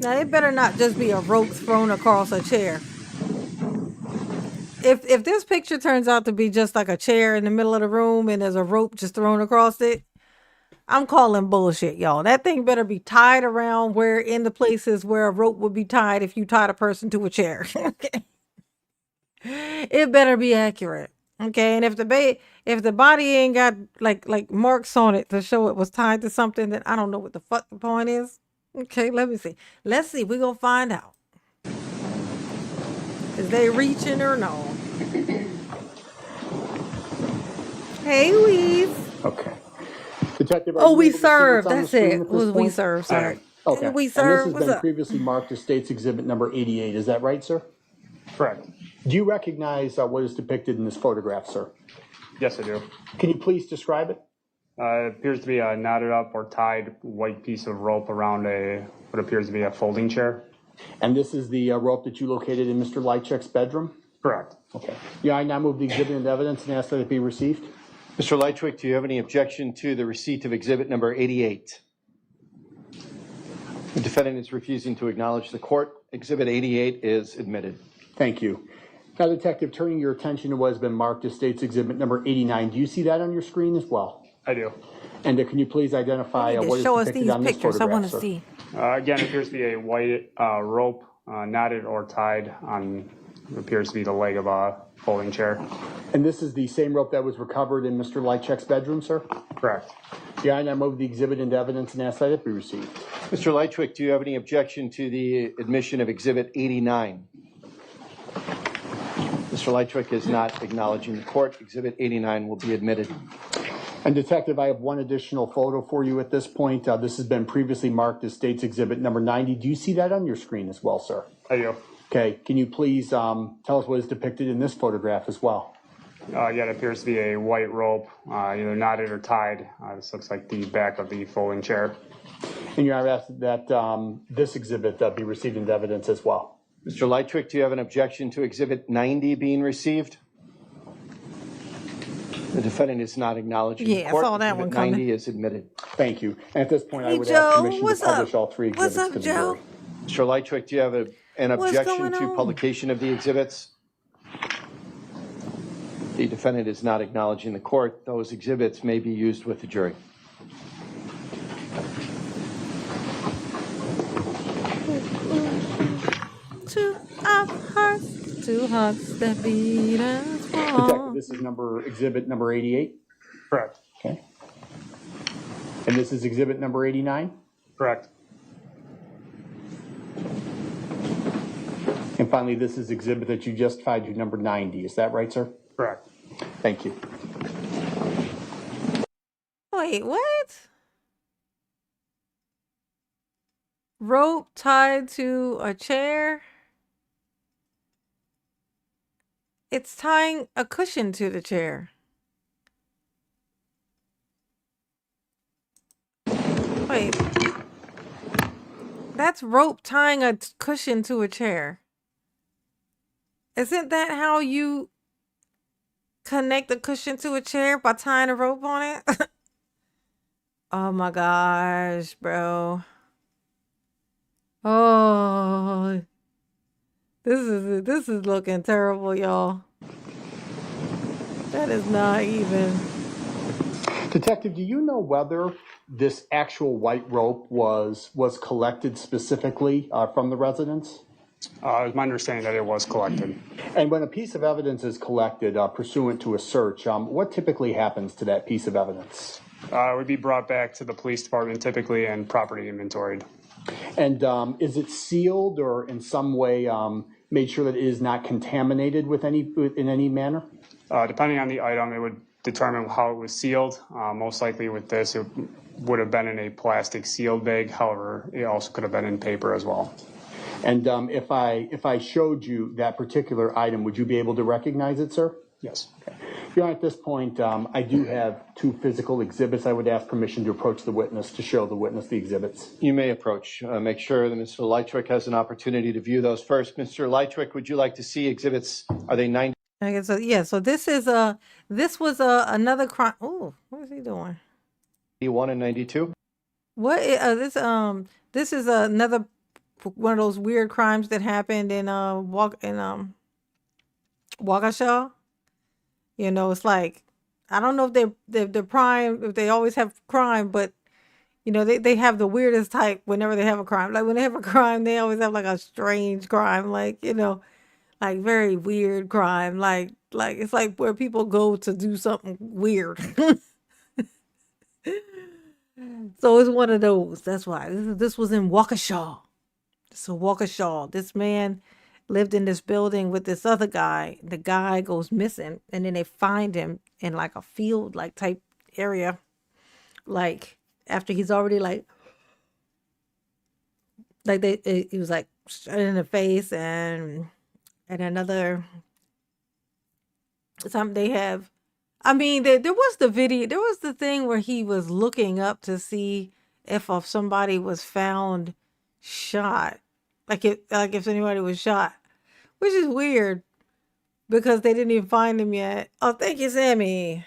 Now it better not just be a rope thrown across a chair. If this picture turns out to be just like a chair in the middle of the room and there's a rope just thrown across it, I'm calling bullshit, y'all. That thing better be tied around where in the places where a rope would be tied if you tied a person to a chair. Okay. It better be accurate. Okay. And if the body ain't got like marks on it to show it was tied to something, then I don't know what the fuck the point is. Okay, let me see. Let's see. We're gonna find out. Is they reaching or no? Hey, Weez. Okay. Detective, are Oh, you we able to see what's serve. on the That's screen it. at this Was we point? serve, sir? Okay. We And this serve. has What's been up? previously marked as State's Exhibit number 88. Is that right, sir? Correct. Do you recognize what is depicted in this photograph, sir? Yes, I do. Can you please describe it? It appears to be a knotted up or tied white piece of rope around what appears to be a folding chair. And this is the rope that you located in Mr. Lychwick's bedroom? Correct. Okay. Yeah, I now move the exhibit into evidence and ask that it be received. Mr. Lychwick, do you have any objection to the receipt of exhibit number 88? The defendant is refusing to acknowledge the court. Exhibit 88 is admitted. Thank you. Now, Detective, turning your attention to what has been marked as State's Exhibit number 89, do you see that on your screen as well? I do. And can you please identify You need what to is show us depicted these on this pictures. I photograph, want to sir? see. Again, it appears to be a white rope knotted or tied on what appears to be the leg of a folding chair. And this is the same rope that was recovered in Mr. Lychwick's bedroom, sir? Correct. Yeah, I now move the exhibit into evidence and ask that it be received. Mr. Lychwick, do you have any objection to the admission of exhibit 89? Mr. Lychwick is not acknowledging the court. Exhibit 89 will be admitted. And Detective, I have one additional photo for you at this point. This has been previously marked as State's Exhibit number 90. Do you see that on your screen as well, sir? I do. Okay, can you please tell us what is depicted in this photograph as well? Again, it appears to be a white rope, either knotted or tied. This looks like the back of the folding chair. And you are asked that this exhibit be received into evidence as well. Mr. Lychwick, do you have an objection to exhibit 90 being received? The defendant is not acknowledging the Yeah, I court. saw that Exhibit one coming. 90 is admitted. Thank you. And at this point, I Hey, would Joe, ask permission what's to publish up? all three What's exhibits up, to the Joe? jury. Mr. Lychwick, do you have an What's objection going to on? publication of the exhibits? The defendant is not acknowledging the court. Those exhibits may be used with the jury. Two hearts that beat as Detective, one. this is exhibit number 88. Correct. Okay. And this is exhibit number 89. Correct. And finally, this is exhibit that you justified, your number 90. Is that right, sir? Correct. Thank you. Wait, what? Rope tied to a chair? It's tying a cushion to the chair. Wait. That's rope tying a cushion to a chair. Isn't that how you connect a cushion to a chair, by tying a rope on it? Oh my gosh, bro. Oh, this is looking terrible, y'all. That is not even. Detective, do you know whether this actual white rope was collected specifically from the residence? It was my understanding that it was collected. And when a piece of evidence is collected pursuant to a search, what typically happens to that piece of evidence? It would be brought back to the police department typically and property inventoried. And is it sealed or in some way made sure that it is not contaminated in any manner? Depending on the item, it would determine how it was sealed. Most likely with this, it would have been in a plastic sealed bag. However, it also could have been in paper as well. And if I showed you that particular item, would you be able to recognize it, sir? Yes. Okay. Your Honor, at this point, I do have two physical exhibits. I would ask permission to approach the witness to show the witness the exhibits. You may approach. Make sure that Mr. Lychwick has an opportunity to view those first. Mr. Lychwick, would you like to see exhibits? Are they 90? Okay, so yeah, so this was another crime. Oh, what is he doing? 91 and 92? What this is another one of those weird crimes that happened in Waukesha. You know, it's like I don't know if they're prime, if they always have crime, but You know, they have the weirdest type whenever they have a crime. Like when they have a crime, they always have like a strange crime, like, you know, like very weird crime. Like it's like where people go to do something weird. So it's one of those. That's why this was in Waukesha. So Waukesha, this man lived in this building with this other guy. The guy goes missing, and then they find him in like a field like type area, like after he's already like he was like shot in the face, and another time they have. I mean, there was the video. There was the thing where he was looking up to see if somebody was found shot, like if anybody was shot, which is weird because they didn't even find him yet. Oh, thank you, Sammy.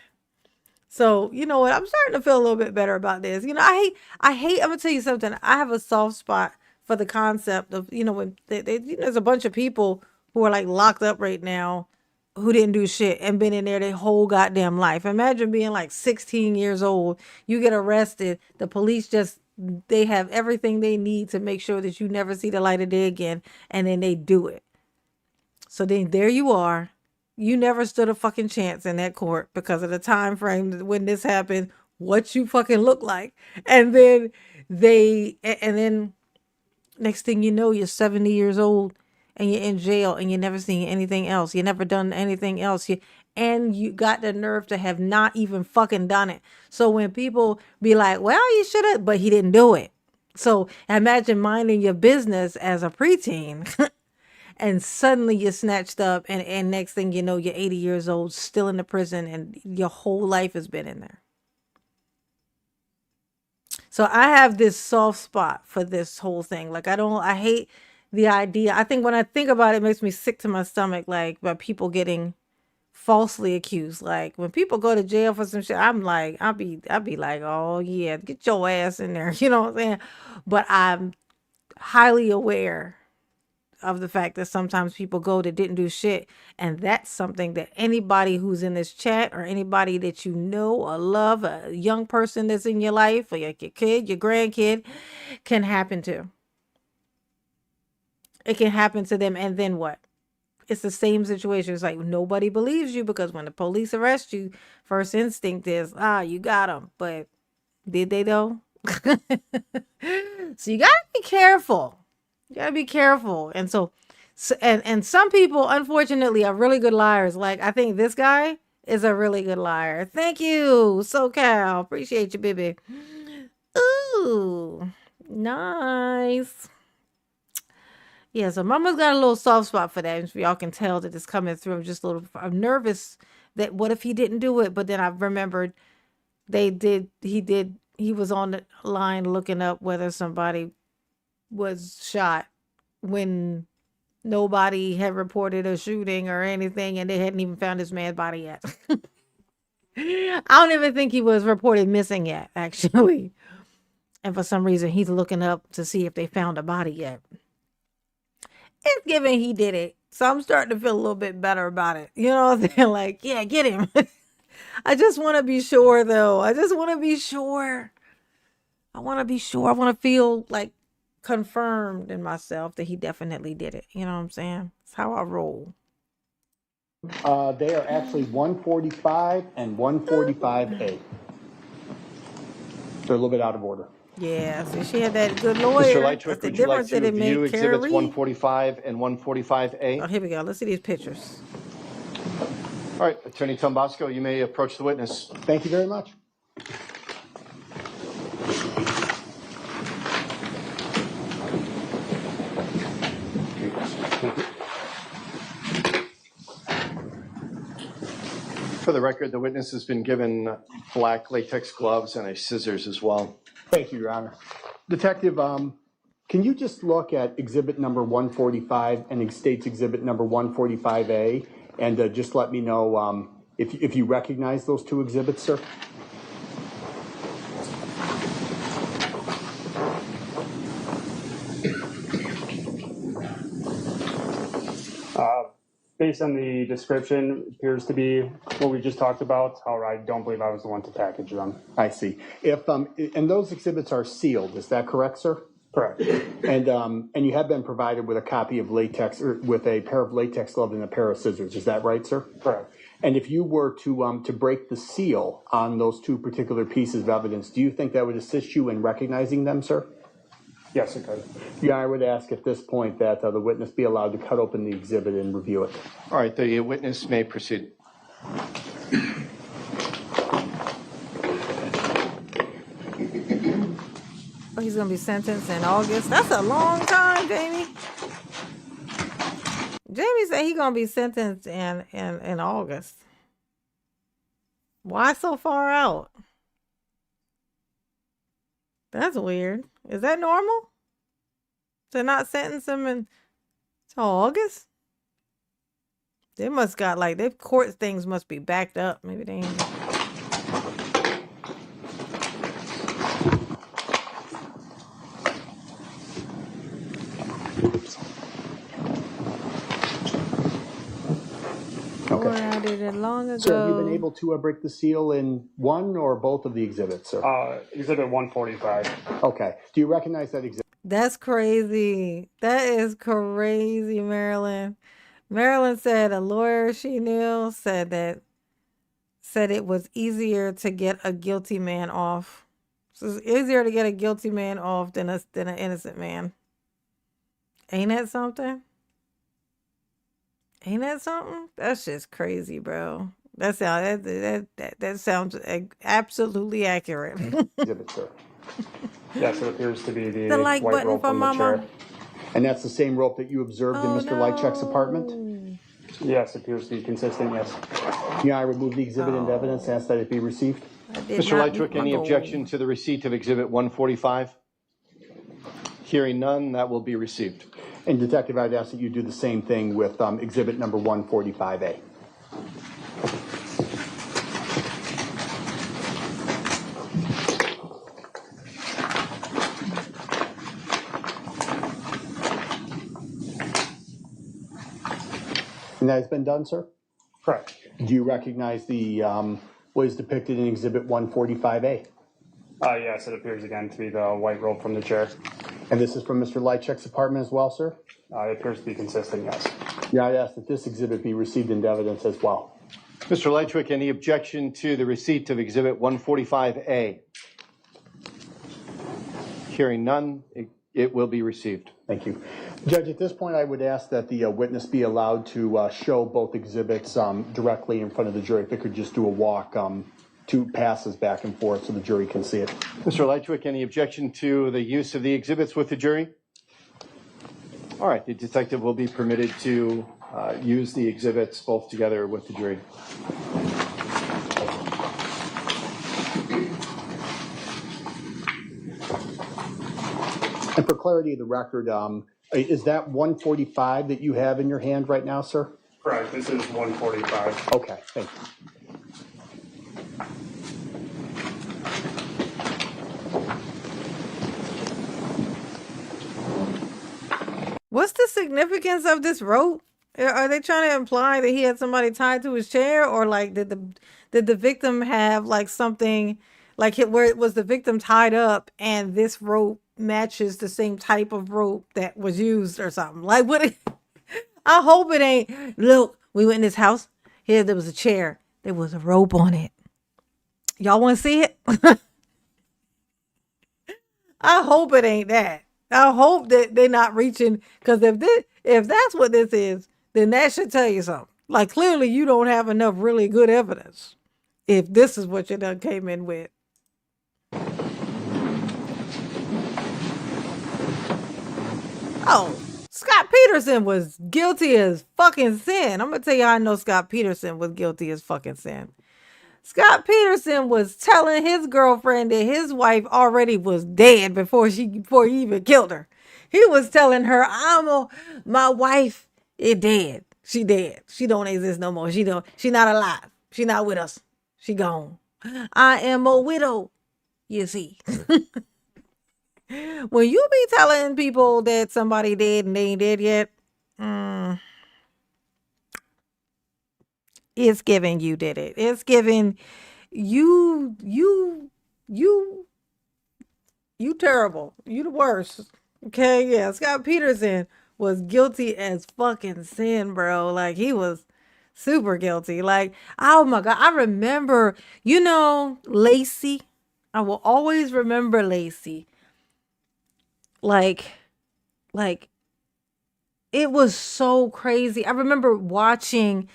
So you know what? I'm starting to feel a little bit better about this. You know, I hate. I'm gonna tell you something. I have a soft spot for the concept of, you know, when you know, there's a bunch of people who are like locked up right now who didn't do shit and been in there their whole goddamn life. Imagine being like 16 years old, you get arrested, the police just they have everything they need to make sure that you never see the light of day again, and then they do it. So then there you are. You never stood a fucking chance in that court because of the time frame when this happened, what you fucking look like. And then and then next thing you know, you're 70 years old and you're in jail and you never seen anything else. You never done anything else. And you got the nerve to have not even fucking done it. So when people be like, well, you should have, but he didn't do it. So imagine minding your business as a preteen and suddenly you're snatched up, and next thing you know, you're 80 years old, still in the prison, and your whole life has been in there. So I have this soft spot for this whole thing. Like I hate the idea. I think when I think about it, it makes me sick to my stomach, like by people getting falsely accused. Like when people go to jail for some shit, I'm like, I'll be like, oh yeah, get your ass in there. You know what I'm saying? But I'm highly aware of the fact that sometimes people go that didn't do shit, and that's something that anybody who's in this chat or anybody that you know or love, a young person that's in your life or your kid, your grandkid, can happen to. It can happen to them, and then what? It's the same situation. It's like nobody believes you because when the police arrest you, first instinct is, you got them. But did they though? So you gotta be careful. You gotta be careful. And and some people, unfortunately, are really good liars. Like I think this guy is a really good liar. Thank you, SoCal. Appreciate you, baby. Ooh, nice. Yeah, so Mama's got a little soft spot for that. If y'all can tell that it's coming through. I'm nervous that what if he didn't do it? But then I remembered he was on the line looking up whether somebody was shot when nobody had reported a shooting or anything, and they hadn't even found this man's body yet. I don't even think he was reported missing yet, actually. And for some reason, he's looking up to see if they found a body yet. It's given he did it. So I'm starting to feel a little bit better about it. You know what I'm saying? Like, yeah, get him. I just want to be sure, though. I just want to be sure. I want to be sure. I want to feel like confirmed in myself that he definitely did it. You know what I'm saying? It's how I roll. They are actually 145 and 145A. They're a little bit out of order. Yeah, so she had that good Mr. lawyer. Lychwick, That's the would you like difference to that it view made. Kara exhibits Reed. 145 and 145A? Oh, here we go. Let's see these pictures. All right, Attorney Tombasco, you may approach the witness. Thank you very much. For the record, the witness has been given black latex gloves and a scissors as well. Thank you, Your Honor. Detective, can you just look at exhibit number 145 and state's exhibit number 145A and just let me know if you recognize those two exhibits, sir? based on the description, appears to be what we just talked about. However, I don't believe I was the one to package them. I see. If and those exhibits are sealed, is that correct, sir? Correct. And you have been provided with a copy of latex, or with a pair of latex gloves and a pair of scissors. Is that right, sir? Correct. And if you were to break the seal on those two particular pieces of evidence, do you think that would assist you in recognizing them, sir? Yes, it could. Yeah, I would ask at this point that the witness be allowed to cut open the exhibit and review it. All right, the witness may proceed. Oh, he's gonna be sentenced in August. That's a long time, Jamie. Jamie said he's gonna be sentenced in August. Why so far out? That's weird. Is that normal? To not sentence him until August? They must got like their court things must be backed up. Maybe they ain't. Okay. I did it long ago. So have you been able to break the seal in one or both of the exhibits, sir? Exhibit 145. Okay. Do you recognize that exhibit? That's crazy. That is crazy, Marilyn. Marilyn said a lawyer she knew said it was easier to get a guilty man off. So it's easier to get a guilty man off than an innocent man. Ain't that something? Ain't that something? That's just crazy, bro. That sounds absolutely accurate. Exhibit, sir. Yes, it appears to be The like white button rope for from the Mama. chair. And that's the same rope that you observed in Mr. Lychwick's apartment? Yes, it appears to be consistent, yes. Yeah, I remove the exhibit into evidence, ask that it be received. Mr. Lychwick, any objection to the receipt of Exhibit 145? Hearing none, that will be received. And Detective, I'd ask that you do the same thing with exhibit number 145A. And that has been done, sir? Correct. Do you recognize the what is depicted in exhibit 145A? Yes, it appears again to be the white rope from the chair. And this is from Mr. Lychwick's apartment as well, sir? It appears to be consistent, yes. Yeah, I'd ask that this exhibit be received into evidence as well. Mr. Lychwick, any objection to the receipt of Exhibit 145A? Hearing none, it will be received. Thank you. Judge, at this point, I would ask that the witness be allowed to show both exhibits directly in front of the jury. If they could just do a walk, two passes back and forth so the jury can see it. Mr. Lychwick, any objection to the use of the exhibits with the jury? All right, the detective will be permitted to use the exhibits both together with the jury. And for clarity of the record, is that 145 that you have in your hand right now, sir? Correct. This is 145. Okay, thank you. What's the significance of this rope? Are they trying to imply that he had somebody tied to his chair, or like did the victim have like something like where it was the victim tied up and this rope matches the same type of rope that was used or something? Like what? I hope it ain't. Look, we went in this house. Here there was a chair. There was a rope on it. Y'all want to see it? I hope it ain't that. I hope that they're not reaching, because if that's what this is, then that should tell you something. Like clearly you don't have enough really good evidence if this is what you done came in with. Oh, Scott Peterson was guilty as fucking sin. I'm gonna tell you how I know Scott Peterson was guilty as fucking sin. Scott Peterson was telling his girlfriend that his wife already was dead before he even killed her. He was telling her, my wife is dead. She dead. She don't exist no more. She not alive. She not with us. She gone. I am a widow, you see. When you be telling people that somebody dead and they ain't dead yet, It's giving you did it. It's giving you you you terrible. You the worst. Okay, yeah. Scott Peterson was guilty as fucking sin, bro. Like he was super guilty. Like, oh my god. I remember, Lacey. I will always remember Lacey. Like, like it was so crazy. I remember when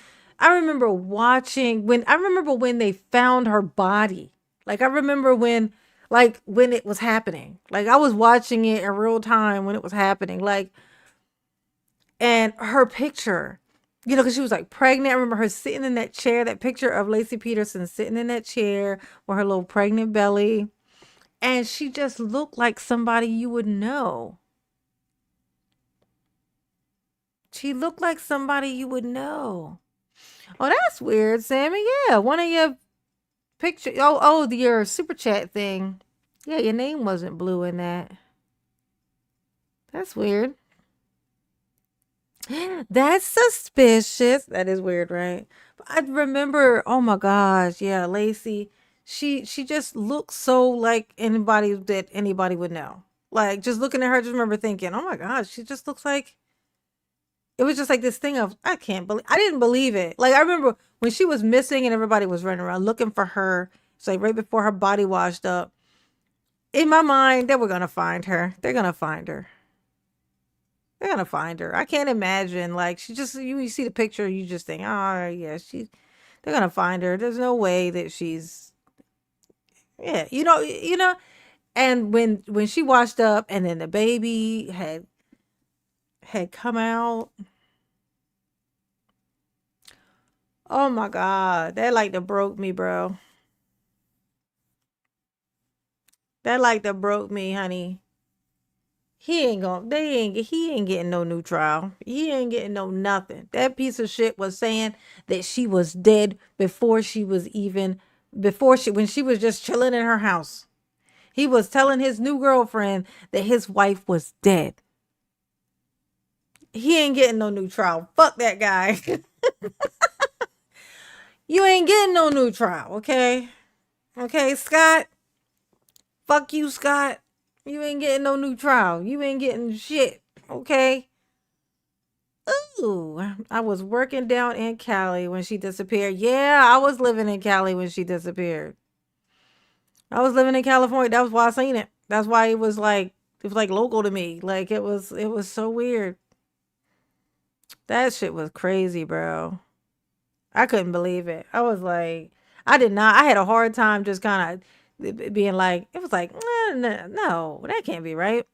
they found her body. Like I remember when it was happening. Like I was watching it in real time when it was happening. Like, and her picture, because she was like pregnant. I remember her sitting in that chair, that picture of Lacey Peterson sitting in that chair with her little pregnant belly. And she just looked like somebody you would know. She looked like somebody you would know. Oh, that's weird, Sammy. Yeah, one of your picture. Your super chat thing. Yeah, your name wasn't blue in that. That's weird. That's suspicious. That is weird, right? But I remember. Oh my gosh, yeah, Lacey. She just looks so like anybody that anybody would know. Like just looking at her, just remember thinking, oh my gosh, she just looks like. It was just like this thing of I didn't believe it. Like I remember when she was missing and everybody was running around looking for her. It's like right before her body washed up. In my mind, they were gonna find her. They're gonna find her. They're gonna find her. I can't imagine. Like you see the picture, you just think, oh yeah, they're gonna find her. There's no way that she's yeah, And when she washed up and then the baby had come out. Oh my God. That like that broke me, bro. That like that broke me, honey. He ain't getting no new trial. He ain't getting no nothing. That piece of shit was saying that she was dead when she was just chilling in her house. He was telling his new girlfriend that his wife was dead. He ain't getting no new trial. Fuck that guy. You ain't getting no new trial, okay? Okay, Scott? Fuck you, Scott. You ain't getting no new trial. You ain't getting shit, okay? Ooh, I was working down in Cali when she disappeared. Yeah, I was living in Cali when she disappeared. I was living in California. That was why I seen it. That's why it was like local to me. Like it was so weird. That shit was crazy, bro. I couldn't believe it. I was like, I did not. I had a hard time just kind of being like, it was like, no, that can't be right.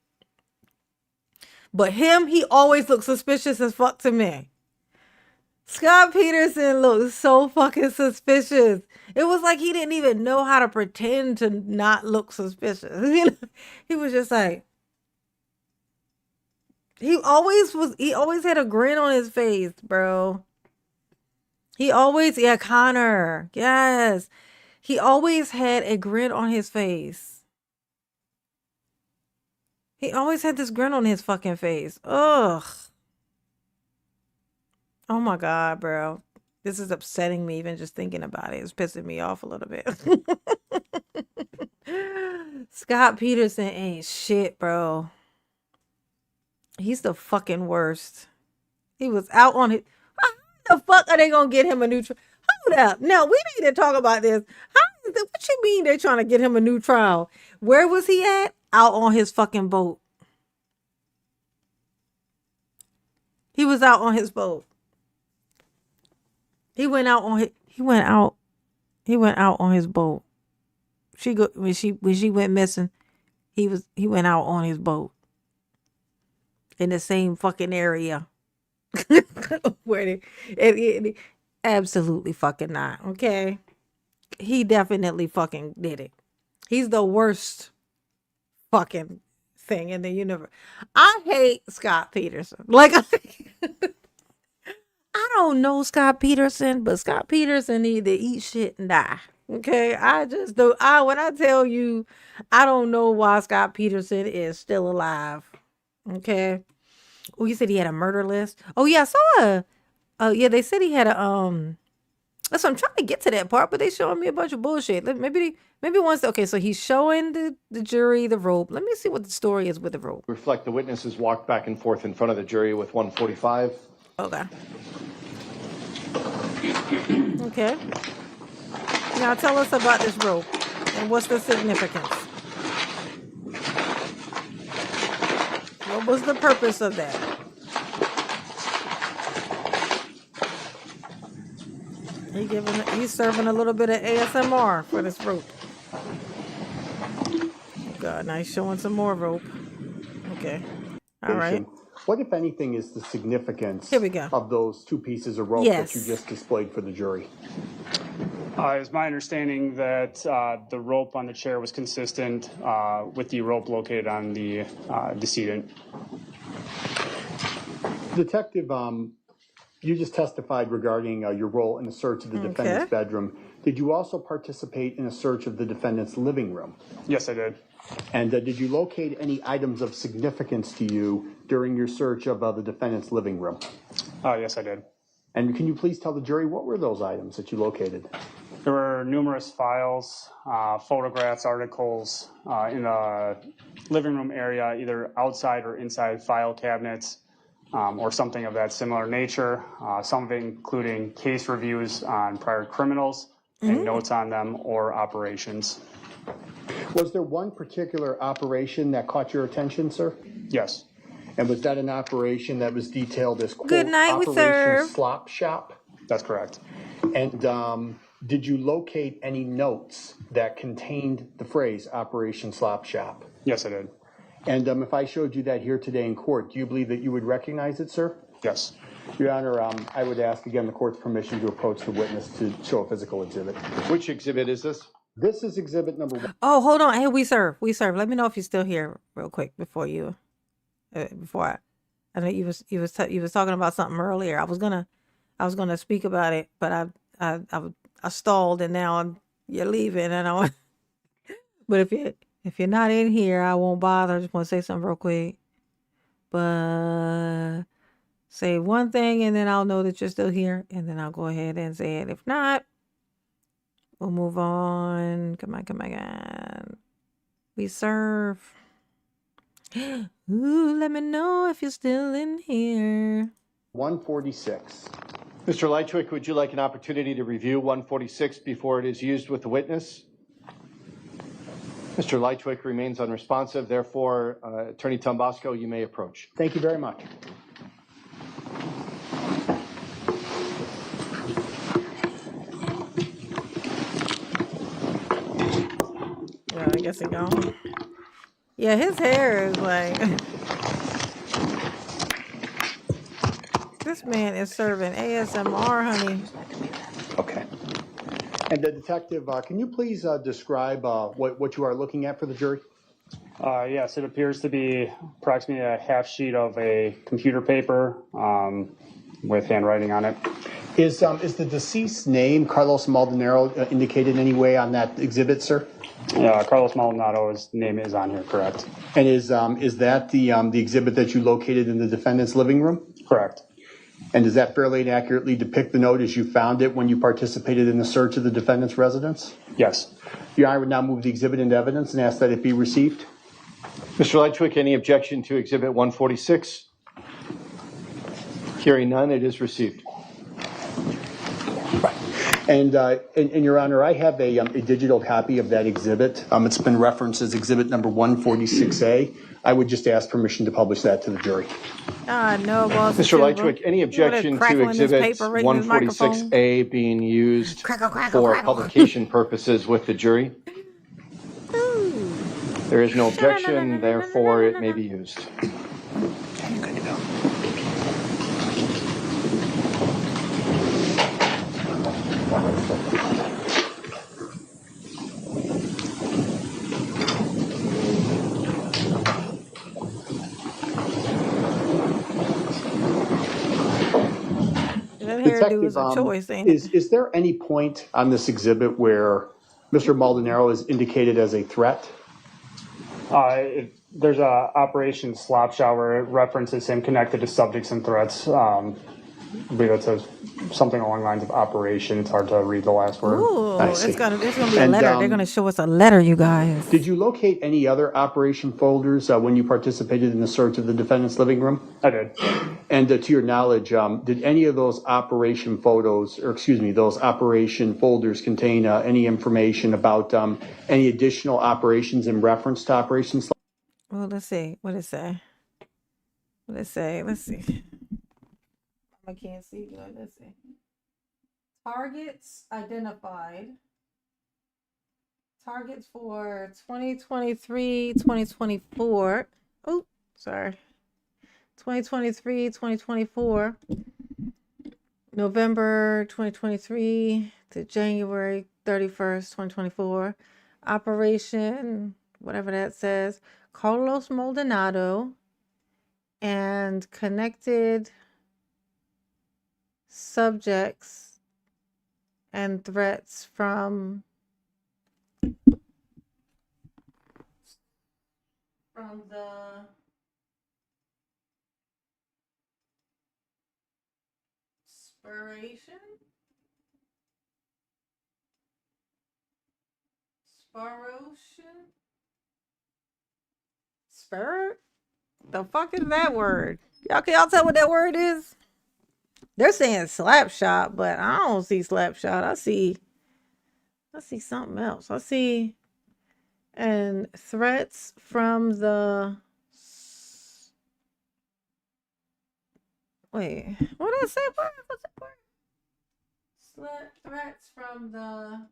But he always looked suspicious as fuck to me. Scott Peterson looked so fucking suspicious. It was like he didn't even know how to pretend to not look suspicious. He was just like, he always had a grin on his face, bro. Yeah, Connor. Yes. He always had a grin on his face. He always had this grin on his fucking face. Ugh. Oh my God, bro. This is upsetting me even just thinking about it. It's pissing me off a little bit. Scott Peterson ain't shit, bro. He's the fucking worst. He was out on it. How the fuck are they gonna get him a new trial? Hold up. Now we need to talk about this. What you mean they're trying to get him a new trial? Where was he at? Out on his fucking boat. He was out on his boat. He went out on his on his boat. When she went missing, he went out on his boat in the same fucking area. Where absolutely fucking not. Okay. He definitely fucking did it. He's the worst fucking thing in the universe. I hate Scott Peterson. Like I don't know Scott Peterson, but Scott Peterson need to eat shit and die. Okay, I just do. When I tell you, I don't know why Scott Peterson is still alive. Okay. Oh, you said he had a murder list. Oh yeah, I saw yeah, they said he had a That's what I'm trying to get to that part, but they showing me a bunch of bullshit. Maybe once. Okay, so he's showing the jury the rope. Let me see what the story is with the rope. Reflect the witnesses walked back and forth in front of the jury with 145. Okay. Okay. Now tell us about this rope and what's the significance. What was the purpose of that? He's serving a little bit of ASMR for this rope. Oh God, now he's showing some more rope. Okay. All right. What, if anything, is the significance Here we go. of those two pieces of rope that you just displayed for the jury? It's my understanding that the rope on the chair was consistent with the rope located on the decedent. Detective, you just testified regarding your role in the search of the defendant's bedroom. Did you also participate in a search of the defendant's living room? Yes, I did. And did you locate any items of significance to you during your search of the defendant's living room? Yes, I did. And can you please tell the jury what were those items that you located? There were numerous files, photographs, articles in the living room area, either outside or inside file cabinets, or something of that similar nature. Some of it including case reviews on prior criminals and notes on them or operations. Was there one particular operation that caught your attention, sir? Yes. And was that an operation that was detailed as, quote, Good night, we Operation serve. Slop Shop? That's correct. And did you locate any notes that contained the phrase Operation Slop Shop? Yes, I did. And if I showed you that here today in court, do you believe that you would recognize it, sir? Yes. Your Honor, I would ask again the court's permission to approach the witness to show a physical exhibit. Which exhibit is this? This is exhibit number 1. Oh, hold on. Hey, we serve. Let me know if you're still here, real quick, before I know you was talking about something earlier. I was gonna speak about it, but I stalled, and now you're leaving, and I. But if you're not in here, I won't bother. I just want to say something real quick. But say one thing, and then I'll know that you're still here, and then I'll go ahead and say it. If not, we'll move on. Come on. We serve. Ooh, let me know if you're still in here. 146. Mr. Lychwick, would you like an opportunity to review 146 before it is used with the witness? Mr. Lychwick remains unresponsive. Therefore, Attorney Tombasco, you may approach. Thank you very much. Yeah, I guess it gone. Yeah, his hair is like... This man is serving ASMR, honey. Okay. And the detective, can you please describe what you are looking at for the jury? Yes, it appears to be approximately a half sheet of a computer paper with handwriting on it. Is the deceased's name, Carlos Maldonado, indicated in any way on that exhibit, sir? Carlos Maldonado's name is on here, correct. And is that the exhibit that you located in the defendant's living room? Correct. And does that fairly and accurately depict the note as you found it when you participated in the search of the defendant's residence? Yes. Your Honor, would now move the exhibit into evidence and ask that it be received. Mr. Lychwick, any objection to Exhibit 146? Hearing none, it is received. And Your Honor, I have a digital copy of that exhibit. It's been referenced as exhibit number 146A. I would just ask permission to publish that to the jury. No, boss. Mr. Lychwick, any objection to Exhibit 146A being used for publication purposes with the jury? Ooh. There is no objection, therefore it may be used. Good to go. Detective, is there any point on this exhibit where Mr. Maldonado is indicated as a threat? There's a Operation Slop Shower. It references him connected to subjects and threats. I believe it says something along the lines of operation. It's hard to read the last word. Ooh, I it's see. gonna be a And letter. They're gonna show us a letter, you guys. did you locate any other operation folders when you participated in the search of the defendant's living room? I did. And to your knowledge, did any of those operation photos, or excuse me, those operation folders contain any information about any additional operations in reference to operations? Well, let's see. What it say? What it say? Let's see. I can't see good. Let's see. Targets identified. Targets for 2023, 2024. Oh, sorry. 2023, 2024. November 2023 to January 31st, 2024. Operation, whatever that says, Carlos Maldonado and connected subjects and threats from the Spiration? Spirotion? Spur? The fuck is that word? Can y'all tell what that word is? They're saying slap shot, but I don't see slap shot. I see something else. I see and threats from the wait. What did I say? What's that word? Threats from the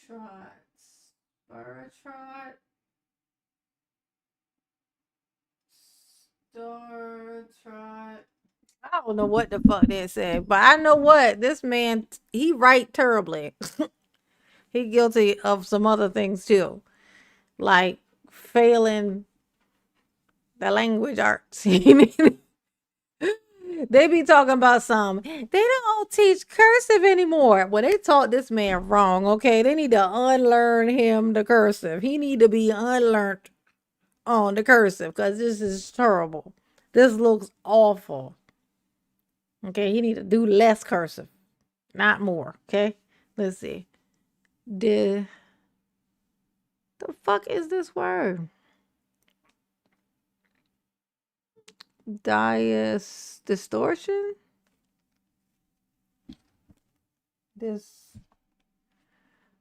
trot. Star trot. I don't know what the fuck they said, but I know what this man he write terribly. He guilty of some other things too, like failing the language arts. They be talking about some. They don't teach cursive anymore. Well, they taught this man wrong. Okay, they need to unlearn him the cursive. He need to be unlearned on the cursive because this is terrible. This looks awful. Okay, he need to do less cursive, not more. Okay, let's see. The fuck is this word? Distortion. This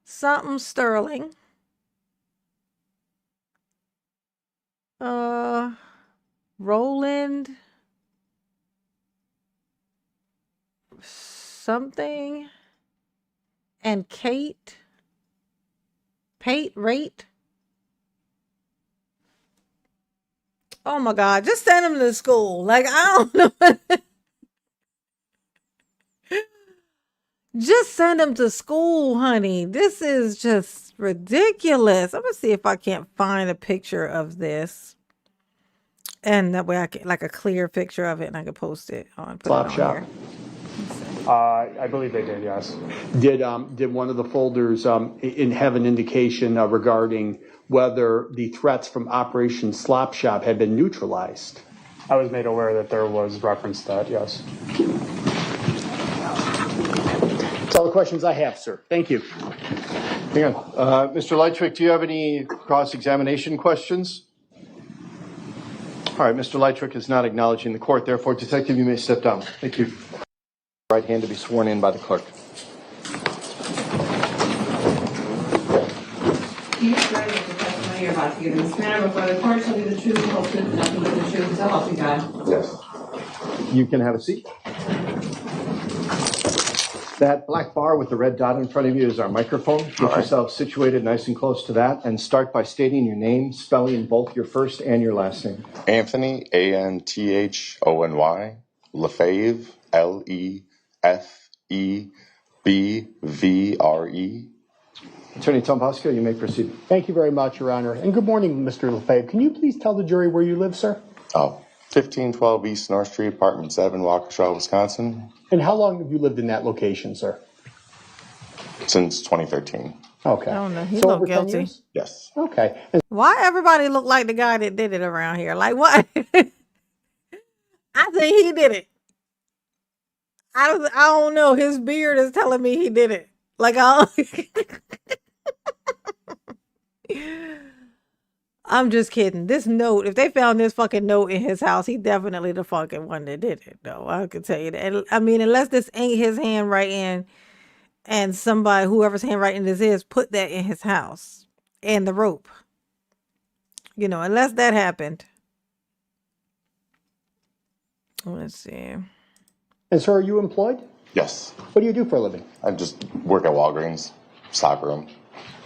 something sterling. Roland something and Kate rate. Oh my god, just send him to school. Like I don't know. Just send him to school, honey. This is just ridiculous. I'm gonna see if I can't find a picture of this. And that way I can like a clear picture of it and I can post it on put Slop it on shop. here. I believe they did, yes. Did one of the folders have an indication regarding whether the threats from Operation Slop Shop had been neutralized? I was made aware that there was reference to that, yes. That's all the questions I have, sir. Thank you. Hang on. Mr. Lychwick, do you have any cross-examination questions? All right, Mr. Lychwick is not acknowledging the court. Therefore, Detective, you may step down. Thank you. Right hand to be sworn in by the clerk. Do you swear that the testimony you're about to give in this matter before the court shall be the truth, the whole truth, and nothing but the truth, so help you God? Yes. You can have a seat. That black bar with the red dot in front of you is our microphone. Get yourself situated nice and close to that and start by stating your name, spelling both your first and your last name. Anthony, Anthony, Lefebvre, Lefebvre. Attorney Tom Bosco, you may proceed. Thank you very much, Your Honor. And good morning, Mr. Lefebvre. Can you please tell the jury where you live, sir? 1512 East North Street, Apartment 7, Waukesha, Wisconsin. And how long have you lived in that location, sir? Since 2013. Okay. I don't know. He So look over 10 guilty. years? Yes. Okay. And Why everybody look like the guy that did it around here? Like what? I I think he did it. I don't know. His beard is telling me he did it. Like I'm just kidding. This note, if they found this fucking note in his house, he definitely the fucking one that did it. Though I can tell you that. And, I mean, unless this ain't his handwriting, and somebody, whoever's handwriting this is, put that in his house and the rope. You know, unless that happened. Let's see. And sir, are you employed? Yes. What do you do for a living? I just work at Walgreens, stock room.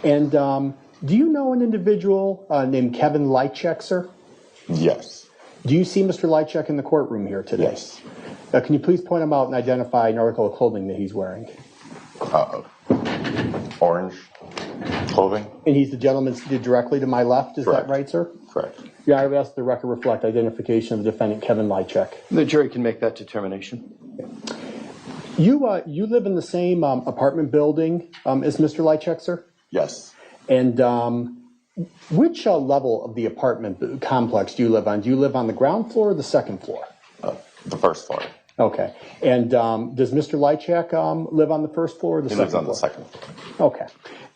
And do you know an individual named Kevin Lychwick, sir? Yes. Do you see Mr. Lychwick in the courtroom here today? Yes. Can you please point him out and identify an article of clothing that he's wearing? Orange clothing. And he's the gentleman seated directly to my left, is Correct. that right, sir? Correct. Yeah, I've asked the record reflect identification of the defendant, Kevin Lychwick. The jury can make that determination. You live in the same apartment building as Mr. Lychwick, sir? Yes. And which level of the apartment complex do you live on? Do you live on the ground floor or the second floor? The first floor. Okay. And does Mr. Lychwick live on the first floor or the second floor? He lives on the second floor. Okay.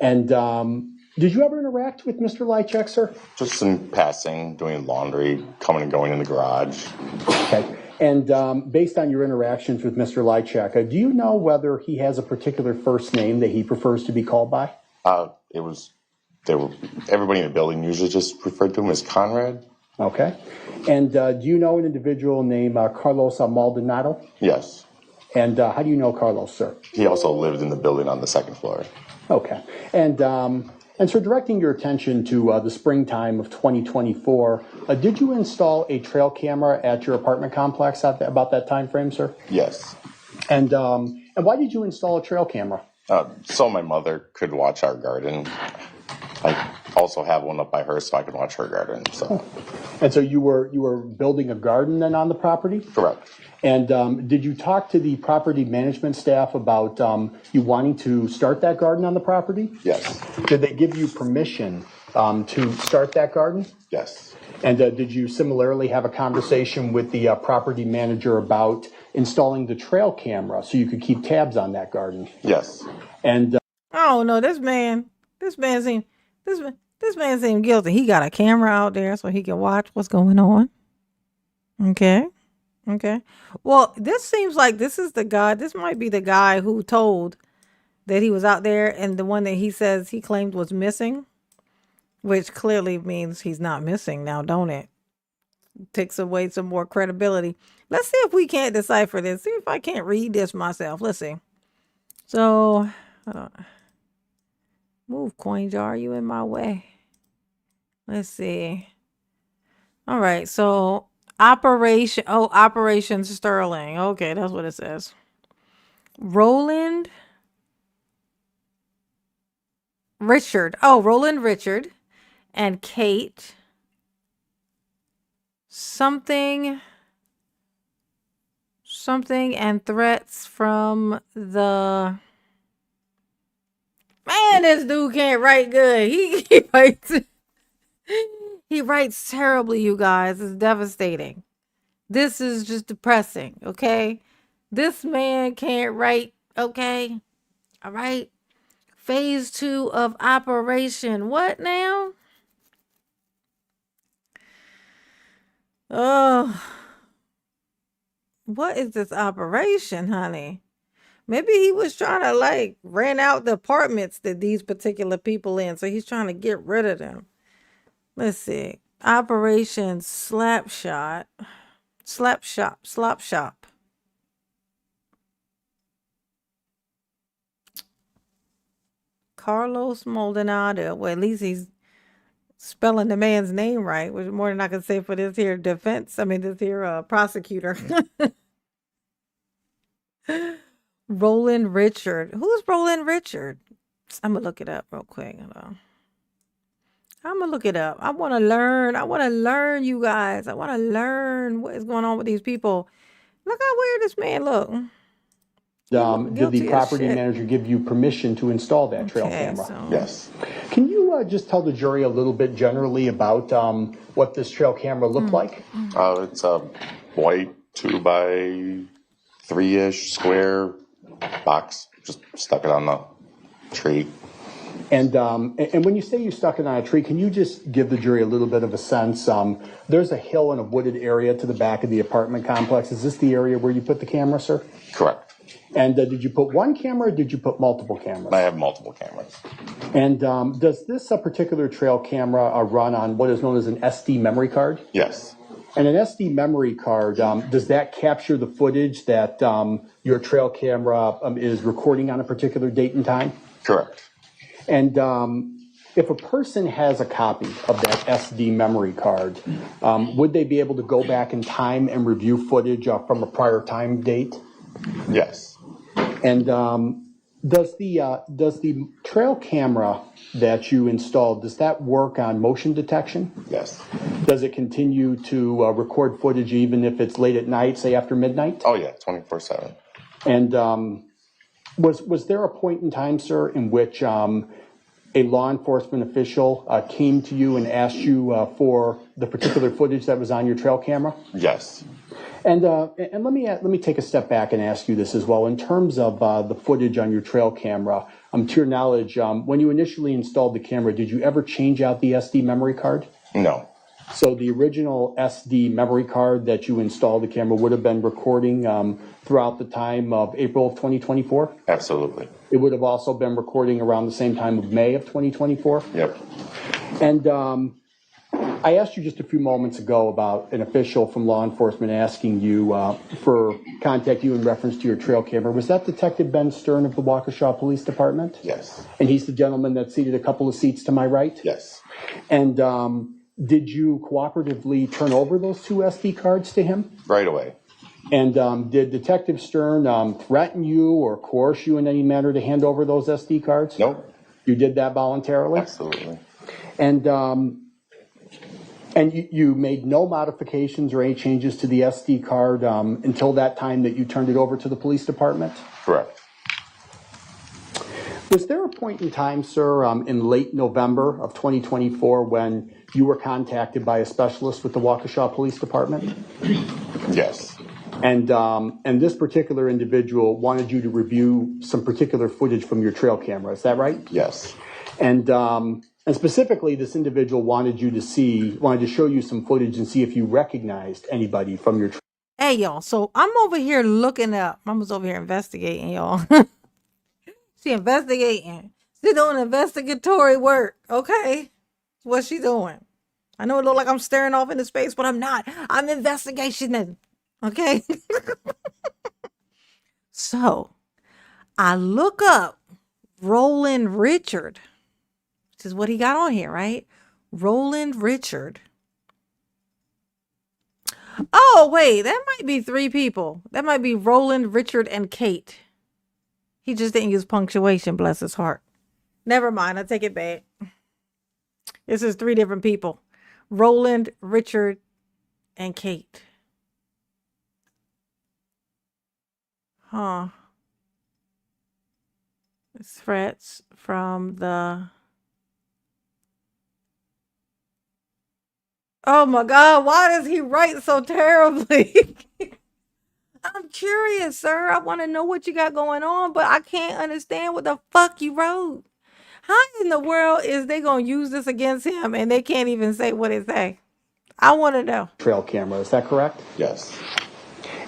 And did you ever interact with Mr. Lychwick, sir? Just in passing, doing laundry, coming and going in the garage. Okay. And based on your interactions with Mr. Lychwick, do you know whether he has a particular first name that he prefers to be called by? Everybody in the building usually just referred to him as Conrad. Okay. And do you know an individual named Carlos Maldonado? Yes. And how do you know Carlos, sir? He also lived in the building on the second floor. Okay. And so directing your attention to the springtime of 2024, did you install a trail camera at your apartment complex at about that time frame, sir? Yes. And why did you install a trail camera? So my mother could watch our garden. I also have one up by her so I can watch her garden. So. And so you were building a garden then on the property? Correct. And did you talk to the property management staff about you wanting to start that garden on the property? Yes. Did they give you permission to start that garden? Yes. And did you similarly have a conversation with the property manager about installing the trail camera so you could keep tabs on that garden? Yes. And Oh no, this man seemed guilty. He got a camera out there so he can watch what's going on. Okay. Well, this seems like this might be the guy who told that he was out there, and the one that he says he claimed was missing, which clearly means he's not missing now, don't it? Takes away some more credibility. Let's see if we can't decipher this. See if I can't read this myself. Let's see. So, move, coin jar. You in my way. Let's see. All right. So Operation Sterling. Okay, that's what it says. Roland Richard and Kate. Something and threats from the man. This dude can't write good. He writes terribly, you guys. It's devastating. This is just depressing, okay? This man can't write, okay? All right? Phase 2 of operation. What now? Oh. What is this operation, honey? Maybe he was trying to rent out the apartments that these particular people in, so he's trying to get rid of them. Let's see. Operation Slap Shop. Carlos Maldonado. Well, at least he's spelling the man's name right, which is more than I can say for this here prosecutor. Roland Richard. Who's Roland Richard? I'm going to look it up real quick. I'm going to look it up. I want to learn, you guys. I want to learn what is going on with these people. Look how weird this man look. Did the property manager give you permission to install that trail camera? So. Yes. Can you just tell the jury a little bit generally about what this trail camera looked like? It's a white 2x3-ish square box. Just stuck it on the tree. And when you say you stuck it on a tree, can you just give the jury a little bit of a sense? There's a hill and a wooded area to the back of the apartment complex. Is this the area where you put the camera, sir? Correct. And did you put one camera or did you put multiple cameras? I have multiple cameras. And does this particular trail camera run on what is known as an SD memory card? Yes. And an SD memory card, does that capture the footage that your trail camera is recording on a particular date and time? Correct. And if a person has a copy of that SD memory card, would they be able to go back in time and review footage from a prior time date? Yes. And does the trail camera that you installed, does that work on motion detection? Yes. Does it continue to record footage even if it's late at night, say after midnight? Oh yeah, 24/7. And was there a point in time, sir, in which a law enforcement official came to you and asked you for the particular footage that was on your trail camera? Yes. And let me take a step back and ask you this as well. In terms of the footage on your trail camera, to your knowledge, when you initially installed the camera, did you ever change out the SD memory card? No. So the original SD memory card that you installed the camera would have been recording throughout the time of April of 2024? Absolutely. It would have also been recording around the same time of May of 2024? Yep. And I asked you just a few moments ago about an official from law enforcement asking you contact you in reference to your trail camera. Was that Detective Ben Stern of the Waukesha Police Department? Yes. And he's the gentleman that's seated a couple of seats to my right? Yes. And did you cooperatively turn over those two SD cards to him? Right away. And did Detective Stern threaten you or coerce you in any manner to hand over those SD cards? Nope. You did that voluntarily? Absolutely. And you made no modifications or any changes to the SD card until that time that you turned it over to the police department? Correct. Was there a point in time, sir, in late November of 2024 when you were contacted by a specialist with the Waukesha Police Department? Yes. And this particular individual wanted you to review some particular footage from your trail camera. Is that right? Yes. And specifically, this individual wanted to show you some footage and see if you recognized anybody from your. Hey, y'all. So I'm over here looking up. I was over here investigating, y'all. She investigating. She doing investigatory work. Okay. What's she doing? I know it look like I'm staring off into space, but I'm not. I'm investigating. Okay. So I look up Roland Richard. This is what he got on here, right? Roland Richard. Oh, wait, that might be three people. That might be Roland, Richard, and Kate. He just didn't use punctuation, bless his heart. Never mind, I take it back. This is three different people. Roland, Richard, and Kate. Huh. Threats from the... Oh my God, why does he write so terribly? I'm curious, sir. I want to know what you got going on, but I can't understand what the fuck you wrote. How in the world is they going to use this against him and they can't even say what it say? I want to know. Trail camera, is that correct? Yes.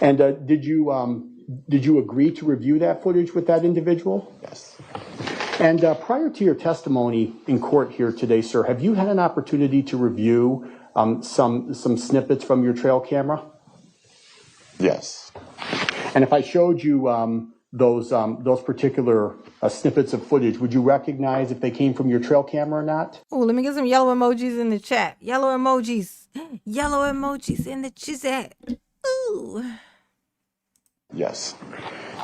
And did you agree to review that footage with that individual? Yes. And prior to your testimony in court here today, sir, have you had an opportunity to review some snippets from your trail camera? Yes. And if I showed you those particular snippets of footage, would you recognize if they came from your trail camera or not? Oh, let me get some yellow emojis in the chat. Yellow emojis. Yellow emojis in the chat. Ooh. Yes.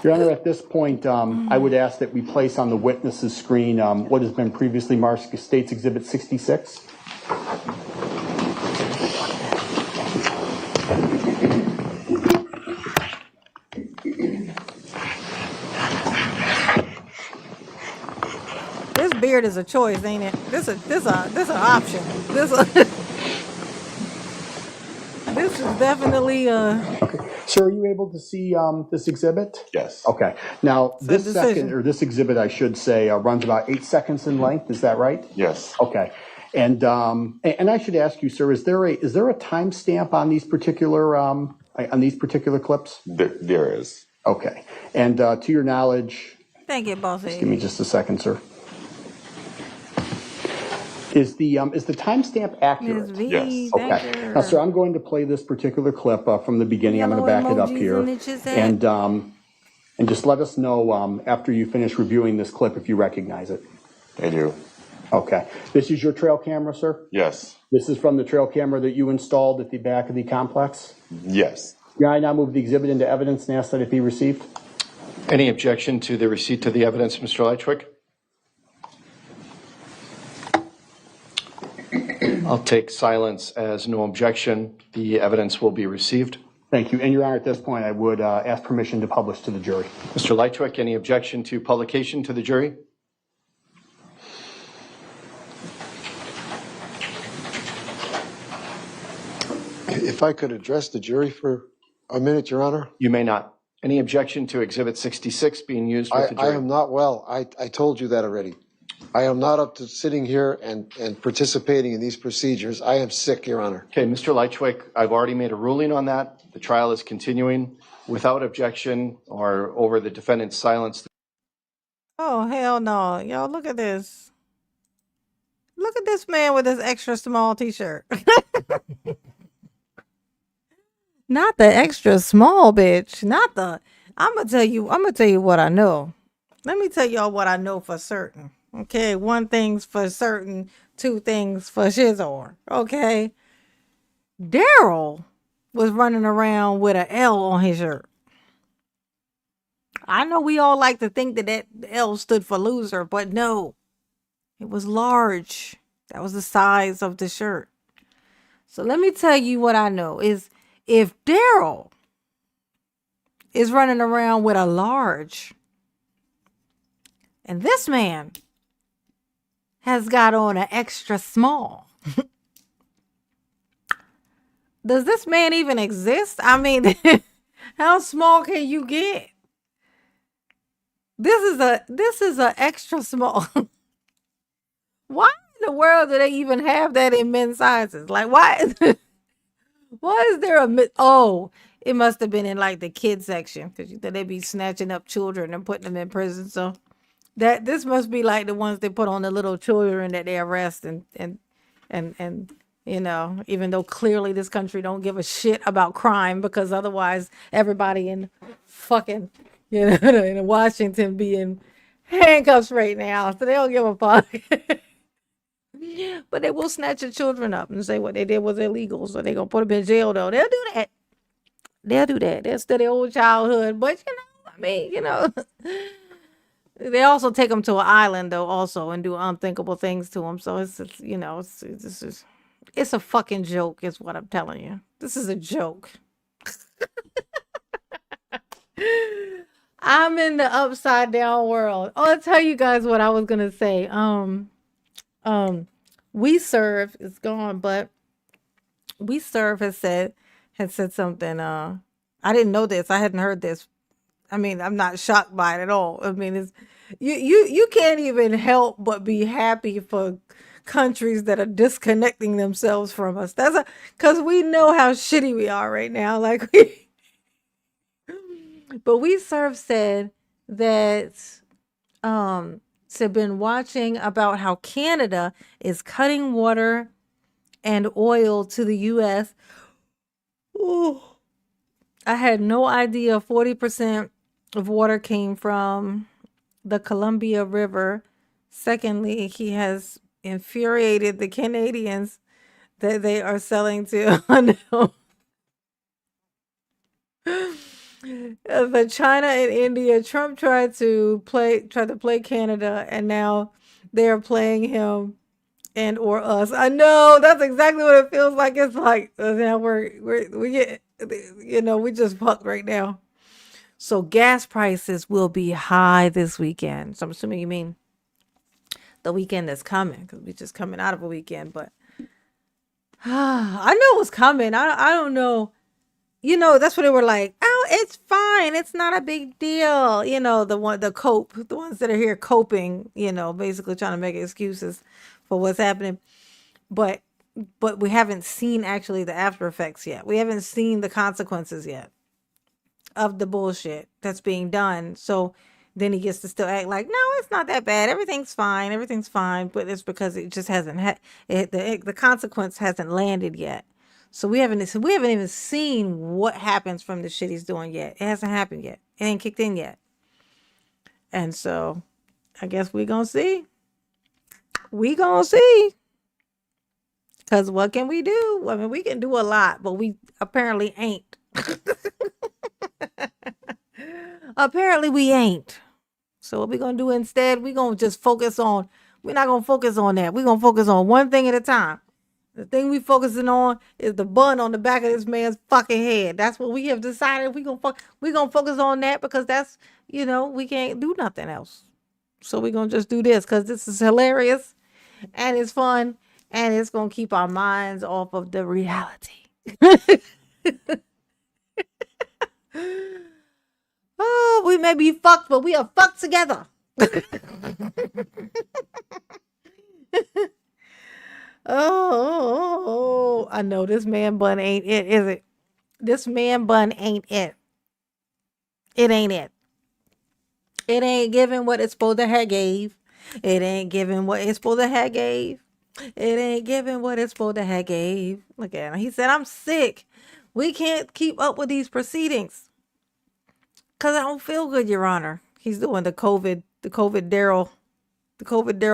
Your Honor, at this point, I would ask that we place on the witness's screen what has been previously marked as State's Exhibit 66. This beard is a choice, ain't it? This an option. This This is definitely Sir, are you able to see this exhibit? Yes. Okay. Now, a this decision. this exhibit, I should say, runs about 8 seconds in length. Is that right? Yes. Okay. And I should ask you, sir, is there a timestamp on these particular clips? There is. Okay. And to your knowledge, Thank you, boss. just give me just a second, sir. Is the timestamp accurate? Ms. V, Yes. thank Okay. you. Now, sir, I'm going to play this particular clip from the beginning. I'm Yellow going to back it up emojis here, in the chat. and just let us know after you finish reviewing this clip if you recognize it. I do. Okay. This is your trail camera, sir? Yes. This is from the trail camera that you installed at the back of the complex? Yes. May I now move the exhibit into evidence and ask that it be received? Any objection to the receipt of the evidence, Mr. Lychwick? I'll take silence as no objection. The evidence will be received. Thank you. And, Your Honor, at this point, I would ask permission to publish to the jury. Mr. Lychwick, any objection to publication to the jury? If I could address the jury for a minute, Your Honor. You may not. Any objection to Exhibit 66 being used with the I jury? am not well. I told you that already. I am not up to sitting here and participating in these procedures. I am sick, Your Honor. Okay, Mr. Lychwick, I've already made a ruling on that. The trial is continuing without objection or over the defendant's silence. Oh, hell no. Y'all, look at this. Look at this man with his extra small t-shirt. Not the extra small, bitch. Not the... I'm gonna tell you what I know. Let me tell y'all what I know for certain. Okay, one thing's for certain, two things for shizzle. Okay. Daryl was running around with an L on his shirt. I know we all like to think that L stood for loser, but no. It was large. That was the size of the shirt. So let me tell you what I know is if Daryl is running around with a large and this man has got on an extra small. Does this man even exist? I mean, how small can you get? This is a extra small. Why in the world do they even have that in men's sizes? Like, why is there a oh, it must have been in like the kids section because they be snatching up children and putting them in prison. So that this must be like the ones they put on the little children that they arrest and you know, even though clearly this country don't give a shit about crime because otherwise everybody in fucking, you know, in Washington be in handcuffs right now. So they don't give a fuck. But they will snatch your children up and say what they did was illegal. So they're going to put them in jail, though. They'll do that. They'll do that. They'll steal their old childhood. But, you know, I mean, you know. They also take them to an island, though, also, and do unthinkable things to them. So it's you know, it's a fucking joke, is what I'm telling you. This is a joke. I'm in the upside down world. Oh, I'll tell you guys what I was gonna say. We Serve is gone, but We Serve has said something. I didn't know this. I hadn't heard this. I mean, I'm not shocked by it at all. I mean, it's you can't even help but be happy for countries that are disconnecting themselves from us. Because we know how shitty we are right now. Like but We Serve said that been watching about how Canada is cutting water and oil to the U.S. Ooh. I had no idea 40% of water came from the Columbia River. Secondly, he has infuriated the Canadians that they are selling to but China and India. Trump tried to play Canada, and now they're playing him and or us. I know that's exactly what it feels like. It's like now we get, you know, we just fucked right now. So gas prices will be high this weekend. So I'm assuming you mean the weekend that's coming because we're just coming out of a weekend. But I know it was coming. I don't know. You know, that's what they were like. Oh, it's fine. It's not a big deal. You know, the ones that are here coping. You know, basically trying to make excuses for what's happening. But we haven't seen actually the after effects yet. We haven't seen the consequences yet of the bullshit that's being done. So then he gets to still act like, no, it's not that bad. Everything's fine. Everything's fine. But it's because it just hasn't had the consequence hasn't landed yet. So we haven't even seen what happens from the shit he's doing yet. It hasn't happened yet. It ain't kicked in yet. And so I guess we gonna see. We gonna see. Cause what can we do? I mean, we can do a lot, but we apparently ain't. Apparently we ain't. So what we gonna do instead? We gonna just focus on. We're not gonna focus on that. We're gonna focus on one thing at a time. The thing we focusing on is the bun on the back of this man's fucking head. That's what we have decided. We gonna focus on that because that's we can't do nothing else. So we gonna just do this because this is hilarious and it's fun and it's gonna keep our minds off of the reality. Oh, we may be fucked, but we are fucked together. Oh, I know this man bun ain't it, is it? This man bun ain't it. It ain't it. It ain't giving what it's supposed to have gave. It ain't giving what it's supposed to have gave. It ain't giving what it's supposed to have gave. Look at him. He said, I'm sick. We can't keep up with these proceedings. Cause I don't feel good, Your Honor. He's doing the COVID Daryl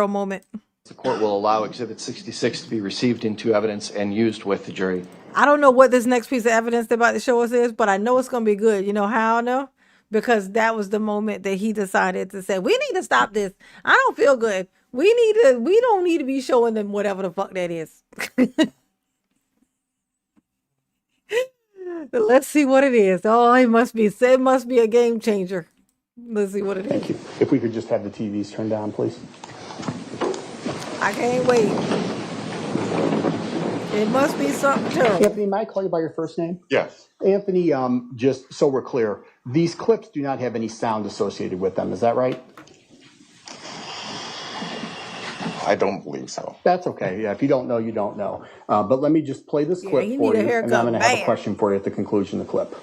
moment. The court will allow Exhibit 66 to be received into evidence and used with the jury. I don't know what this next piece of evidence they're about to show us is, but I know it's going to be good. You know how I know? Because that was the moment that he decided to say, we need to stop this. I don't feel good. We don't need to be showing them whatever the fuck that is. Let's see what it is. Oh, it must be a game changer. Let's see what it is. Thank you. If we could just have the TVs turned on, please. I can't wait. It must be something terrible. Anthony, might I call you by your first name? Yes. Anthony, just so we're clear, these clips do not have any sound associated with them. Is that right? I don't believe so. That's okay. Yeah, if you don't know, you don't know. But let me just play this clip you for need a you, haircut, and I'm going to have a bam. question for you at the conclusion of the clip.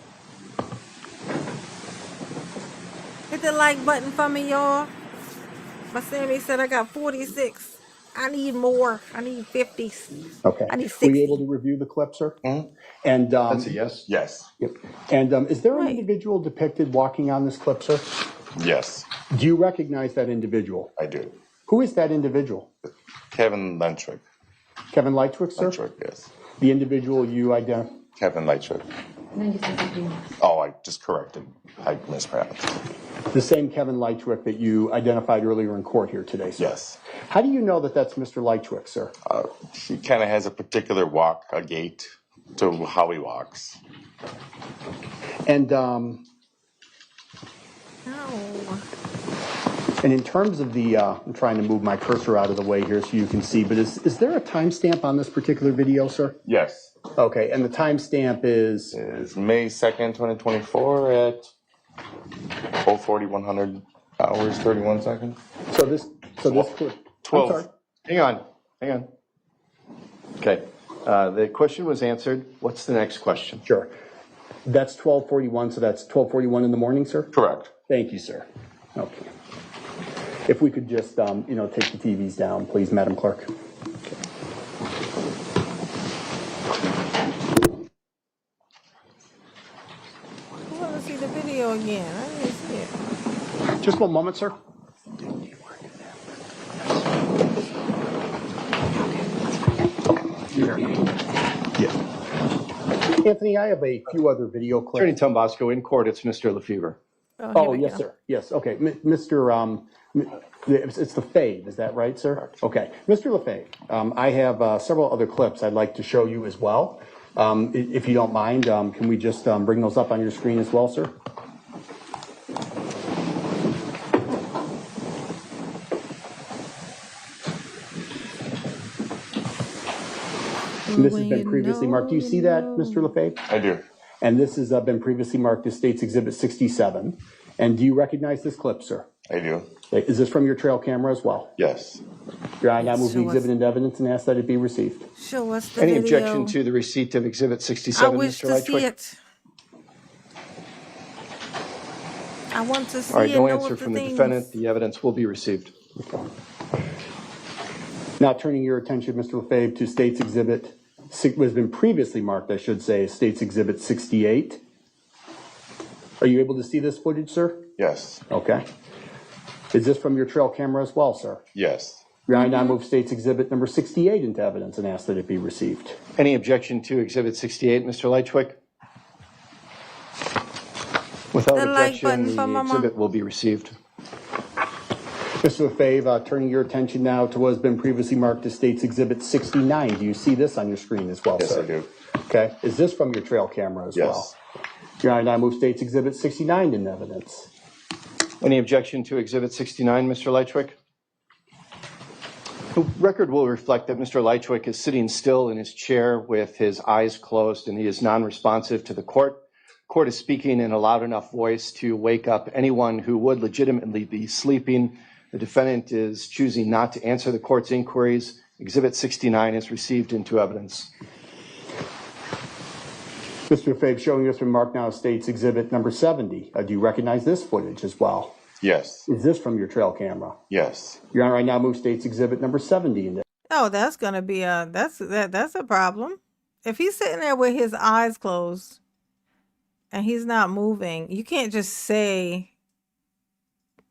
Hit the like button for me, y'all. My Sammy said I got 46. I need more. I need 50. Okay. I need Were 60. you able to review the clip, sir? Mhm. And That's a yes? Yes. Yep. And is there an Right. individual depicted walking on this clip, sir? Yes, Do you recognize that individual? I do. Who is that individual? Kevin Lychwick. Kevin Lychwick, sir? Lychwick, yes. The individual you identify? Kevin Lychwick. Oh, I just corrected. I mispronounced. The same Kevin Lychwick that you identified earlier in court here today, sir? Yes. How do you know that that's Mr. Lychwick, sir? He kind of has a particular walk, a gait to how he walks. And No. and in terms of the, I'm trying to move my cursor out of the way here so you can see, but is there a timestamp on this particular video, sir? Yes. Okay, and the timestamp is? Is May 2nd, 2024 at 0:41 hours, 31 seconds. So this clip. 12. I'm sorry. Hang on. Okay. The question was answered. What's the next question? Sure. That's 12:41, so that's 12:41 in the morning, sir? Correct. Thank you, sir. Okay. If we could just, take the TVs down, please, Madam Clerk. I want to see the video again. I didn't see it. Just one moment, sir. Yeah. Anthony, I have a few other video Attorney clips. Tom Bosco, in court, it's Mr. Lefevre. Oh, yes, sir. Yes, okay. Mr. It's Lefebvre, is that right, sir? Okay. Mr. Lefebvre, I have several other clips I'd like to show you as well. If you don't mind, can we just bring those up on your screen as well, sir? And this has been previously marked. Do you see that, Mr. Lefebvre? I do. And this has been previously marked as State's Exhibit 67. And do you recognize this clip, sir? I do. Okay. Is this from your trail camera as well? Yes. Your Honor, I move the Show us- exhibit into evidence and ask that it be received. Show us the Any video. objection to the receipt of Exhibit I 67, wish Mr. to see Lychwick? it. I want to see All right, it. no know answer of from the things. defendant. The evidence will be received. Now turning your attention, Mr. Lefebvre, to State's Exhibit, was been previously marked, I should say, State's Exhibit 68. Are you able to see this footage, sir? Yes. Okay. Is this from your trail camera as well, sir? Yes. Your Honor, I move State's Exhibit number 68 into evidence and ask that it be received. Any objection to Exhibit 68, Mr. Lychwick? Without The like objection, button for the Mama. exhibit will be received. Mr. Lefebvre, turning your attention now to what has been previously marked as State's Exhibit 69. Do you see this on your screen as well, Yes, sir? I do. Okay. Is this from your trail camera as well? Yes. Your Honor, I move State's Exhibit 69 into evidence. Any objection to Exhibit 69, Mr. Lychwick? The record will reflect that Mr. Lychwick is sitting still in his chair with his eyes closed, and he is non-responsive to the court. The court is speaking in a loud enough voice to wake up anyone who would legitimately be sleeping. The defendant is choosing not to answer the court's inquiries. Exhibit 69 is received into evidence. Mr. Lefebvre, showing us from marked now as State's Exhibit number 70. Do you recognize this footage as well? Yes. Is this from your trail camera? Yes. Your Honor, I now move State's Exhibit number 70 into Oh, that's gonna be that's a problem. If he's sitting there with his eyes closed and he's not moving, you can't just say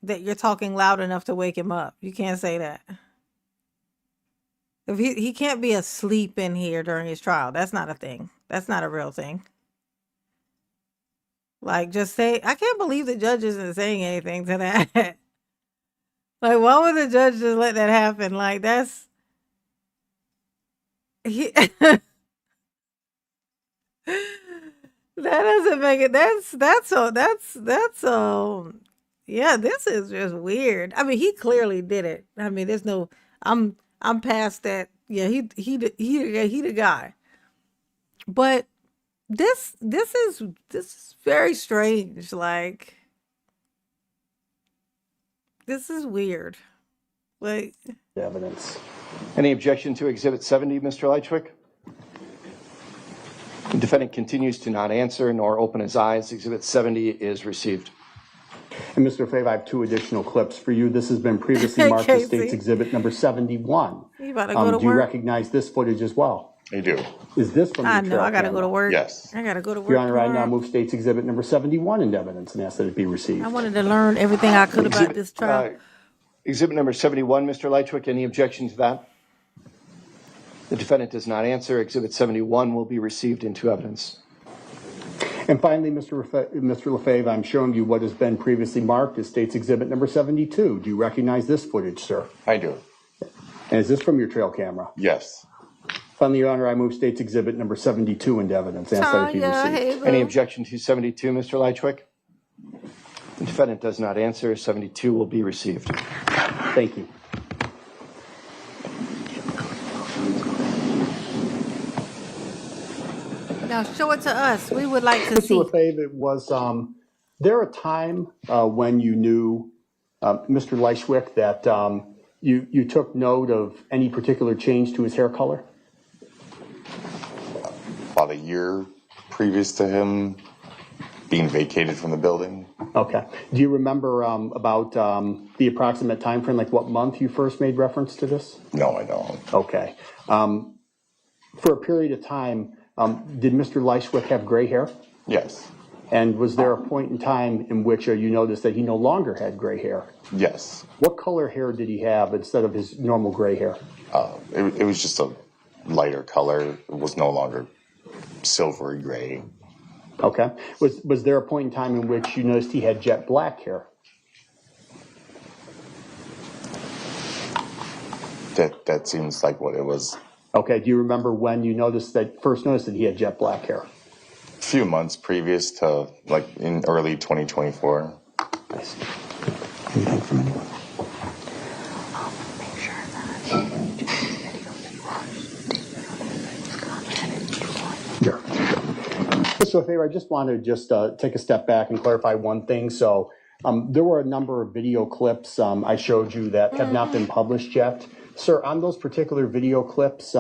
that you're talking loud enough to wake him up. You can't say that. If he can't be asleep in here during his trial. That's not a thing. That's not a real thing. Like, just say, I can't believe the judge isn't saying anything to that. Like, why would the judge just let that happen? Like, that's that doesn't make it. Yeah, this is just weird. I mean, he clearly did it. I mean, there's no. I'm past that. Yeah, he the guy. But this is very strange. Like, this is weird. Like, evidence. Any objection to Exhibit 70, Mr. Lychwick? The defendant continues to not answer nor open his eyes. Exhibit 70 is received. And Mr. Lefebvre, I have two additional clips for you. This has been previously marked as State's Exhibit number 71. You about to go to do you work? recognize this footage as well? I do. Is this from your I know. trail I gotta camera? go to work. Yes. I gotta go to work. Your Honor, I now tomorrow. move State's Exhibit number 71 into evidence and ask that it be received. I wanted to learn everything I could about this trial. Exhibit number 71, Mr. Lychwick, any objection to that? The defendant does not answer. Exhibit 71 will be received into evidence. And finally, Mr. Lefebvre, I'm showing you what has been previously marked as State's Exhibit number 72. Do you recognize this footage, sir? I do. And is this from your trail camera? Yes. Finally, Your Honor, I move State's Exhibit number 72 into evidence and ask that it be received. Hey, boo. Any objection to 72, Mr. Lychwick? The defendant does not answer. 72 will be received. Thank you. Now show it to us. We would like to Mr. see. Lefebvre, was there a time when you knew, Mr. Lychwick, that you took note of any particular change to his hair color? About a year previous to him being vacated from the building. Okay. Do you remember about the approximate time frame, like what month you first made reference to this? No, I don't. Okay. For a period of time, did Mr. Lychwick have gray hair? Yes. And was there a point in time in which you noticed that he no longer had gray hair? Yes. What color hair did he have instead of his normal gray hair? It was just a lighter color. It was no longer silvery gray. Okay. Was there a point in time in which you noticed he had jet black hair? That seems like what it was. Okay. Do you remember when you first noticed that he had jet black hair? A few months previous to, like, in early 2024. I see. Anything from anyone? Make sure that Mr. Lefebvre, I just want to take a step back and clarify one thing. So there were a number of video clips I showed you that have not been published yet. Sir, on those particular video clips,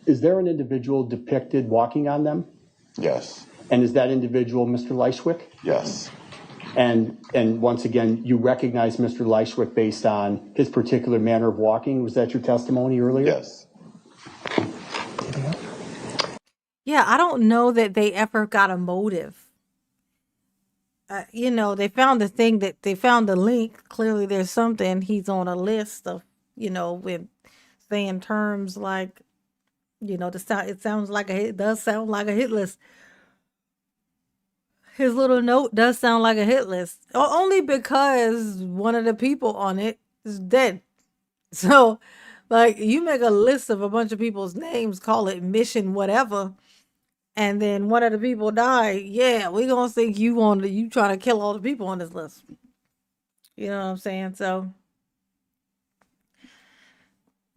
is there an individual depicted walking on them? Yes. And is that individual Mr. Lychwick? Yes. And once again, you recognize Mr. Lychwick based on his particular manner of walking. Was that your testimony earlier? Yes. Yeah, I don't know that they ever got a motive. You know, they found the thing that they found the link. Clearly, there's something. He's on a list of, you know, with saying terms like, you know, it sounds like it does sound like a hit list. His little note does sound like a hit list, only because one of the people on it is dead. So, like, you make a list of a bunch of people's names, call it mission whatever, and then one of the people die. Yeah, we gonna think you trying to kill all the people on this list. You know what I'm saying? So,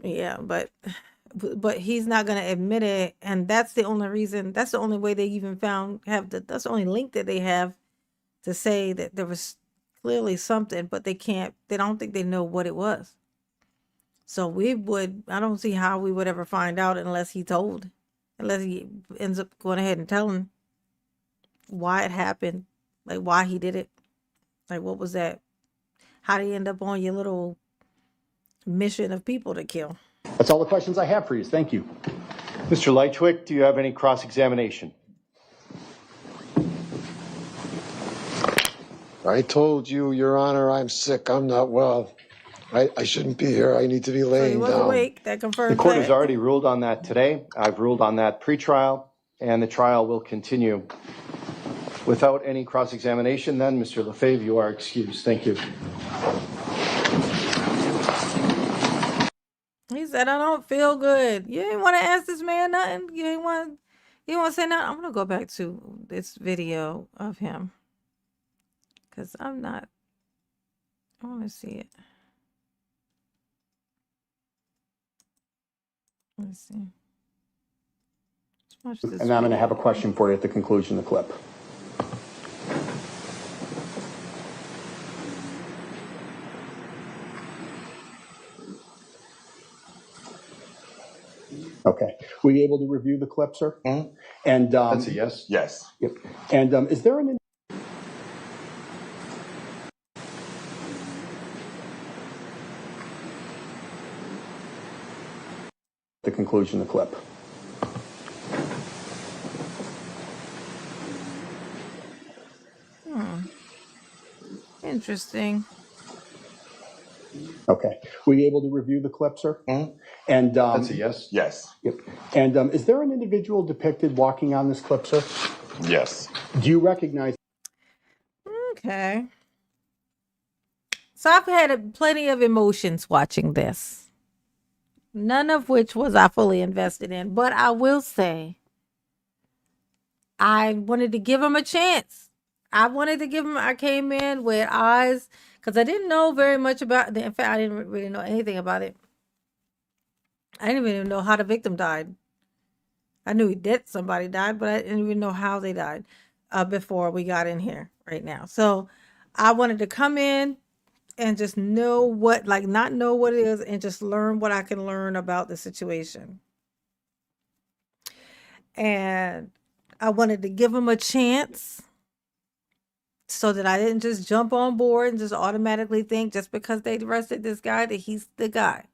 yeah, but he's not gonna admit it, and that's the only reason. That's the only way they even that's the only link that they have to say that there was clearly something, but they don't think they know what it was. So I don't see how we would ever find out unless he ends up going ahead and telling why it happened, like why he did it. Like, what was that? How did he end up on your little mission of people to kill? That's all the questions I have for you. Thank you. Mr. Lychwick, do you have any cross-examination? I told you, Your Honor, I'm sick. I'm not well. I shouldn't be here. I need to be So he laying was down. awake. That confirms The court that. has already ruled on that today. I've ruled on that pre-trial, and the trial will continue. Without any cross-examination, then, Mr. Lefebvre, you are excused. Thank you. He said, I don't feel good. You ain't want to ask this man nothing. You ain't want to say nothing. I'm going to go back to this video of him, because I want to see it. Let's see. Let's watch this And I'm going to video. have a question for you at the conclusion of the clip. Okay. Were you able to review the clip, sir? Mhm. And That's a yes? Yes. Yep. And is there the conclusion of the clip? Interesting. Okay. Were you able to review the clip, sir? Mhm. And That's a yes? Yes. Yep. And is there an individual depicted walking on this clip, sir? Yes. Do you recognize? Okay. So I've had plenty of emotions watching this, none of which was I fully invested in. But I will say, I wanted to give him a chance. I came in with eyes, because I didn't know very much about it. In fact, I didn't really know anything about it. I didn't even know how the victim died. I knew somebody died, but I didn't even know how they died before we got in here right now. So I wanted to come in and just not know what it is, and just learn what I can learn about the situation. And I wanted to give him a chance, so that I didn't just jump on board and just automatically think just because they arrested this guy that he's the guy.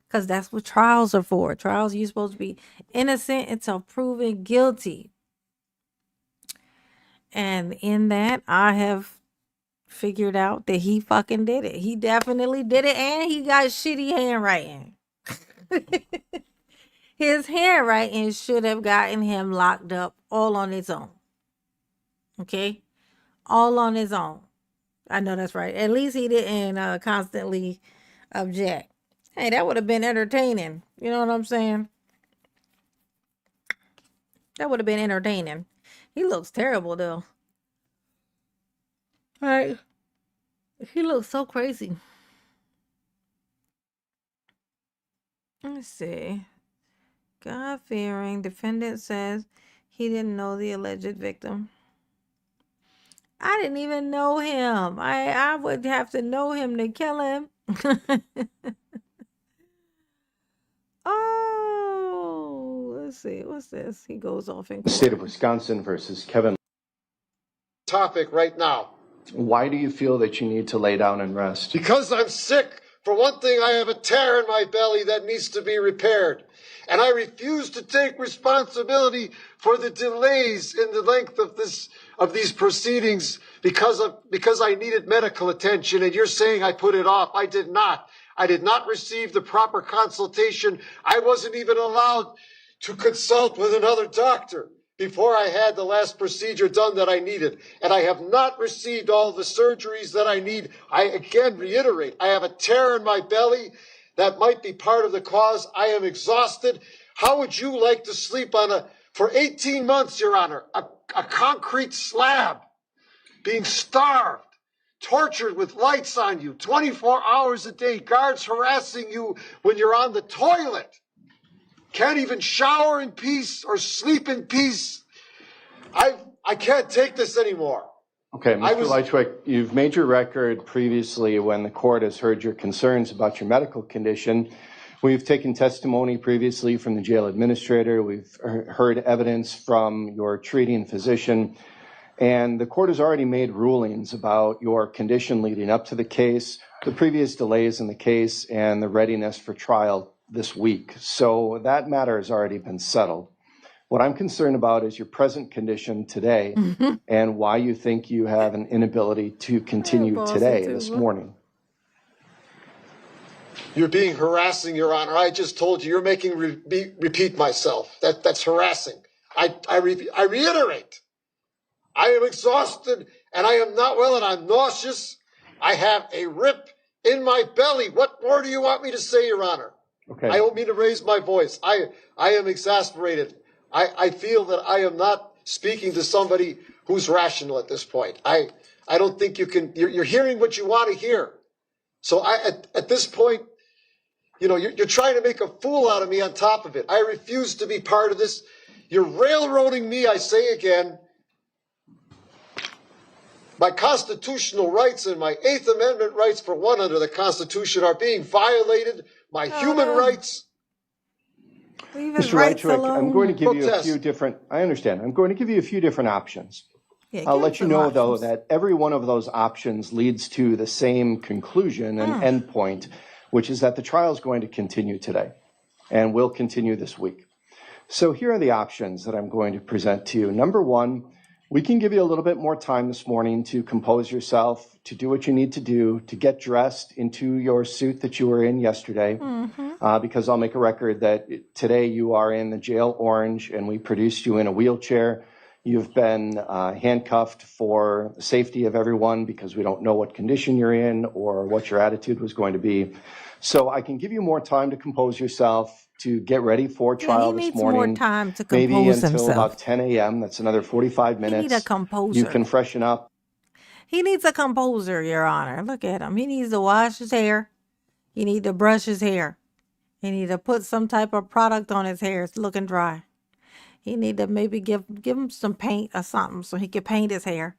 Because that's what trials are for. Trials, you're supposed to be innocent until proven guilty. And in that, I have figured out that he fucking did it. He definitely did it, and he got shitty handwriting. His handwriting should have gotten him locked up all on its own. Okay? All on his own. I know that's right. At least he didn't constantly object. Hey, that would have been entertaining. You know what I'm saying? That would have been entertaining. He looks terrible, though. Right? He looks so crazy. Let's see. God-fearing defendant says He didn't know the alleged victim. I didn't even know him. I would have to know him to kill him. Oh, let's see. What's this? He goes off in The state court. of Wisconsin versus Kevin. Topic right now. Why do you feel that you need to lay down and rest? Because I'm sick. For one thing, I have a tear in my belly that needs to be repaired. And I refuse to take responsibility for the delays in the length of these proceedings because I needed medical attention. And you're saying I put it off. I did not. I did not receive the proper consultation. I wasn't even allowed to consult with another doctor before I had the last procedure done that I needed. And I have not received all the surgeries that I need. I again reiterate, I have a tear in my belly that might be part of the cause. I am exhausted. How would you like to sleep for 18 months, Your Honor, a concrete slab, being starved, tortured with lights on you, 24 hours a day, guards harassing you when you're on the toilet? Can't even shower in peace or sleep in peace. I can't take this anymore. Okay, Mr. Lychwick, you've made your record previously when the court has heard your concerns about your medical condition. We've taken testimony previously from the jail administrator. We've heard evidence from your treating physician. And the court has already made rulings about your condition leading up to the case, the previous delays in the case, and the readiness for trial this week. So that matter has already been settled. What I'm concerned about is your present condition today and why you think you have an inability to continue today, this morning. You're being harassing, Your Honor. I just told you, you're making repeat myself. That's harassing. I reiterate, I am exhausted and I am not well and I'm nauseous. I have a rip in my belly. What more do you want me to say, Your Honor? Okay. I don't mean to raise my voice. I am exasperated. I feel that I am not speaking to somebody who's rational at this point. I don't think you can, you're hearing what you want to hear. So at this point, you know, you're trying to make a fool out of me on top of it. I refuse to be part of this. You're railroading me, I say again. My constitutional rights and my Eighth Amendment rights, for one, under the Constitution, are being violated. My human rights. Mr. Lychwick, I'm going to give you a few different, I understand. I'm going to give you a few different options. Yeah, I'll let you know, though, that every one of those options leads to the same conclusion and endpoint, which is that the trial is going to continue today and will continue this week. So here are the options that I'm going to present to you. Number one, we can give you a little bit more time this morning to compose yourself, to do what you need to do, to get dressed into your suit that you were in yesterday, because I'll make a record that today you are in the jail orange and we produced you in a wheelchair. You've been handcuffed for the safety of everyone because we don't know what condition you're in or what your attitude was going to be. So I can give you more time to compose yourself, to get ready for trial this morning. More time to maybe compose until himself. about 10 a.m. That's another 45 minutes. He needs a composer. You can freshen up. He needs a composer, Your Honor. Look at him. He needs to wash his hair. He needs to brush his hair. He needs to put some type of product on his hair. It's looking dry. He need to maybe give him some paint or something so he can paint his hair.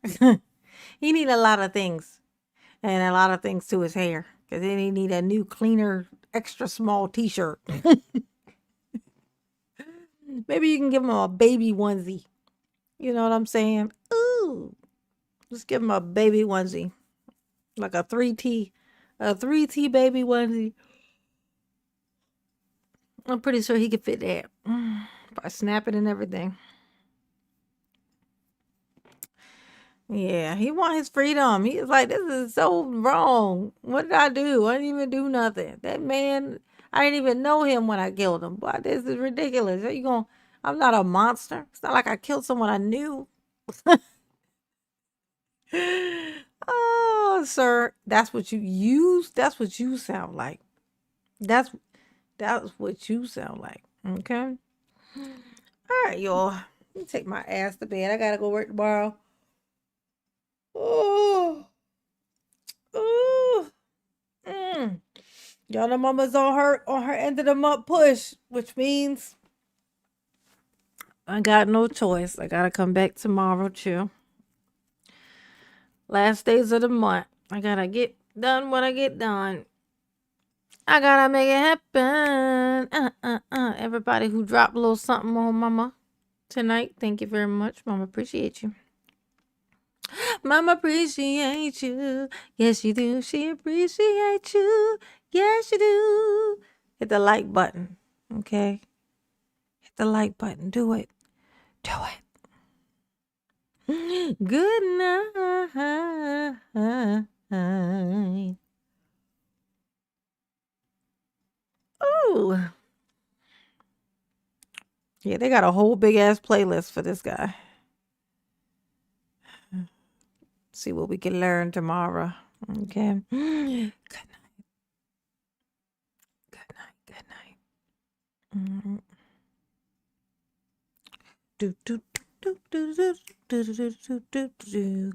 He need a lot of things. And a lot of things to his hair. Because then he need a new, cleaner, extra small t-shirt. Maybe you can give him a baby onesie. You know what I'm saying? Ooh. Just give him a baby onesie. Like a 3T. A 3T baby onesie. I'm pretty sure he could fit that. By snapping and everything. Yeah, he want his freedom. He's like, this is so wrong. What did I do? I didn't even do nothing. That man, I didn't even know him when I killed him. Boy, this is ridiculous. Are you going? I'm not a monster. It's not like I killed someone I knew. Oh, sir, that's what you use. That's what you sound like. That's what you sound like. Okay. All right, y'all. Let me take my ass to bed. I gotta go work tomorrow. Oh. Y'all know mama's on her end of the month push, which means I got no choice. I gotta come back tomorrow too. Last days of the month. I gotta get done what I get done. I gotta make it happen. Everybody who dropped a little something on Mama tonight, thank you very much. Mama appreciate you. Mama appreciate you. Yes, you do. She appreciates you. Yes, you do. Hit the like button. Okay? Hit the like button. Do it. Do it. Good night. Ooh. Yeah, they got a whole big ass playlist for this guy. See what we can learn tomorrow. Okay. Good night. Good night. Good night. Do do do do do do do do do do.